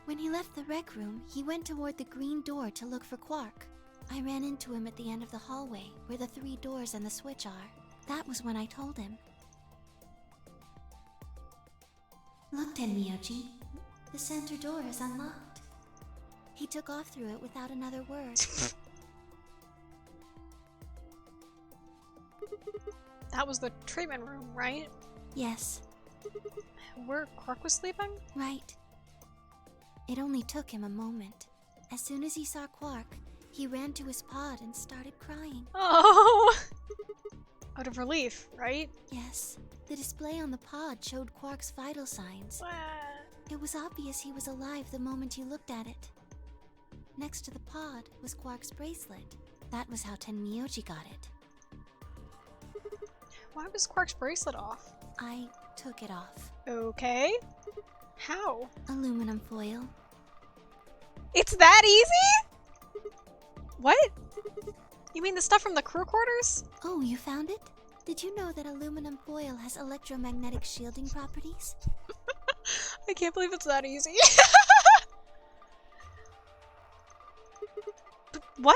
When he left the rec room, he went toward the green door to look for Quark. I ran into him at the end of the hallway, where the 3 doors and the switch are. That was when I told him. Look, Tenmyoji. The center door is unlocked. He took off through it without another word. That was the treatment room, right? Yes. Where Quark was sleeping? Right. It only took him a moment. As soon as he saw Quark, he ran to his pod and started crying. Oh! Out of relief, right? Yes. The display on the pod showed Quark's vital signs. It was obvious he was alive the moment he looked at it. Next to the pod was Quark's bracelet. That was how Tenmyoji got it. Why was Quark's bracelet off? I took it off. Okay. How? Aluminum foil. It's that easy? What? You mean the stuff from the crew quarters? Oh, you found it? Did you know that aluminum foil has electromagnetic shielding properties? I can't believe it's that easy. But what?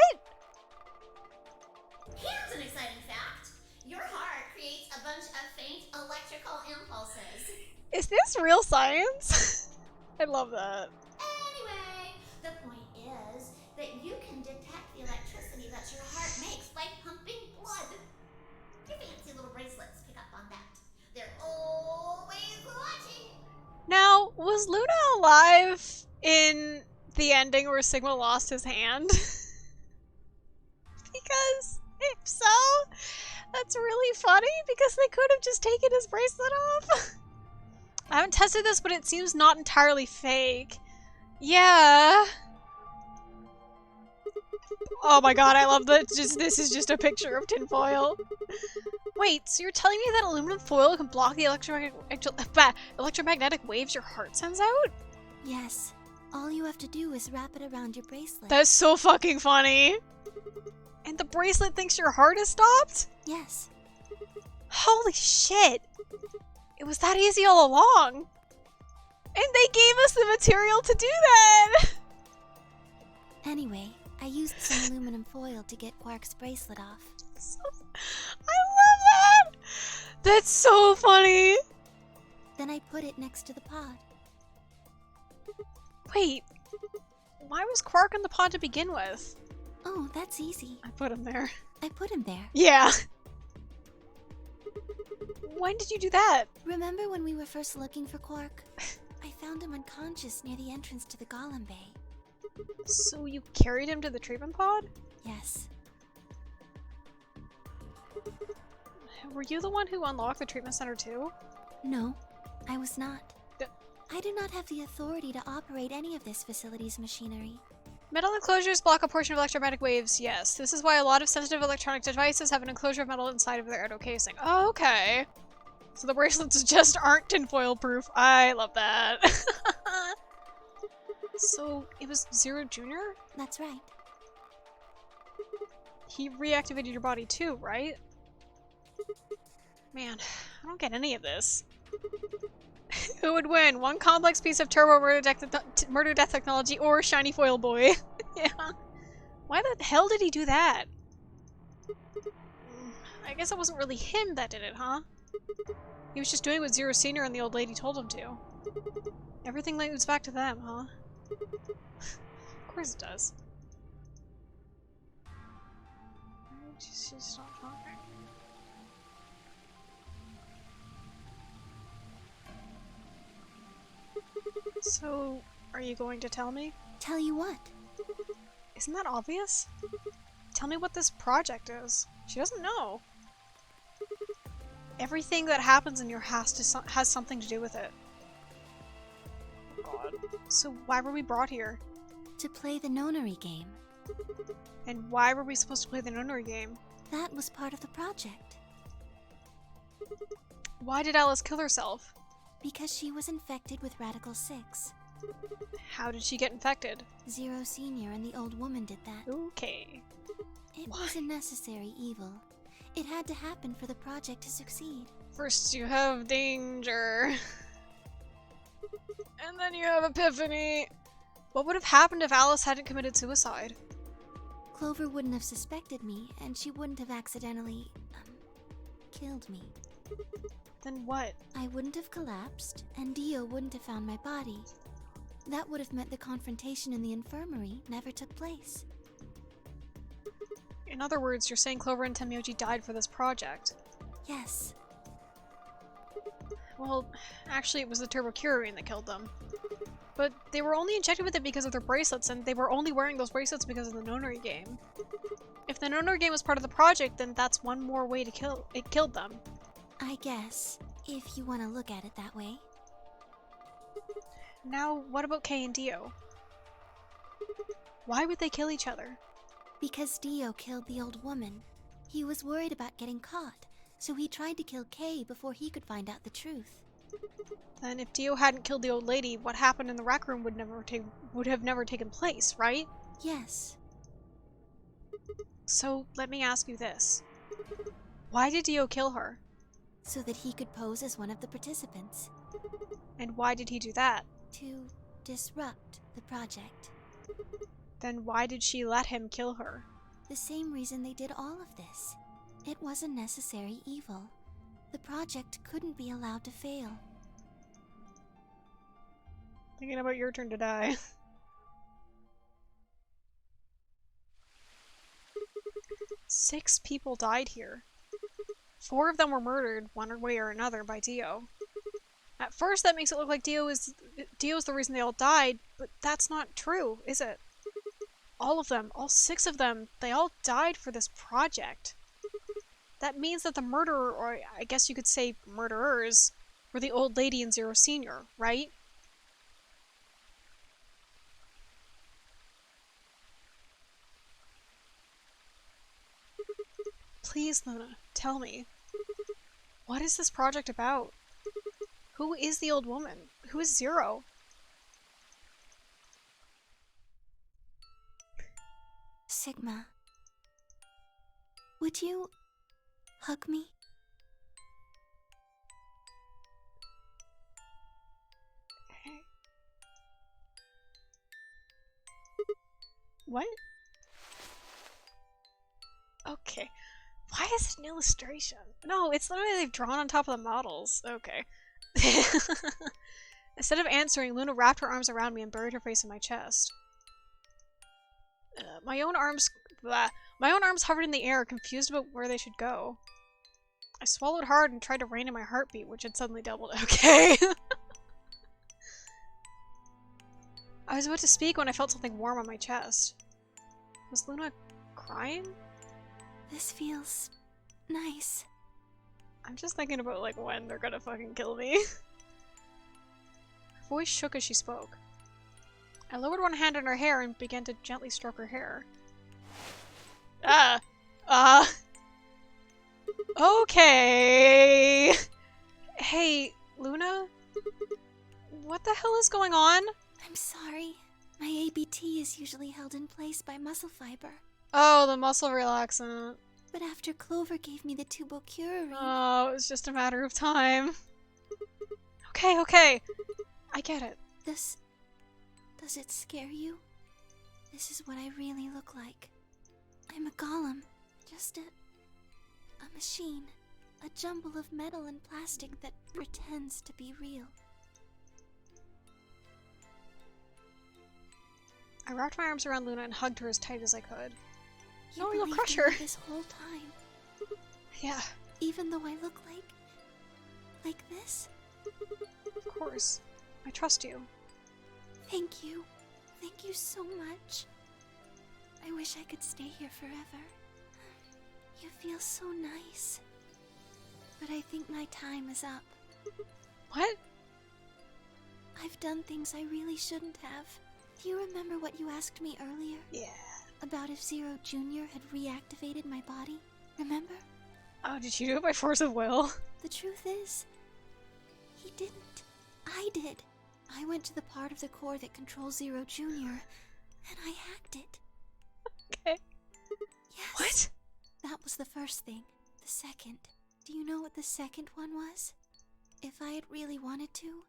Here's an exciting fact. Your heart creates a bunch of faint electrical impulses. Is this real science? I love that. Anyway, the point is that you can detect the electricity that your heart makes by pumping blood. Your fancy little bracelets pick up on that. They're always watching. Now, was Luna alive in the ending where Sigma lost his hand? Because if so, that's really funny because they could have just taken his bracelet off. I haven't tested this, but it seems not entirely fake. Yeah. Oh my god, I love that. This is just a picture of tinfoil. Wait, so you're telling me that aluminum foil can block the electromagnetic waves your heart sends out? Yes. All you have to do is wrap it around your bracelet. That's so fucking funny. And the bracelet thinks your heart is stopped? Yes. Holy shit. It was that easy all along. And they gave us the material to do that. Anyway, I used some aluminum foil to get Quark's bracelet off. I love that! That's so funny! Then I put it next to the pod. Wait, why was Quark in the pod to begin with? Oh, that's easy. I put him there. I put him there. Yeah. When did you do that? Remember when we were first looking for Quark? I found him unconscious near the entrance to the Golem Bay. So you carried him to the treatment pod? Yes. Were you the one who unlocked the treatment center too? No, I was not. I do not have the authority to operate any of this facility's machinery. Metal enclosures block a portion of electromagnetic waves, yes. This is why a lot of sensitive electronic devices have an enclosure of metal inside of their outer casing. Oh, okay. So the bracelets just aren't tinfoil proof. I love that. So it was Zero Jr.? That's right. He reactivated your body too, right? Man, I don't get any of this. Who would win? One complex piece of turbo murder death technology or shiny foil boy? Yeah. Why the hell did he do that? I guess it wasn't really him that did it, huh? He was just doing what Zero Senior and the old lady told him to. Everything leads back to them, huh? Of course it does. She's not talking. So, are you going to tell me? Tell you what? Isn't that obvious? Tell me what this project is. She doesn't know. Everything that happens in your house has something to do with it. God. So why were we brought here? To play the nonary game. And why were we supposed to play the nonary game? That was part of the project. Why did Alice kill herself? Because she was infected with Radical 6. How did she get infected? Zero Senior and the old woman did that. Okay. It was a necessary evil. It had to happen for the project to succeed. First you have danger. And then you have epiphany. What would have happened if Alice hadn't committed suicide? Clover wouldn't have suspected me, and she wouldn't have accidentally, killed me. Then what? I wouldn't have collapsed, and Dio wouldn't have found my body. That would have meant the confrontation in the infirmary never took place. In other words, you're saying Clover and Tenmyoji died for this project. Yes. Well, actually it was the turbocurine that killed them. But they were only injected with it because of their bracelets, and they were only wearing those bracelets because of the nonary game. If the nonary game was part of the project, then that's one more way to kill it killed them. I guess, if you want to look at it that way. Now, what about Kay and Dio? Why would they kill each other? Because Dio killed the old woman. He was worried about getting caught, so he tried to kill Kay before he could find out the truth. Then if Dio hadn't killed the old lady, what happened in the rec room would have never taken place, right? Yes. So let me ask you this. Why did Dio kill her? So that he could pose as one of the participants. And why did he do that? To disrupt the project. Then why did she let him kill her? The same reason they did all of this. It was a necessary evil. The project couldn't be allowed to fail. Thinking about your turn to die. 6 people died here. 4 of them were murdered, one way or another, by Dio. At first, that makes it look like Dio's the reason they all died, but that's not true, is it? All of them, all 6 of them, they all died for this project. That means that the murderer, or I guess you could say murderers, were the old lady and Zero Senior, right? Please, Luna, tell me. What is this project about? Who is the old woman? Who is Zero? Sigma. Would you hug me? What? Okay. Why is it an illustration? No, it's literally they've drawn on top of the models. Okay. Instead of answering, Luna wrapped her arms around me and buried her face in my chest. My own arms hovered in the air, confused about where they should go. I swallowed hard and tried to rein in my heartbeat, which had suddenly doubled. Okay. I was about to speak when I felt something warm on my chest. Was Luna crying? This feels nice. I'm just thinking about, like, when they're gonna fucking kill me. Her voice shook as she spoke. I lowered one hand on her hair and began to gently stroke her hair. Okay. Hey, Luna? What the hell is going on? I'm sorry. My ABT is usually held in place by muscle fiber. Oh, the muscle relaxant. But after Clover gave me the tubocurary... Oh, it was just a matter of time. Okay, okay. I get it. Does it scare you? This is what I really look like. I'm a golem. Just a machine. A jumble of metal and plastic that pretends to be real. I wrapped my arms around Luna and hugged her as tight as I could. You No, you'll believed crush in her. me this whole time. Yeah, Even though I look like this? of course. I trust you. Thank you. Thank you so much. I wish I could stay here forever. You feel so nice. But I think my time is up. What? I've done things I really shouldn't have. Do you remember what you asked me earlier? Yeah. About if Zero Jr. had reactivated my body? Remember? Oh, did you do it by force of will? The truth is, he didn't. I did. I went to the part of the core that controls Zero Jr., and I hacked it. Okay. Yes. What? That was the first thing. The second. Do you know what the second one was? If I had really wanted to,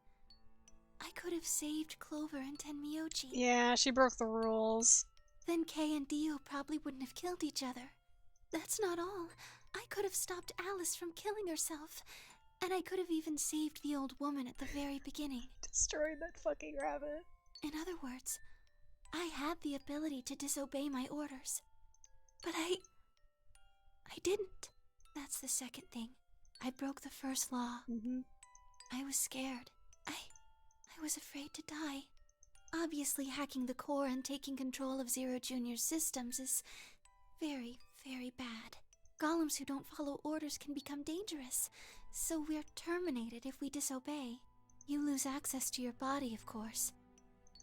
I could have saved Clover and Tenmyoji. Yeah, she broke the rules. Then Kay and Dio probably wouldn't have killed each other. That's not all. I could have stopped Alice from killing herself. And I could have even saved the old woman at the very beginning. Destroyed that fucking rabbit. In other words, I had the ability to disobey my orders. But I didn't. That's the second thing. I broke the first law. I was scared. I was afraid to die. Obviously, hacking the core and taking control of Zero Jr.'s systems is very, very bad. Golems who don't follow orders can become dangerous, so we're terminated if we disobey. You lose access to your body, of course,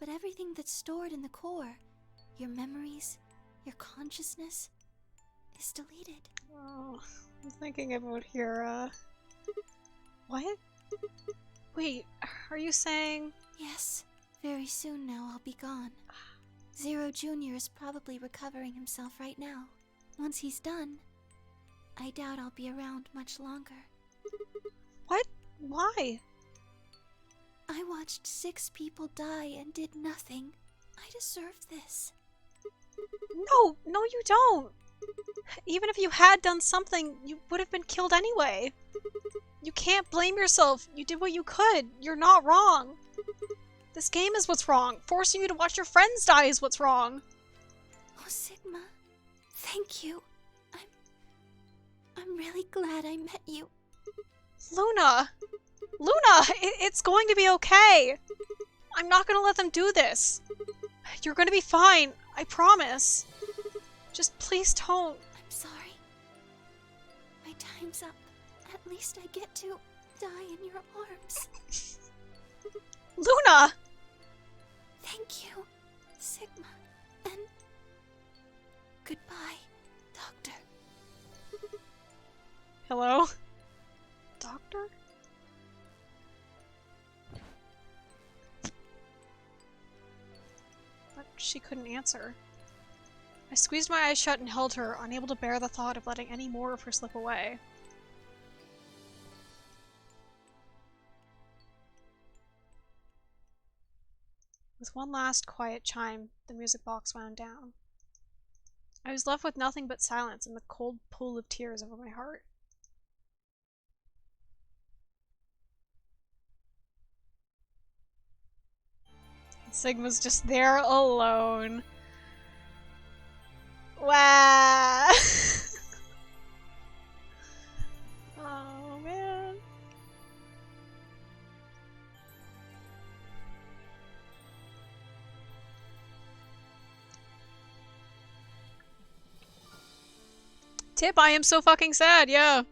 but everything that's stored in the core, your memories, your consciousness, is deleted. Oh, I'm thinking about here, What? Wait, are you saying... Yes, very soon now I'll be gone. Zero Jr. is probably recovering himself right now. Once he's done, I doubt I'll be around much longer. What? Why? I watched 6 people die and did nothing. I deserve this. No, you don't. Even if you had done something, you would have been killed anyway. You can't blame yourself. You did what you could. You're not wrong. This game is what's wrong. Forcing you to watch your friends die is what's wrong. Oh, Sigma. Thank you. I'm really glad I met you. Luna! It's going to be okay. I'm not gonna let them do this. You're gonna be fine. I promise. Just please don't. I'm sorry. My time's up. At least I get to die in your arms. Luna! Thank you, Sigma. And goodbye, Doctor. Hello? Doctor? But she couldn't answer. I squeezed my eyes shut and held her, unable to bear the thought of letting any more of her slip away. With one last quiet chime, the music box wound down. I was left with nothing but silence and the cold pool of tears over my heart. Sigma's just there alone. Wow. Oh man. Tip, I am so fucking sad, yeah.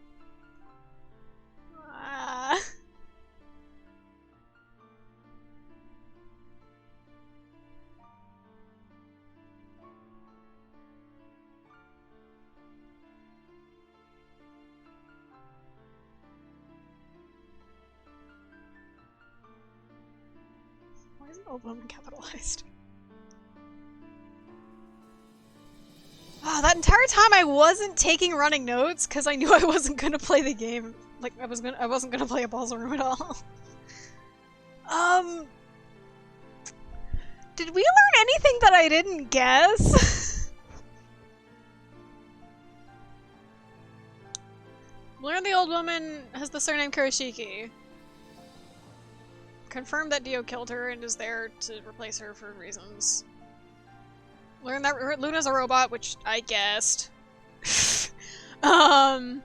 Why isn't old woman capitalized? That entire time I wasn't taking running notes because I knew I wasn't gonna play the game. Like I wasn't gonna play a puzzle room at all. Did we learn anything that I didn't guess? Learn the old woman has the surname Kurashiki. Confirm that Dio killed her and is there to replace her for reasons. Learn that Luna's a robot, which I guessed. Well,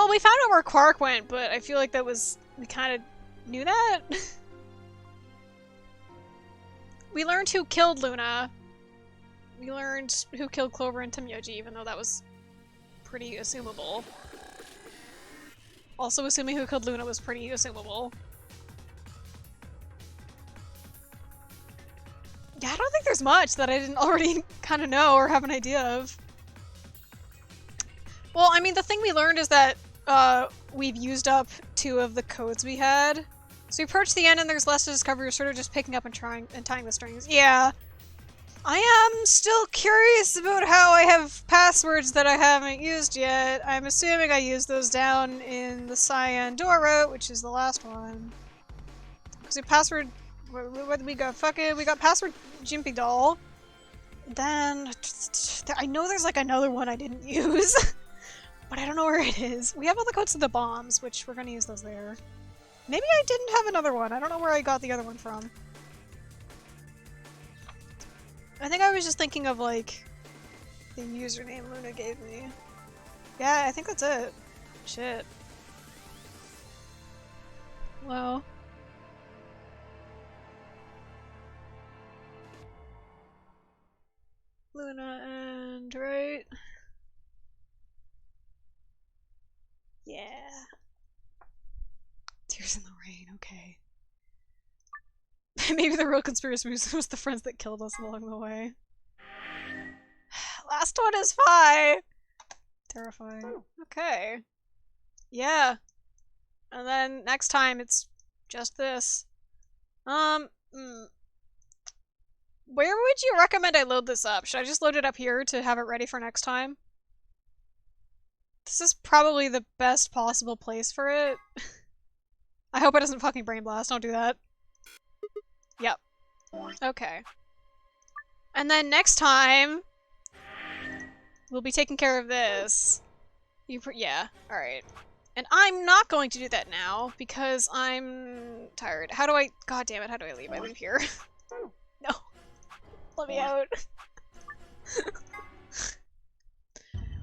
we found out where Quark went, but I feel like that was... we kind of knew that? We learned who killed Luna. We learned who killed Clover and Tamyoji, even though that was pretty assumable. Also assuming who killed Luna was pretty assumable. Yeah, I don't think there's much that I didn't already kind of know or have an idea of. Well, I mean, the thing we learned is that we've used up 2 of the codes we had. So we approach the end and there's less to discover. You're sort of just picking up and tying the strings. Yeah. I am still curious about how I have passwords that I haven't used yet. I'm assuming I used those down in the cyan door route, which is the last one. Because the password... what did we got? Fucking, we got password Jimpy doll. Then I know there's like another one I didn't use, but I don't know where it is. We have all the codes to the bombs, which we're gonna use those there. Maybe I didn't have another one. I don't know where I got the other one from. I think I was just thinking of like the username Luna gave me. Yeah, I think that's it. Shit. Well. Luna and right. Yeah. Tears in the rain, okay. Maybe the real conspiracy was the friends that killed us along the way. Last one is Phi! Terrifying. Okay. Yeah. And then next time it's just this. Where would you recommend I load this up? Should I just load it up here to have it ready for next time? This is probably the best possible place for it. I hope it doesn't fucking brain blast. Don't do that. Yep. Okay. And then next time, we'll be taking care of this. Yeah, alright. And I'm not going to do that now, because I'm tired. How do I- god damn it, how do I leave? I leave here. No. Let me out.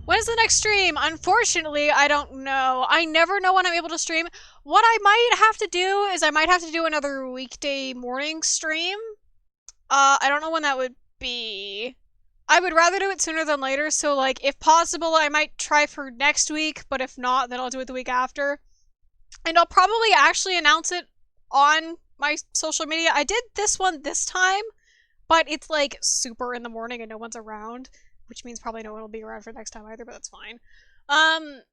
When's the next stream? Unfortunately, I don't know. I never know when I'm able to stream. What I might have to do is I might have to do another weekday morning stream. I don't know when that would be. I would rather do it sooner than later, so like, if possible, I might try for next week, but if not, then I'll do it the week after. And I'll probably actually announce it on my social media. I did this one this time, but it's like super in the morning and no one's around, which means probably no one will be around for next time either, but that's fine.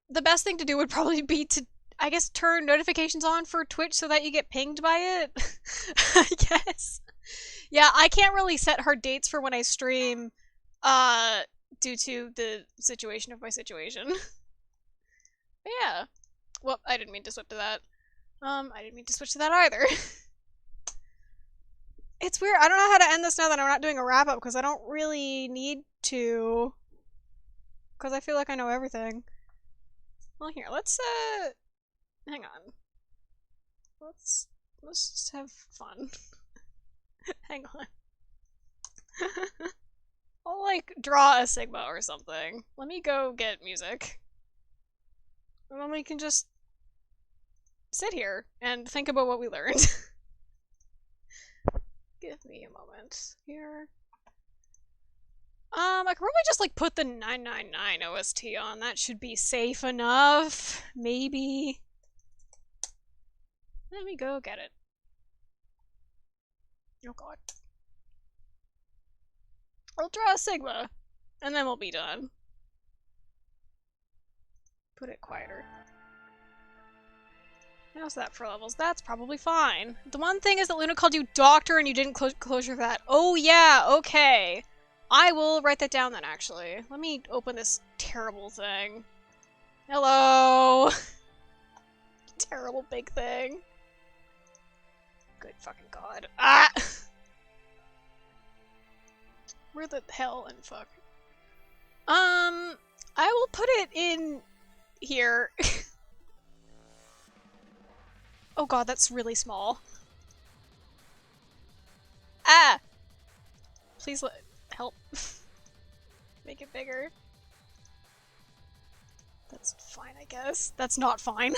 The best thing to do would probably be to, I guess, turn notifications on for Twitch so that you get pinged by it. I guess. Yeah, I can't really set hard dates for when I stream, due to the situation of my situation. But yeah. Well, I didn't mean to switch to that. I didn't mean to switch to that either. It's weird. I don't know how to end this now that I'm not doing a wrap-up, because I don't really need to. Because I feel like I know everything. Well, here, let's, hang on. Let's just have fun. Hang on. I'll, like, draw a Sigma or something. Let me go get music. And then we can just sit here and think about what we learned. Give me a moment here. I could probably just, like, put the 999 OST on. That should be safe enough. Maybe. Let me go get it. Oh god. I'll draw a Sigma, and then we'll be done. Put it quieter. How's that for levels? That's probably fine. The one thing is that Luna called you doctor and you didn't closure for that. Oh yeah, okay. I will write that down then, actually. Let me open this terrible thing. Hello! Terrible big thing. Good fucking god. Ah! Where the hell and fuck? I will put it in here. Oh god, that's really small. Ah! Please help. Make it bigger. That's fine, I guess. That's not fine.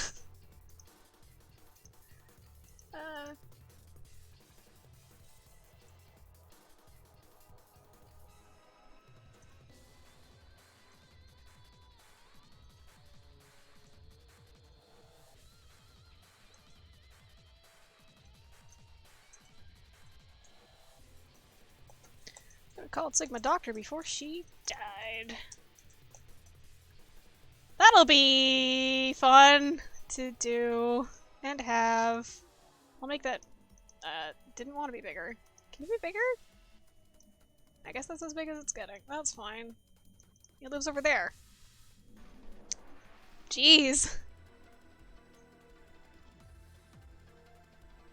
I called Sigma Doctor before she died. That'll be fun to do and have. I'll make that, didn't want to be bigger. Can it be bigger? I guess that's as big as it's getting. That's fine. He lives over there. Jeez.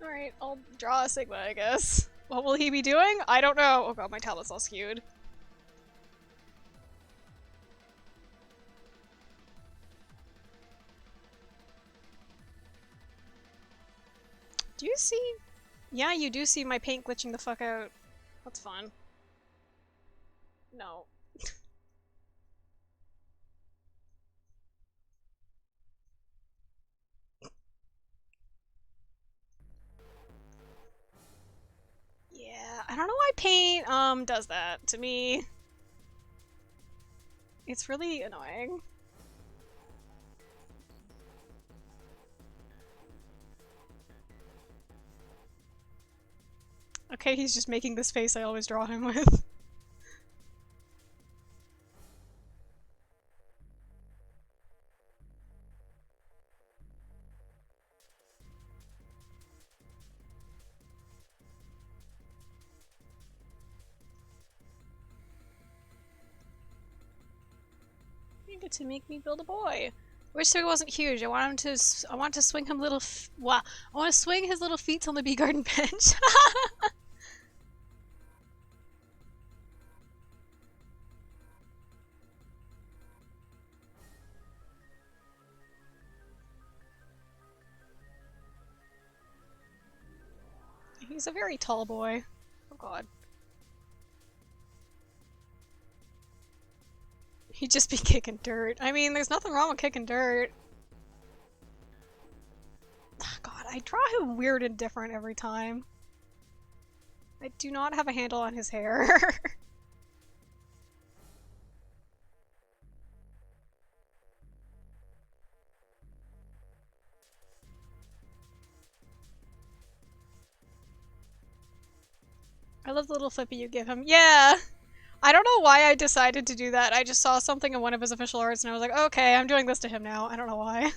Alright, I'll draw a Sigma, I guess. What will he be doing? I don't know. Oh god, my tablet's all skewed. Do you see? Yeah, you do see my paint glitching the fuck out. That's fun. No. Yeah, I don't know why paint, does that to me. It's really annoying. Okay, he's just making this face I always draw him with. You get to make me build a boy. I wish Sigma wasn't huge. I want him to. I want to swing him little. Wow. I want to swing his little feet on the bee garden bench. He's a very tall boy. Oh god. He'd just be kicking dirt. I mean, there's nothing wrong with kicking dirt. Oh god, I draw him weird and different every time. I do not have a handle on his hair. I love the little flippy you give him. Yeah! I don't know why I decided to do that. I just saw something in one of his official arts and I was like, okay, I'm doing this to him now. I don't know why. I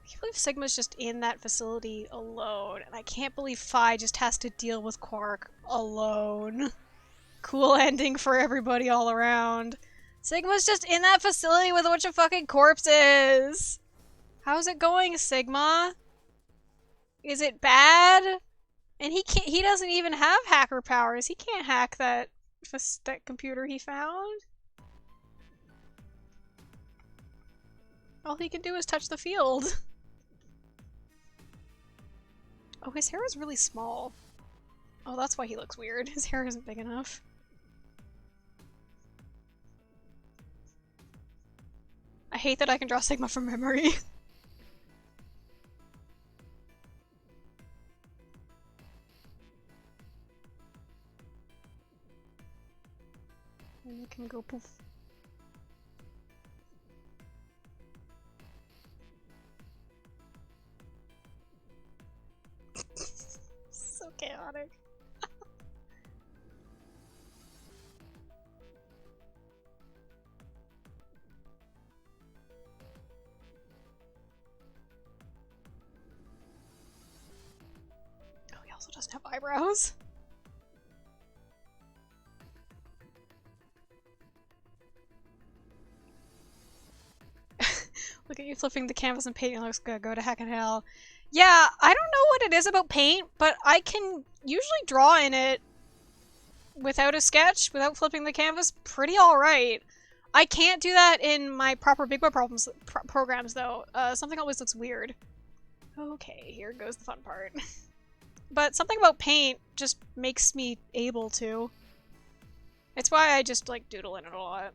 can't believe Sigma's just in that facility alone, and I can't believe Phi just has to deal with Quark alone. Cool ending for everybody all around. Sigma's just in that facility with a bunch of fucking corpses! How's it going, Sigma? Is it bad? And he doesn't even have hacker powers. He can't hack that computer he found. All he can do is touch the field. Oh, his hair is really small. Oh, that's why he looks weird. His hair isn't big enough. I hate that I can draw Sigma from memory. And you can go poof. So chaotic. Oh, he also doesn't have eyebrows. Look at you flipping the canvas and painting looks good. Go to heck and hell. Yeah, I don't know what it is about paint, but I can usually draw in it without a sketch, without flipping the canvas, pretty alright. I can't do that in my proper Big Boy programs, though. Something always looks weird. Okay, here goes the fun part. But something about paint just makes me able to. It's why I just, like, doodle in it a lot.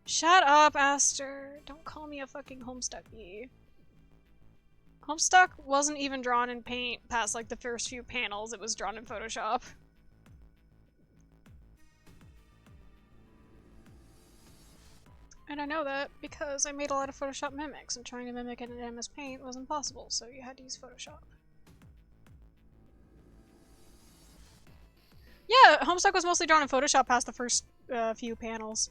Shut up, Aster. Don't call me a fucking Homestucky. Homestuck wasn't even drawn in paint past, like, the first few panels. It was drawn in Photoshop. And I know that because I made a lot of Photoshop mimics, and trying to mimic it in MS Paint was impossible, so you had to use Photoshop. Yeah, Homestuck was mostly drawn in Photoshop past the first few panels.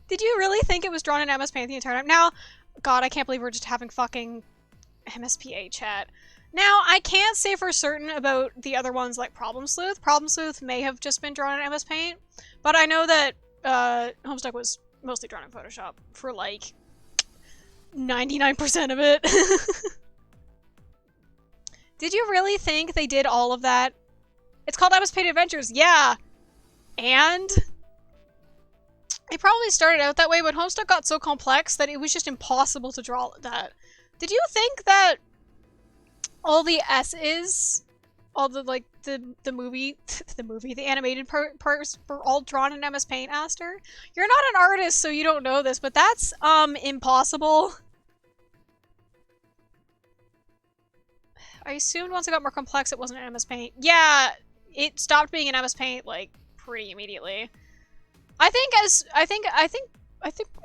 Did you really think it was drawn in MS Paint the entire time? Now, God, I can't believe we're just having fucking MSPA chat. Now, I can't say for certain about the other ones like Problem Sleuth. Problem Sleuth may have just been drawn in MS Paint, but I know that Homestuck was mostly drawn in Photoshop for like 99% of it. Did you really think they did all of that? It's called MS Paint Adventures, yeah! And it probably started out that way, but Homestuck got so complex that it was just impossible to draw that. Did you think that all the S's, all the, like, the animated parts were all drawn in MS Paint, Aster? You're not an artist, so you don't know this, but that's, impossible. I assumed once it got more complex it wasn't in MS Paint. Yeah, it stopped being in MS Paint, like, pretty immediately. I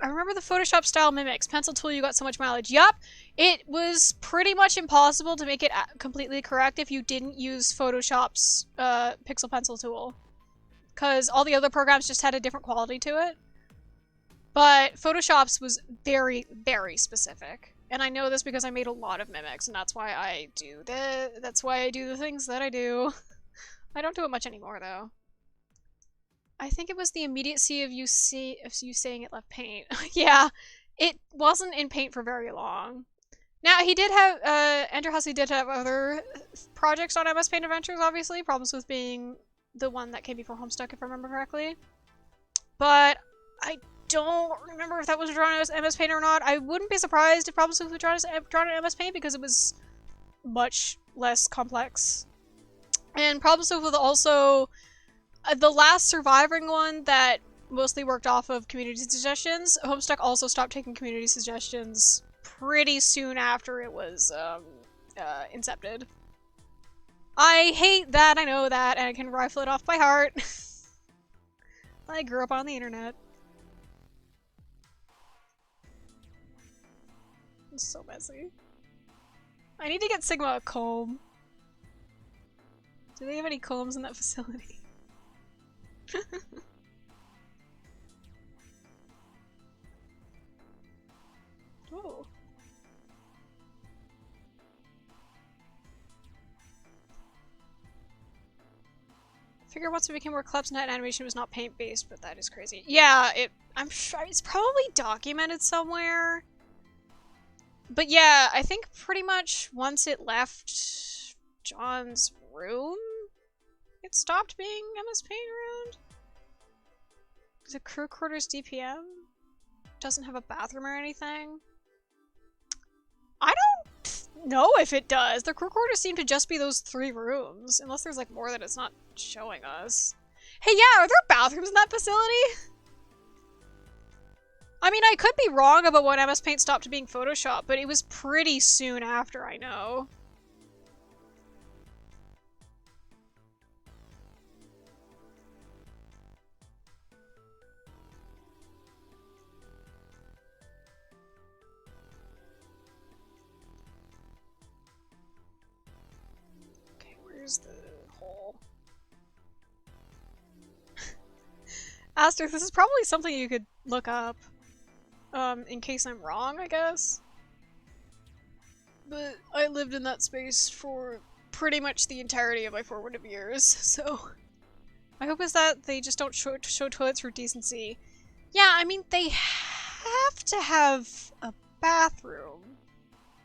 remember the Photoshop style mimics. Pencil tool, you got so much mileage. Yup, it was pretty much impossible to make it completely correct if you didn't use Photoshop's pixel pencil tool. Because all the other programs just had a different quality to it. But Photoshop's was very, very specific. And I know this because I made a lot of mimics, and that's why I do the things that I do. I don't do it much anymore, though. I think it was the immediacy of you saying it left Paint. Yeah, it wasn't in Paint for very long. Now, he did have, Enter Hussey did have other projects on MS Paint Adventures, obviously. Problems with being the one that came before Homestuck, if I remember correctly. But I don't remember if that was drawn as MS Paint or not. I wouldn't be surprised if Problem Swift was drawn in MS Paint because it was much less complex. And Problem Swift was also the last surviving one that mostly worked off of community suggestions. Homestuck also stopped taking community suggestions pretty soon after it was incepted. I hate that, I know that, and I can rifle it off by heart. I grew up on the internet. It's so messy. I need to get Sigma a comb. Do they have any combs in that facility? Oh. I figure once it became more Collapse Net animation was not paint based, but that is crazy. Yeah, I'm sure it's probably documented somewhere. But yeah, I think pretty much once it left John's room, it stopped being MS Paint around. The crew quarters DPM doesn't have a bathroom or anything. I don't know if it does. The crew quarters seem to just be those 3 rooms, unless there's like more that it's not showing us. Hey, yeah, are there bathrooms in that facility? I mean, I could be wrong about when MS Paint stopped being Photoshop, but it was pretty soon after, I know. Okay, where's the hole? Asterisk, this is probably something you could look up. In case I'm wrong, I guess. But I lived in that space for pretty much the entirety of my formative years, so... My hope is that they just don't show toilets for decency. Yeah, I mean, they have to have a bathroom,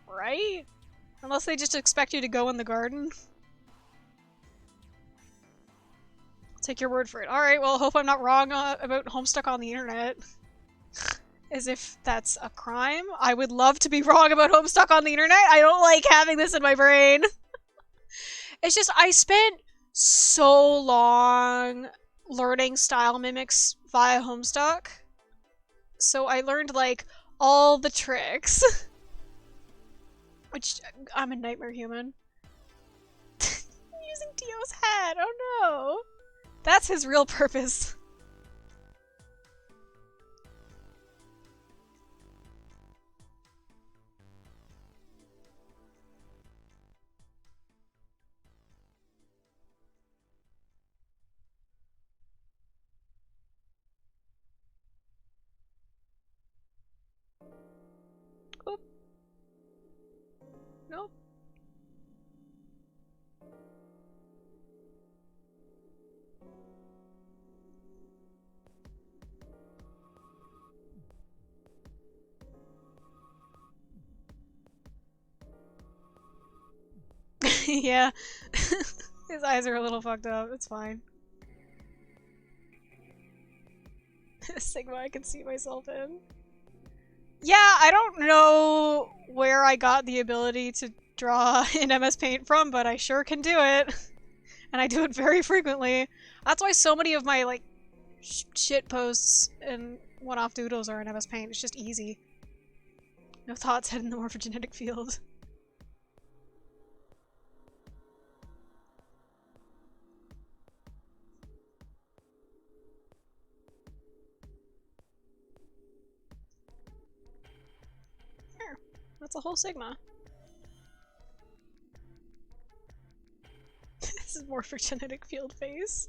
right? Unless they just expect you to go in the garden. I'll take your word for it. Alright, well, hope I'm not wrong about Homestuck on the internet. As if that's a crime. I would love to be wrong about Homestuck on the internet. I don't like having this in my brain. It's just, I spent so long learning style mimics via Homestuck. So I learned, like, all the tricks. Which, I'm a nightmare human. I'm using Dio's hat, oh no. That's his real purpose. Oop. Nope. Yeah. His eyes are a little fucked up. It's fine. Sigma I can see myself in. Yeah, I don't know where I got the ability to draw in MS Paint from, but I sure can do it. And I do it very frequently. That's why so many of my, like, shit posts and one-off doodles are in MS Paint. It's just easy. No thoughts head in the morphogenetic field. That's a whole Sigma. This is morphogenetic field face.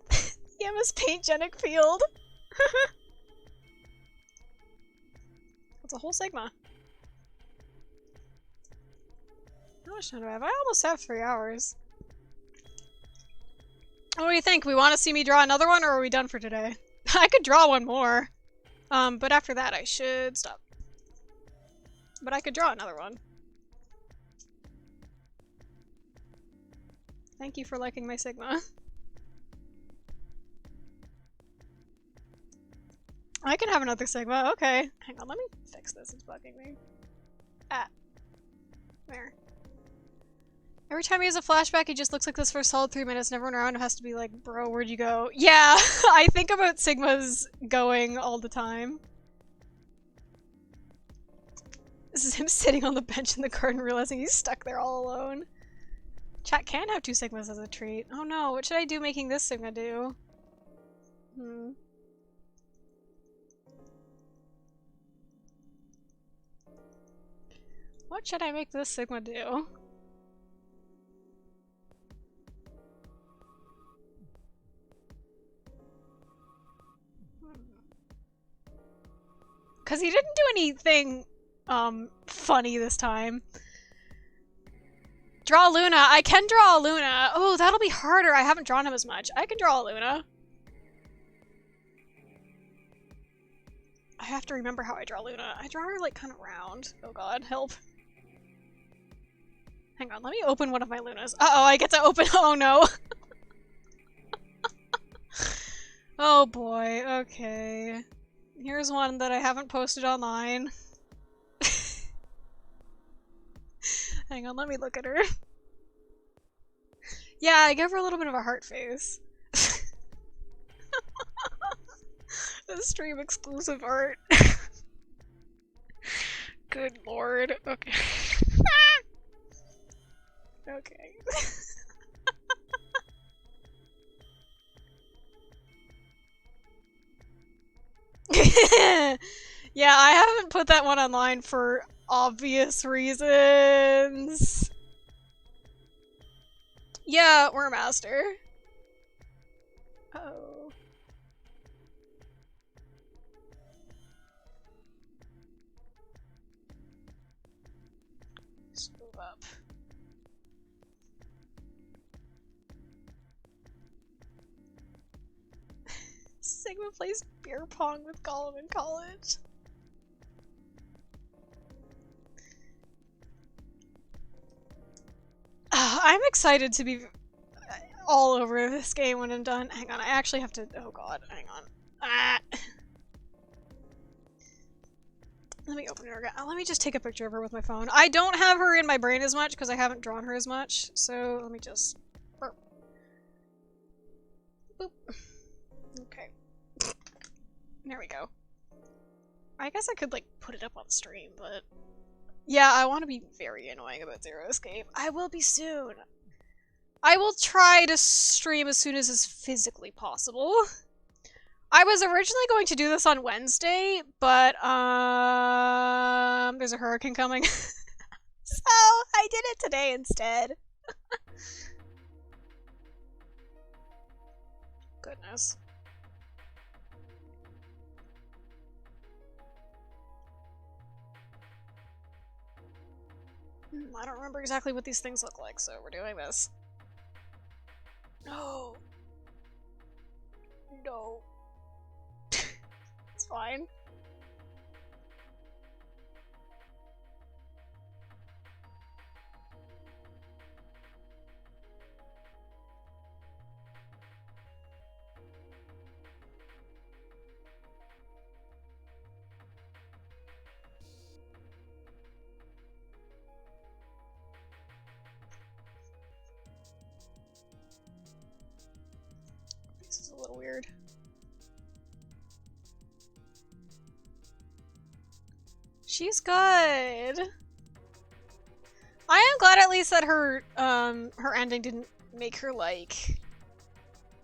The MS Paint genic field. That's a whole sigma. How much time do I have? I almost have 3 hours. What do you think? We want to see me draw another one, or are we done for today? I could draw one more. But after that I should stop. But I could draw another one. Thank you for liking my sigma. I can have another sigma, okay. Hang on, let me fix this, it's bugging me. Ah. There. Every time he has a flashback, he just looks like this for a solid 3 minutes, and everyone around him has to be like, bro, where'd you go? Yeah, I think about sigmas going all the time. This is him sitting on the bench in the garden realizing he's stuck there all alone. Chat can have 2 sigmas as a treat. Oh no, what should I do making this sigma do? What should I make this sigma do? Because he didn't do anything, funny this time. Draw Luna. I can draw Luna. Oh, that'll be harder. I haven't drawn him as much. I can draw Luna. I have to remember how I draw Luna. I draw her, like, kind of round. Oh god, help. Hang on, let me open one of my Lunas. Uh-oh, I get to open- oh no! Oh boy, okay. Here's one that I haven't posted online. Hang on, let me look at her. Yeah, I give her a little bit of a heart face. The stream exclusive art. Good lord. Okay. Okay. Yeah, I haven't put that one online for obvious reasons. Yeah, we're a master. Uh-oh. Just move up. Sigma plays beer pong with Gollum in college. I'm excited to be all over this game when I'm done. Hang on, I actually have to- oh god, hang on. Ah. Let me open her again. Let me just take a picture of her with my phone. I don't have her in my brain as much because I haven't drawn her as much, so let me just... Boop. Okay. There we go. I guess I could, like, put it up on stream, but... Yeah, I want to be very annoying about Zero Escape. I will be soon. I will try to stream as soon as is physically possible. I was originally going to do this on Wednesday, but, there's a hurricane coming. So, I did it today instead. Goodness. I don't remember exactly what these things look like, so we're doing this. No. No. It's fine. This is a little weird. She's good. I am glad at least that her her ending didn't make her like,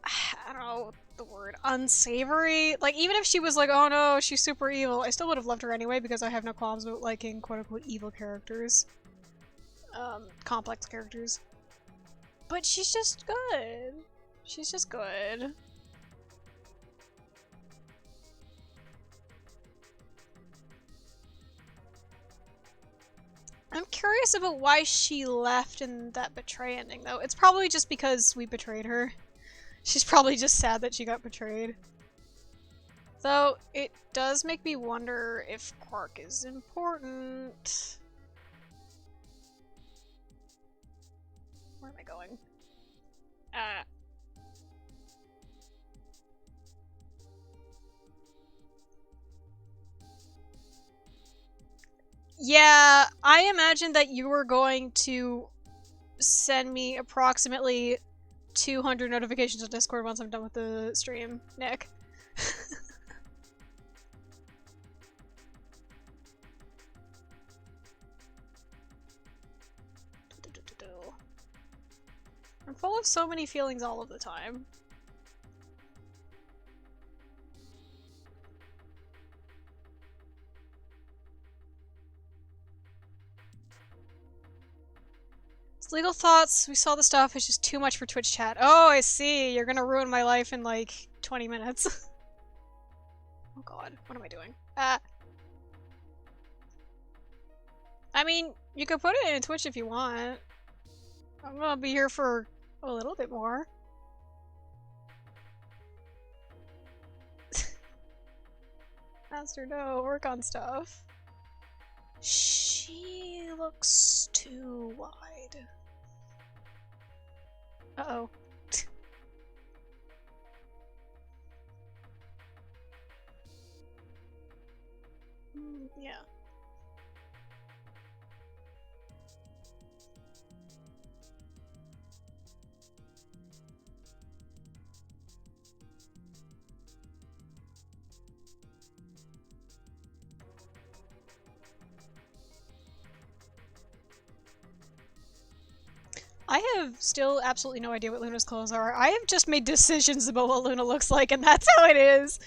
I don't know the word, unsavory. Like, even if she was like, oh no, she's super evil, I still would have loved her anyway because I have no qualms about liking quote-unquote evil characters. Complex characters. But she's just good. She's just good. I'm curious about why she left in that betray ending, though. It's probably just because we betrayed her. She's probably just sad that she got betrayed. Though, it does make me wonder if Quark is important. Where am I going? Yeah, I imagined that you were going to send me approximately 200 notifications on Discord once I'm done with the stream, Nick. I'm full of so many feelings all of the time. It's legal thoughts. We saw the stuff. It's just too much for Twitch chat. Oh, I see. You're gonna ruin my life in like 20 minutes. Oh god. What am I doing? I mean, you could put it in Twitch if you want. I'm gonna be here for a little bit more. Master, no, work on stuff. She looks too wide. Uh-oh. Yeah. I have still absolutely no idea what Luna's clothes are. I have just made decisions about what Luna looks like, and that's how it is.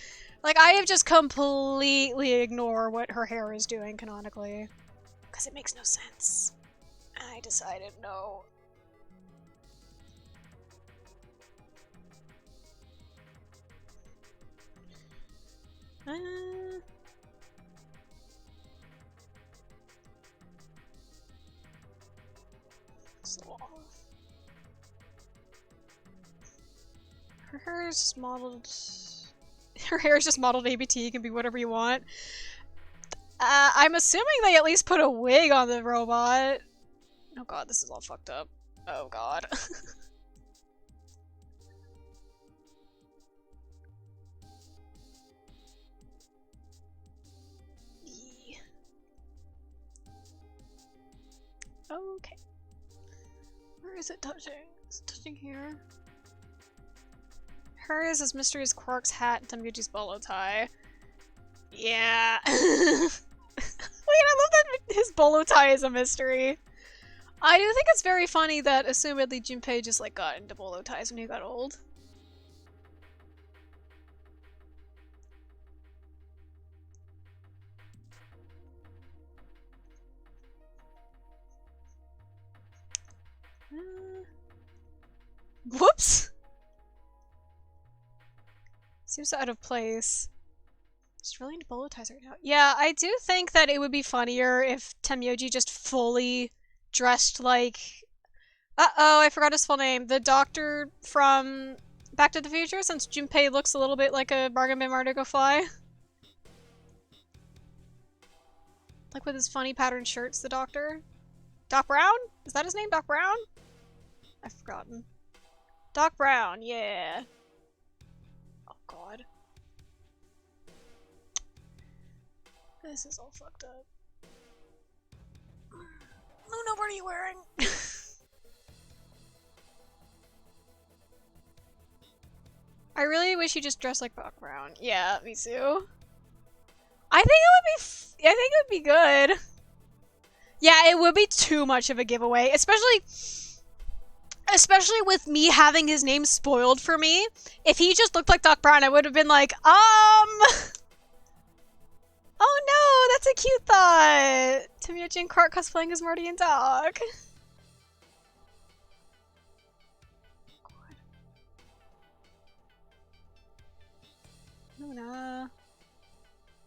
Like, I have just completely ignored what her hair is doing canonically. Because it makes no sense. And I decided no. Her hair is just modeled. Her hair is just modeled ABT. You can be whatever you want. I'm assuming they at least put a wig on the robot. Oh god, this is all fucked up. Oh god. Okay. Where is it touching? Is it touching here? Hers is Mystery's Quark's hat and Temguchi's bolo tie. Yeah. Wait, I love that his bolo tie is a mystery. I do think it's very funny that assumedly Junpei just like got into bolo ties when he got old. Whoops! Seems so out of place. Just really into bolo ties right now. Yeah, I do think that it would be funnier if Temyoji just fully dressed like... Uh-oh, I forgot his full name. The doctor from Back to the Future, since Junpei looks a little bit like a Bargain Bin Mardigo fly. Like with his funny patterned shirts, the doctor. Doc Brown? Is that his name, Doc Brown? I've forgotten. Doc Brown, yeah. Oh god. This is all fucked up. Luna, what are you wearing? I really wish you just dressed like Doc Brown. Yeah, me too. I think it would be good. Yeah, it would be too much of a giveaway, especially with me having his name spoiled for me. If he just looked like Doc Brown, I would have been like, oh no, that's a cute thought! Temyoji and Quark cosplaying as Marty and Doc. Luna.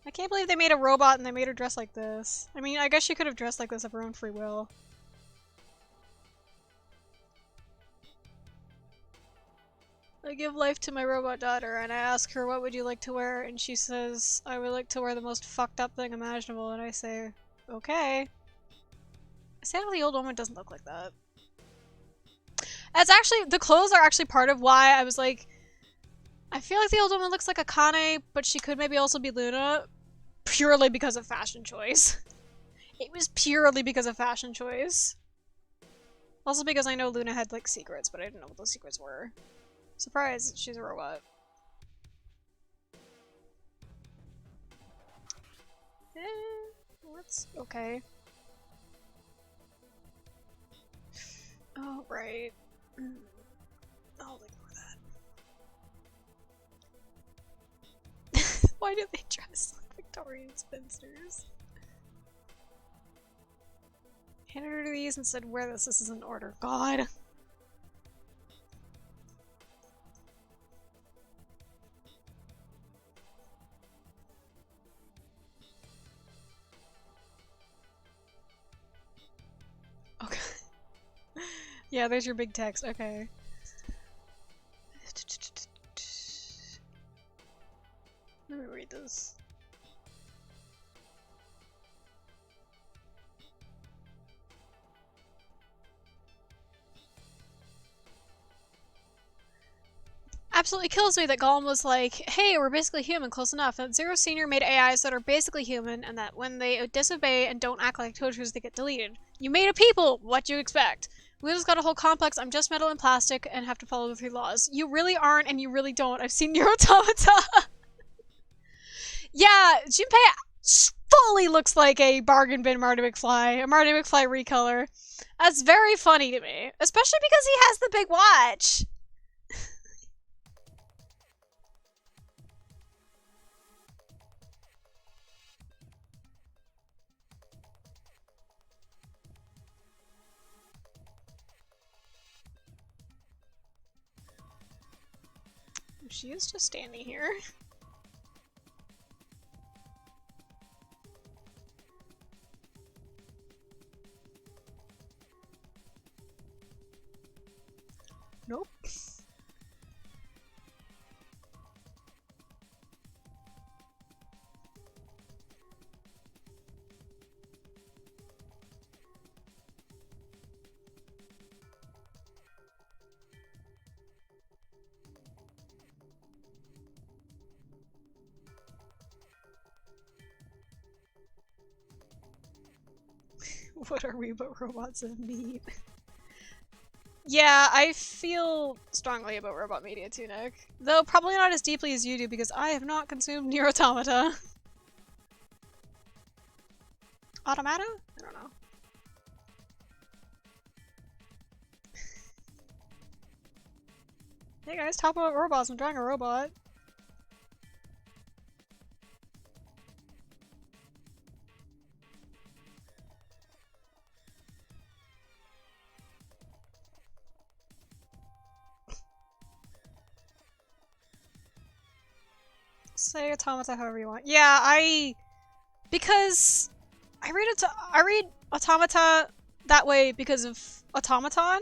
I can't believe they made a robot and they made her dress like this. I mean, I guess she could have dressed like this of her own free will. I give life to my robot daughter and I ask her, what would you like to wear? And she says, I would like to wear the most fucked up thing imaginable. And I say, okay. Sadly, the old woman doesn't look like that. That's actually, the clothes are actually part of why I was like, I feel like the old woman looks like Akane, but she could maybe also be Luna, purely because of fashion choice. It was purely because of fashion choice. Also because I know Luna had, like, secrets, but I didn't know what those secrets were. Surprise, she's a robot. That's okay. Oh, right. I'll ignore that. Why do they dress like Victorian spinsters? Handed her these and said, wear this. This is an order. God. Okay. Yeah, there's your big text. Okay. Let me read this. Absolutely kills me that Gollum was like, hey, we're basically human, close enough. That Zero Senior made AIs that are basically human, and that when they disobey and don't act like toadsters, they get deleted. You made a people! What do you expect? Luna's got a whole complex, I'm just metal and plastic, and have to follow the 3 laws. You really aren't, and you really don't. I've seen Nier Automata! Yeah, Junpei fully looks like a bargain bin Marty McFly, a Marty McFly recolor. That's very funny to me, especially because he has the big watch. She is just standing here. Nope. What are we but robots of meat? Yeah, I feel strongly about robot media too, Nick. Though probably not as deeply as you do because I have not consumed Nier Automata. Automata? I don't know. Hey guys, talk about robots. I'm drawing a robot. Say Automata however you want. Yeah, because I read Automata that way because of Automaton.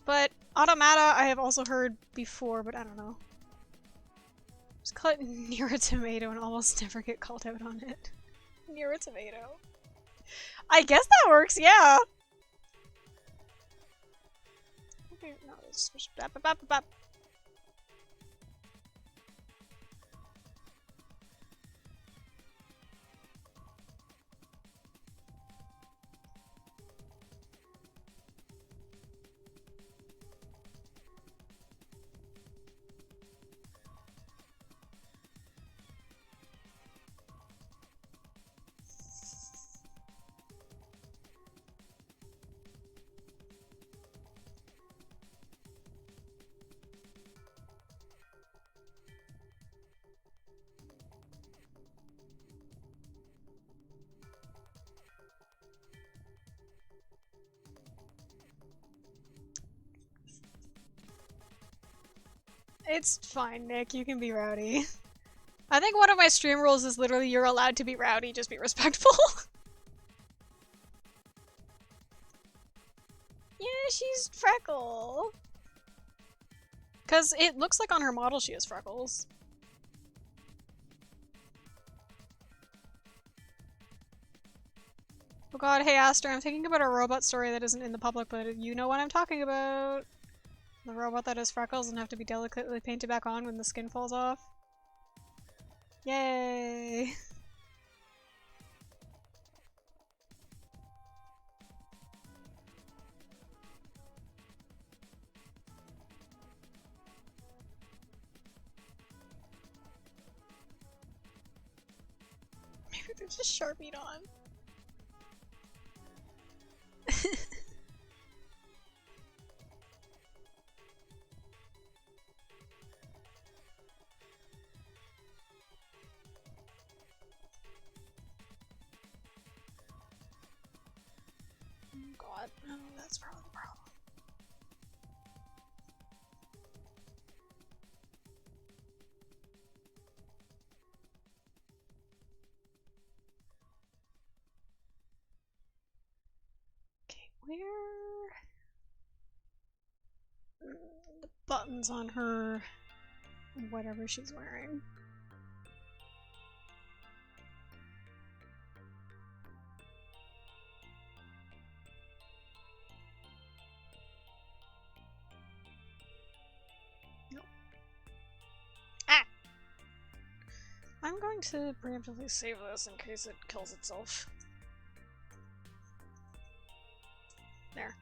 But Automata I have also heard before, but I don't know. Just call it Near a Tomato and almost never get called out on it. Near a Tomato. I guess that works, yeah! Okay, no, let's switch. It's fine, Nick. You can be rowdy. I think one of my stream rules is literally you're allowed to be rowdy, just be respectful. Yeah, she's Freckle. Because it looks like on her model she has freckles. Oh god, hey Aster, I'm thinking about a robot story that isn't in the public, but you know what I'm talking about. The robot that has freckles and have to be delicately painted back on when the skin falls off. Yay! Maybe they're just Sharpied on. Oh god, no, that's probably the problem. Okay, where? The buttons on her, whatever she's wearing. Nope. Ah! I'm going to preemptively save this in case it kills itself. There.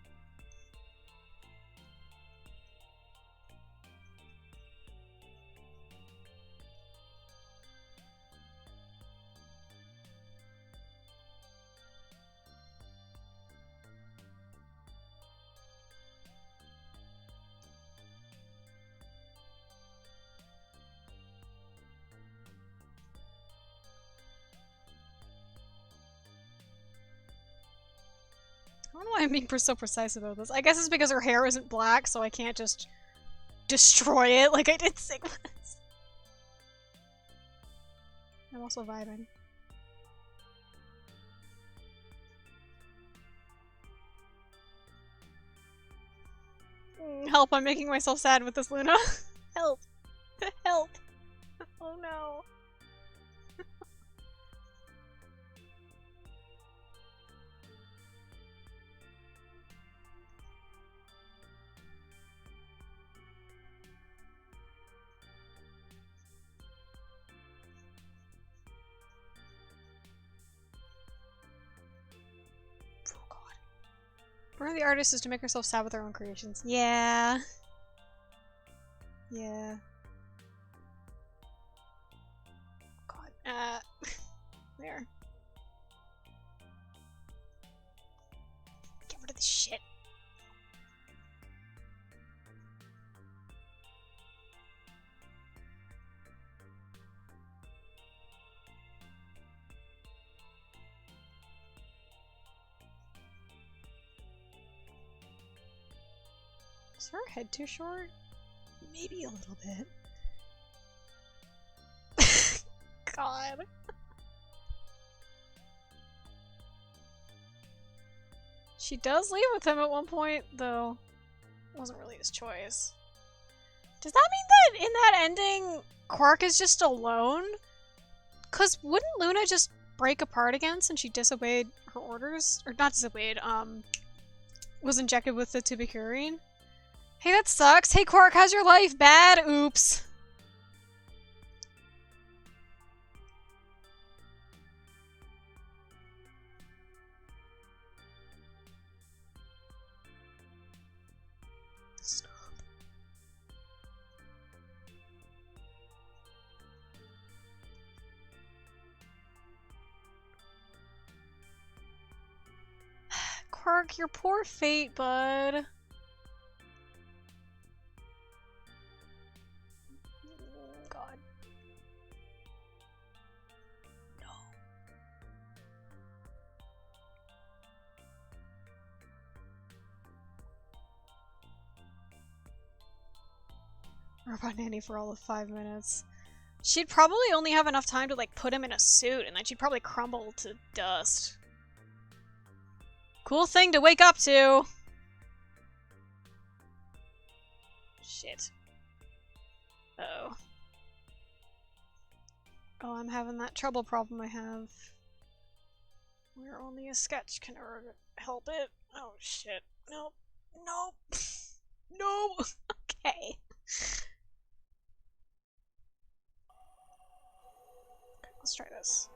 I don't know why I'm being so precise about this. I guess it's because her hair isn't black, so I can't just destroy it like I did Sigma's. I'm also vibing. Help, I'm making myself sad with this Luna. Help. Help. Oh no. One of the artists is to make herself sad with her own creations. Yeah. Yeah. God. There. Get rid of this shit. Is her head too short? Maybe a little bit. God. She does leave with him at one point, though. It wasn't really his choice. Does that mean that in that ending, Quark is just alone? Cause wouldn't Luna just break apart again since she disobeyed her orders? Or not disobeyed, was injected with the tuberculin? Hey, that sucks. Hey, Quark, how's your life? Bad? Oops. Stop. Quark, your poor fate, bud. God. No. Robot nanny for all of 5 minutes. She'd probably only have enough time to, like, put him in a suit, and then she'd probably crumble to dust. Cool thing to wake up to! Shit. Uh-oh. Oh, I'm having that trouble problem I have. Where only a sketch can help it. Oh, shit. Nope. Nope. No! Okay. Let's try this.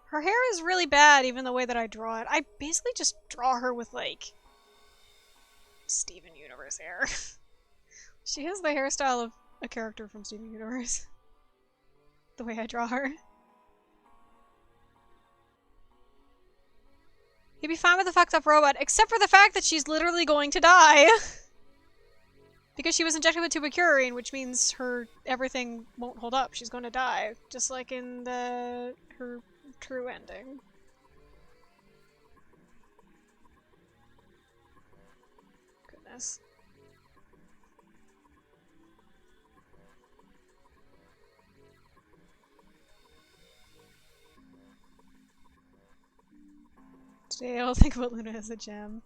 Her hair is really bad, even the way that I draw it. I basically just draw her with, like, Steven Universe hair. She has the hairstyle of a character from Steven Universe. The way I draw her. He'd be fine with a fucked up robot, except for the fact that she's literally going to die. Because she was injected with tuberculine, which means everything won't hold up. She's going to die. Just like in her true ending. Goodness. Today I'll think about Luna as a gem.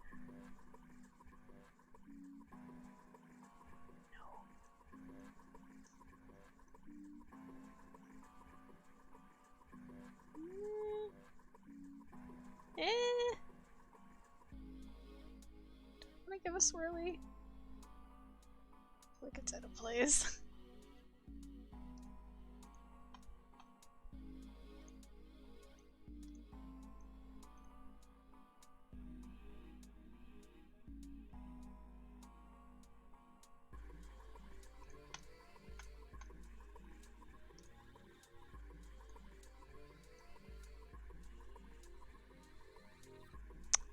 Want to give a swirly? Look, it's out of place.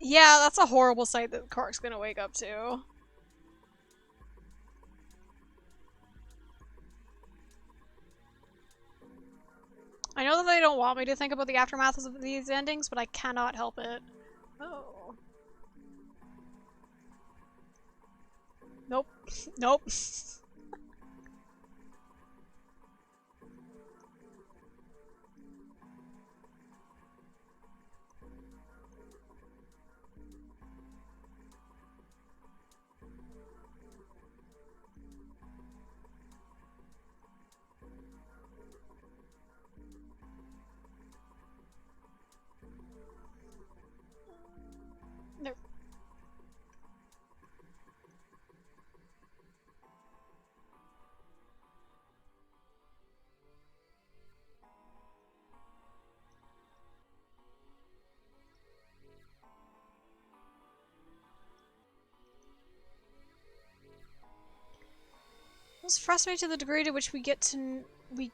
Yeah, that's a horrible sight that Quark's gonna wake up to. I know that they don't want me to think about the aftermath of these endings, but I cannot help it. Oh. Nope. Nope. Nope. It's frustrating to the degree to which we get to we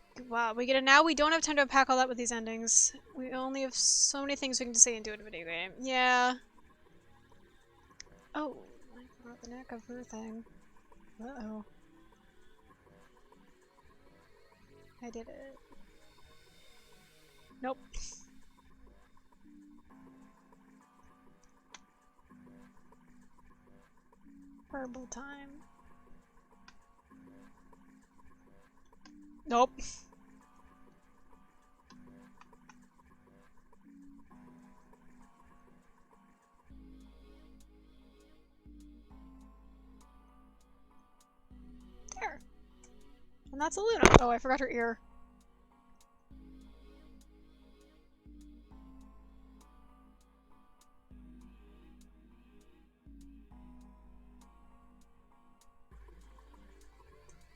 get it now. We don't have time to unpack all that with these endings. We only have so many things we can say and do in a video game. Yeah. Oh, I forgot the neck of her thing. Uh-oh. I did it. Nope. Herbal time. Nope. There. And that's a Luna. Oh, I forgot her ear.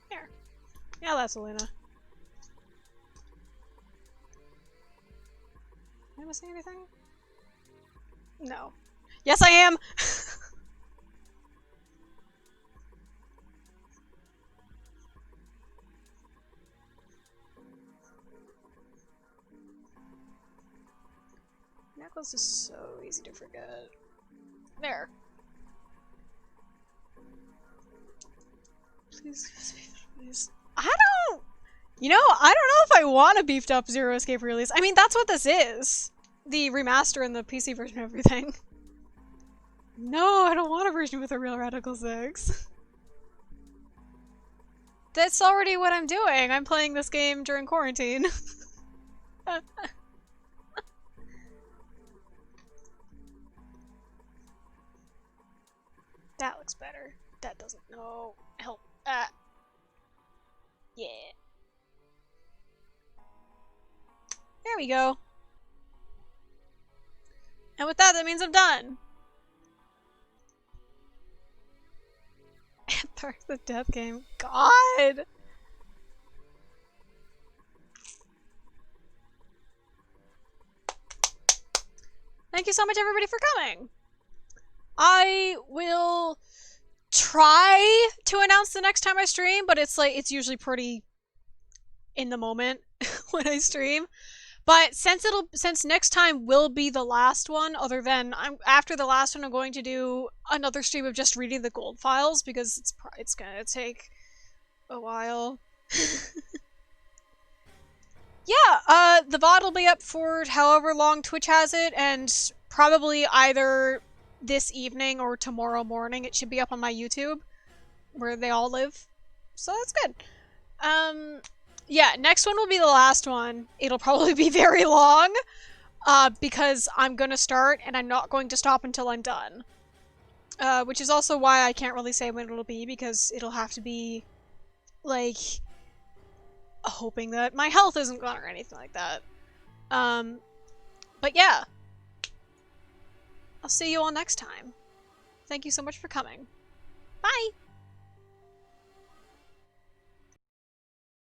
There. Yeah, that's a Luna. Am I missing anything? No. Yes, I am! Necklace is so easy to forget. There. Please, please. I don't... You know, I don't know if I want a beefed up Zero Escape release. I mean, that's what this is. the remaster and the PC version of everything. No, I don't want a version with a real Radical 6. That's already what I'm doing. I'm playing this game during quarantine. That looks better. That doesn't. No. Help. Yeah. There we go. And with that, that means I'm done. Dark the Death Game. God! Thank you so much, everybody, for coming. I will try to announce the next time I stream, but it's like, it's usually pretty in the moment when I stream. But since next time will be the last one, other than after the last one, I'm going to do another stream of just reading the gold files because it's gonna take a while. Yeah, the VOD will be up for however long Twitch has it, and probably either this evening or tomorrow morning. It should be up on my YouTube, where they all live. So that's good. Yeah, next one will be the last one. It'll probably be very long, because I'm gonna start, and I'm not going to stop until I'm done. Which is also why I can't really say when it'll be, because it'll have to be, like, hoping that my health isn't gone or anything like that. But yeah. I'll see you all next time. Thank you so much for coming. Bye!